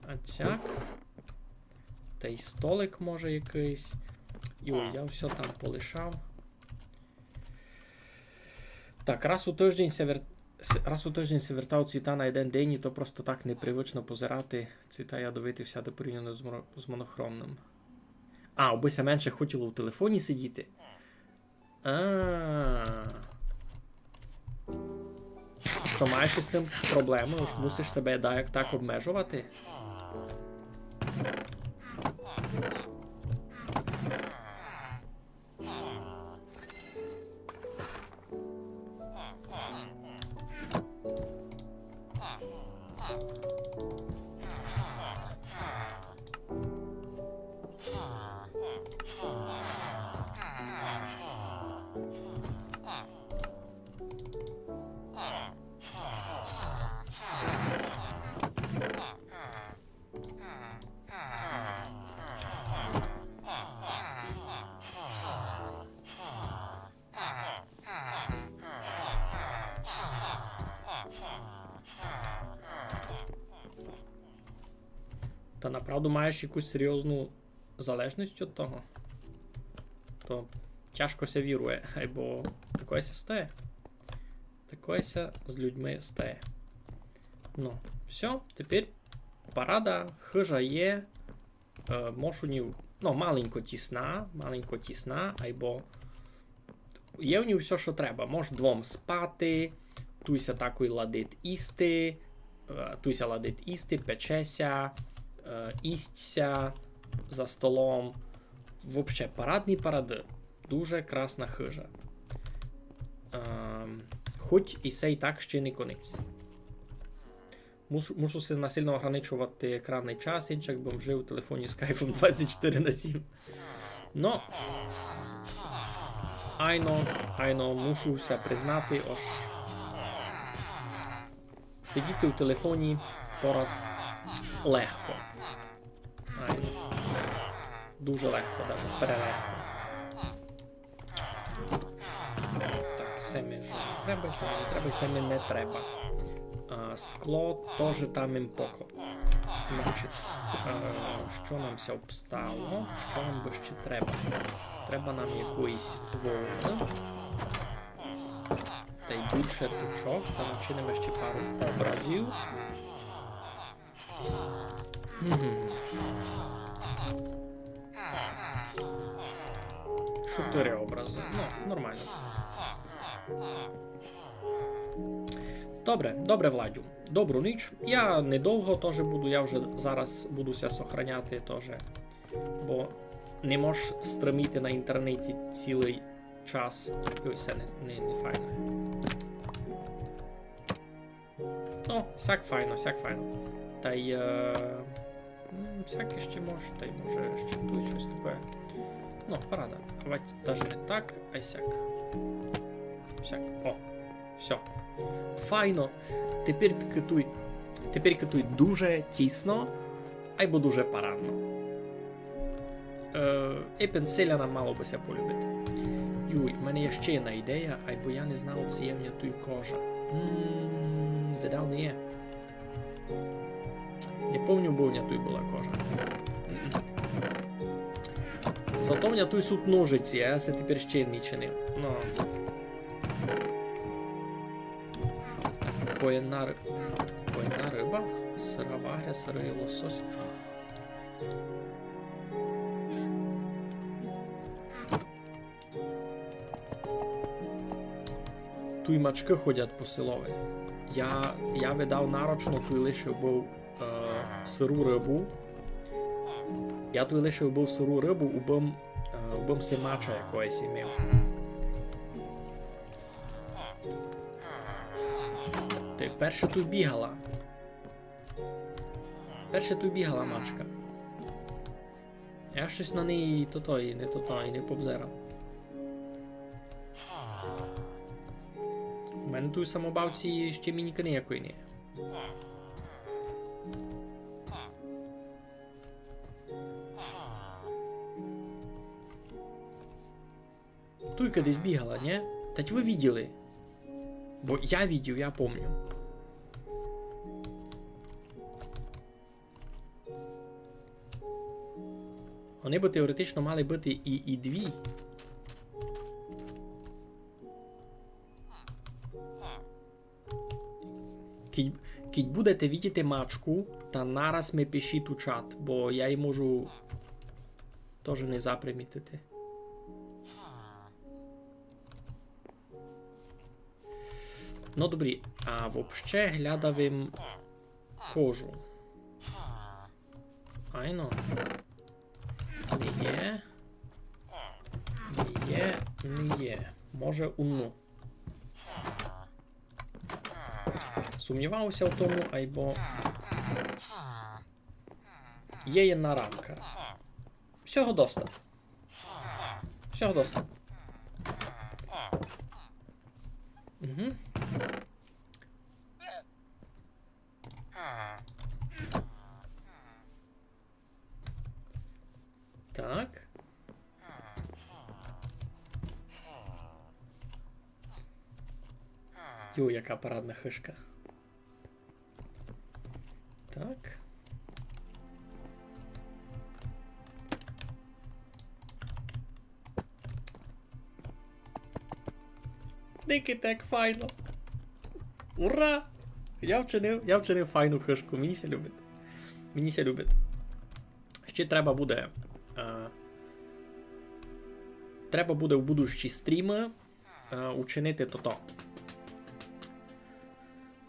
Speaker 1: А цяк. Та й столик може якийсь. Йой, я все там полишав. Так, раз у тиждень се вертав цвіта на один день, і то просто так непривично позирати. Цвіта ядовити всяде порівняно з монохромним. Обися менше хотіло в телефоні сидіти. Що маєш із тим проблему? Мусиш себе так обмежувати? Та направду маєш якусь серйозну залежність від того. То тяжко ся вірує, або такося стає. Такося з людьми стає. Ну, все, тепер парада, хижа є, можу ні, ну, маленько тісна, або є в ній все, що треба. Мож двом спати, туйся такой ладить істи, печеся, істься за столом. Вообще, парадний паради. Дуже красна хижа. Хоч і сей так ще не конець. Мушу се насильно ограничувати екранний час, інчак бо жив у телефоні з кайфом 24/7. Но, айно, мушуся признати, ож сидіти у телефоні пораз легко. Айно. Дуже легко, навіть перелегко. Так, семі вже не треба, семі не треба. Скло теж там їм поклав. Значить, що нам ся обстало? Що нам би ще треба? Треба нам якоїсь воли. Та й більше точок. Та начинимо ще пару образів. 4 образи. Ну, нормально. Добре, Владю. Добру ніч. Я недовго теж буду, я вже зараз будуся сохраняти теж. Бо не можеш стриміти на інтернеті цілий час. Ой, це не файно. Ну, всяк файно. Та й всяке ще може, та й може ще тут щось таке. Ну, парада. Навіть не так, а сяк. О, все. Файно. Тепер китуй дуже тісно, або дуже парадно. І пенсиля нам мало бися полюбити. Юй, у мене є ще одна ідея, або я не знав, це є в ній кожа. Видав, не є. Не помню, бо в ній була кожа. Зато в ній тут ножиці, а я се тепер ще не чинив. Ну. Поєдна риба, сира вагря, сирий лосось. Туй мачки ходять по селові. Я видав нарочно, туй лишив був сиру рибу. Я туй лишив був сиру рибу, убим си мача якоїсь імів. Перше тут бігала. Мачка. Я щось на неї і не побзерав. У мене тут самобавці ще мініки ніякої не є. Туйка десь бігала, не? Та ви виділи? Бо я видів, я помню. Вони б теоретично мали бути і дві. Кіть будете видіти мачку, та нараз ми пишіть у чат, бо я її можу теж не запримітити. Ну, добрі, а вообще глядавим кожу. Айно. Не є. Може одну. Сумнівався в тому, або є одна рамка. Всього доста. Угу. Так. Йо, яка парадна хишка. Так. Никите, як файно. Ура! Я вчинив файну хишку. Мені ся любить. Мені ся любить. Ще треба буде в будущі стріми учинити то-то.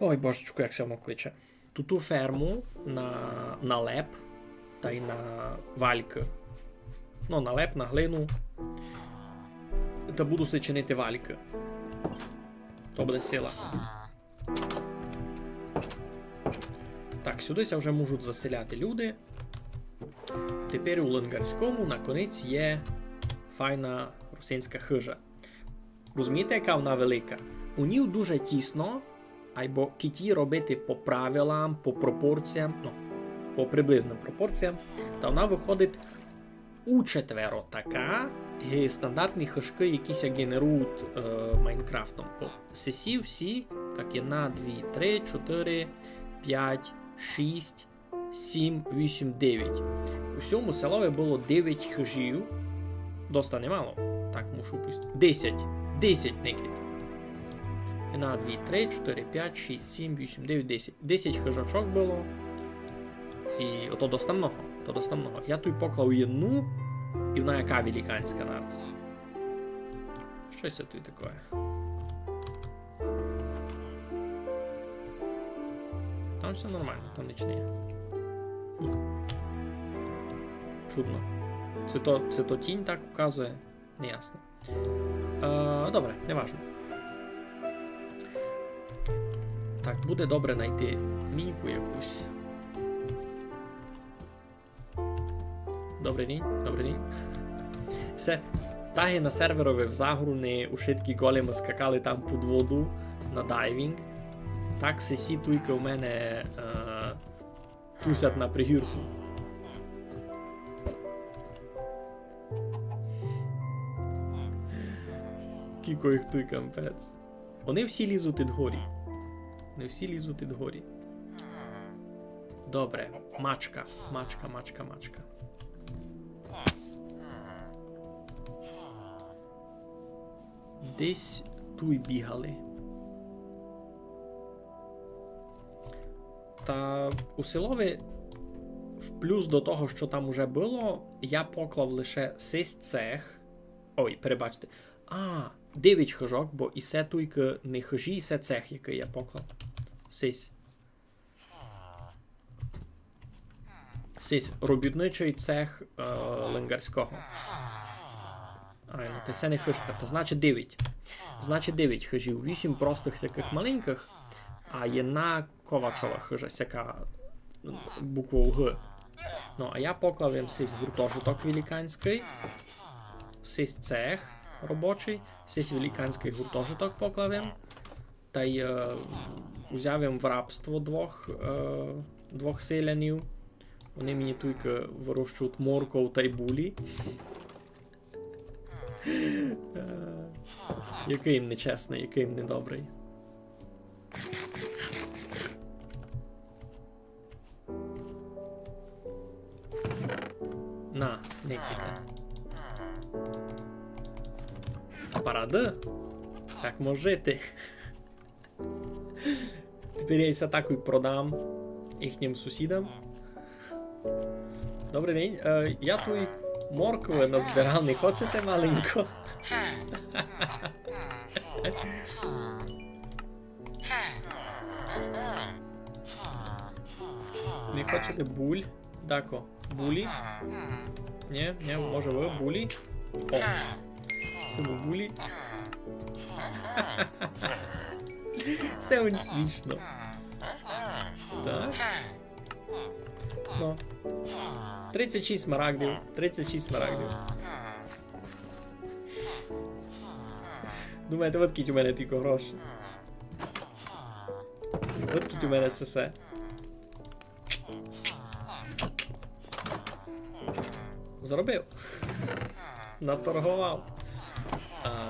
Speaker 1: Ой, божечку, як се воно кличе. Ту ферму на леп та й на вальки. Ну, на леп, на глину. Та буду се чинити вальки. То буде сила. Так, сюди вже можуть заселяти люди. Тепер у Ленгарському наконець є файна русинська хижа. Розумієте, яка вона велика? У ній дуже тісно, або киті робити по правилам, по пропорціям, ну, по приблизним пропорціям, та вона виходить учетверо така, і стандартні хижки, якісь генерують Майнкрафтом. Сесі всі, так, 1, 2, 3, 4, 5, 6, 7, 8, 9. У всьому селові було 9 хижів. Доста немало. Так, мушу пустити. 10, Никита. 1, 2, 3, 4, 5, 6, 7, 8, 9, 10. 10 хижачок було. І ото доста много. Я тут поклав одну, і вона яка великанська нараз. Щось тут таке. Там все нормально, там ніч не є. Чудно. Це то тінь так указує? Неясно. Добре, неважно. Так, буде добре знайти міньку якусь. Добрий день. Все, таги на серверові в загруни у шиткі големи скакали там під воду на дайвінг. Так, сесі туйка у мене тусять на пригірку. Кіко їх туй кампець. Вони всі лізуть від горі. Добре, мачка. Десь туй бігали. Та у селові, в плюс до того, що там уже було, я поклав лише 6 цех. Ой, перебачте. 9 хижок, бо і се туйки не хижі, і се цех, який я поклав. 6. Робітничий цех Ленгарського. Ну це не хижка, то значить 9. Значить 9 хижів. 8 простих всяких маленьких, а jedna ковачова хижа, всяка буквою Г. Ну, а я поклав їм 6 гуртожиток великанський, 6 цех робочий, 6 великанський гуртожиток поклав їм, та й узяв їм в рабство двох селянів. Вони мені тільки вирощують морков та й булі. Який їм нечесний, який їм недобрий. На, Никита. Паради? Всяк може жити. Тепер я із атакою продам їхнім сусідам. Добрий день. Я тут моркви назбирав, не хочете маленько? Не хочете буль? Дако, булі? Ні, може ви булі? О, симо булі. Це він смішно. Так. Ну. 36 смарагдів. Думаєте, от кіть у мене тільки гроші. От кіть у мене сесе. Заробив. Наторгував.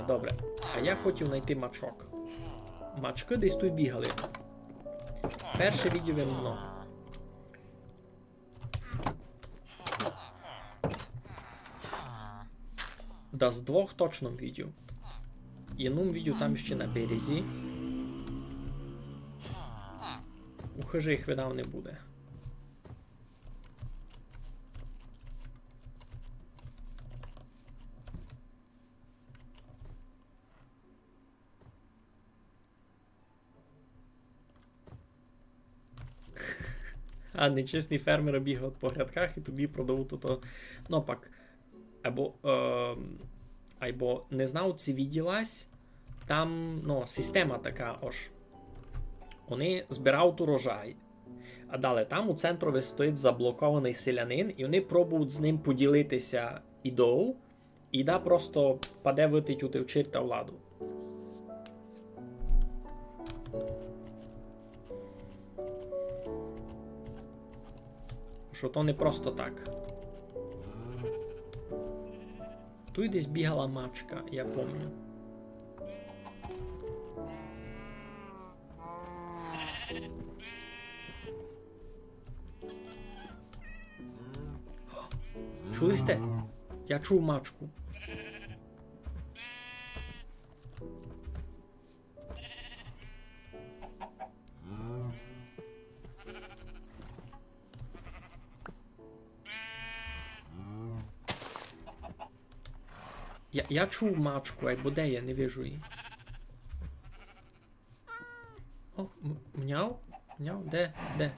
Speaker 1: Добре. А я хотів знайти мачок. Мачки десь тут бігали. Перше відео він много. Да з 2 точно відео. Єнум відео там ще на березі. У хижих видав не буде. А нечесний фермер бігав по грядках і тобі продав то. Ну пак. Або не знав, чи відділась. Там, ну, система така ож. Вони збирають урожай. А далі там у центрові стоїть заблокований селянин, і вони пробують з ним поділитися ідол, і да просто паде витить у те черта владу. Що то не просто так. Тут десь бігала мачка, я пам'ятаю. Чули сте? Я чув мачку. Я чув мачку, або де я не вижу її. О, мняв? Мняв? Де? Де?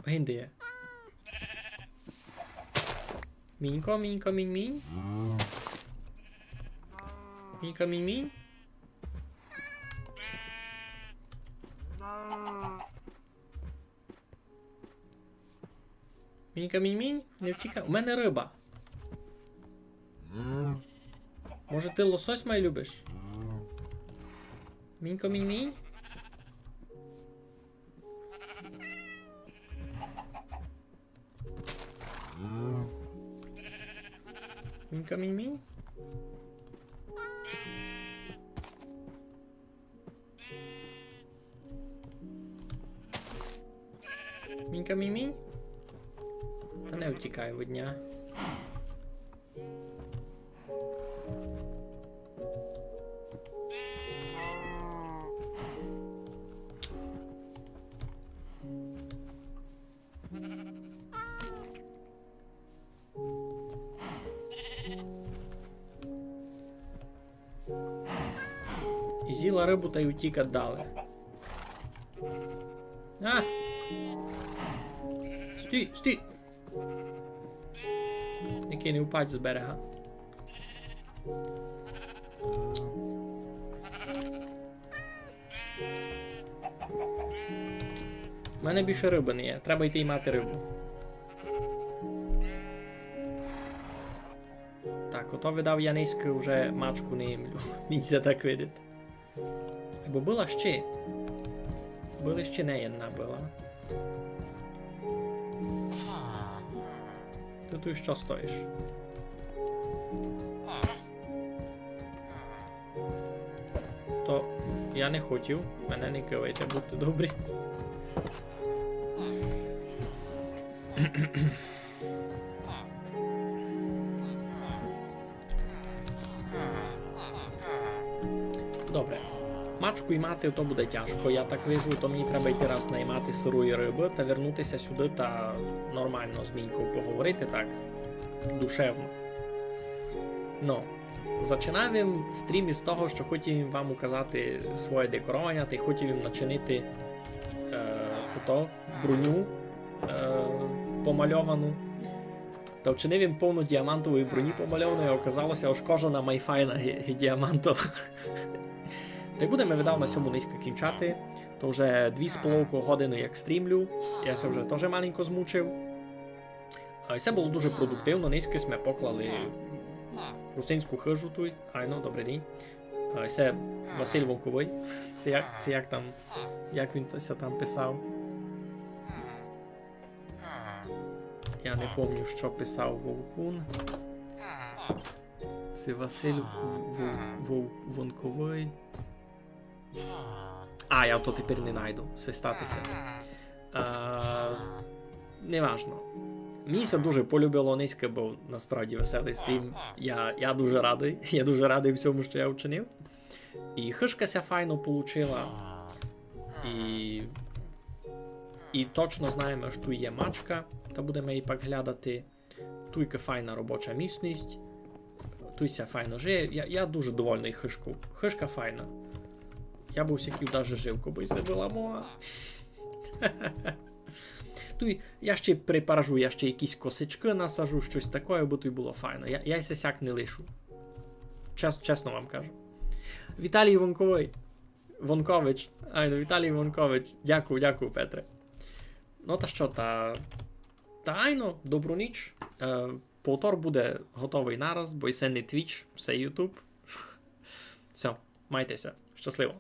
Speaker 1: Він де є? Мінько, мінько, мінь-мінь? Мінько, мінь-мінь? Мінька, мінь-мінь? Не втікай. У мене риба. Може ти лосось май любиш? Мінько, мінь-мінь? Мінька, мінь-мінь? Мінька, мінь-мінь? Та не втікай від дня. І з'їла рибу та й утік дали. А! Стій, стій! Який не впадь з берега. У мене більше риби не є. Треба йти й мати рибу. Так, ото видав я низько вже мачку не імлю. Міться так видить. Бо була ще. Була ще не jedna була. Ти тут що стоїш? То я не хотів. Мене не кивайте, будьте добрі. Добре. Мачку і мати то буде тяжко, я так вижу, то мені треба йти раз наймати сирої риби та вернутися сюди та нормально з Мінькою поговорити так душевно. Ну, починаємо стрім із того, що хотів вам указати своє декорування, та й хотів їм начинити броню помальовану. Та вчинив їм повну діамантової броні помальованої, а оказалося аж кожана майфайна діамантова. Та й будемо видав на цьому низько кінчати. То вже 2,5 години як стрімлю. Я се вже теж маленько змучив. Це було дуже продуктивно. Низько ми поклали русинську хижу тут. Айно, добрий день. Це Василь Вонковий. Це як там, як він це там писав. Я не пам'ятаю, що писав Вовкун. Це Василь Вонковий. А, я то тепер не найду. Все статися. Неважно. Мені це дуже полюбило низько, бо насправді веселий стрім. Я дуже радий. Я дуже радий всьому, що я вчинив. І хишкася файно получила. І точно знаємо, що тут є мачка, та будемо її пак глядати. Туйка файна робоча місність. Туйся файно жиє. Я дуже довольний хишку. Хишка файна. Я б усяків даже жив, коби це була моя. Туй, я ще припаражу, я ще якісь косички насажу, щось таке, бо туй було файно. Я ся сяк не лишу. Чесно вам кажу. Віталій Вонкович. Віталій Вонкович. Дякую, Петре. Ну та що, айно, добру ніч. Повтор буде готовий нараз, бо і це не Twitch, це YouTube. Все, майтеся. Щасливо.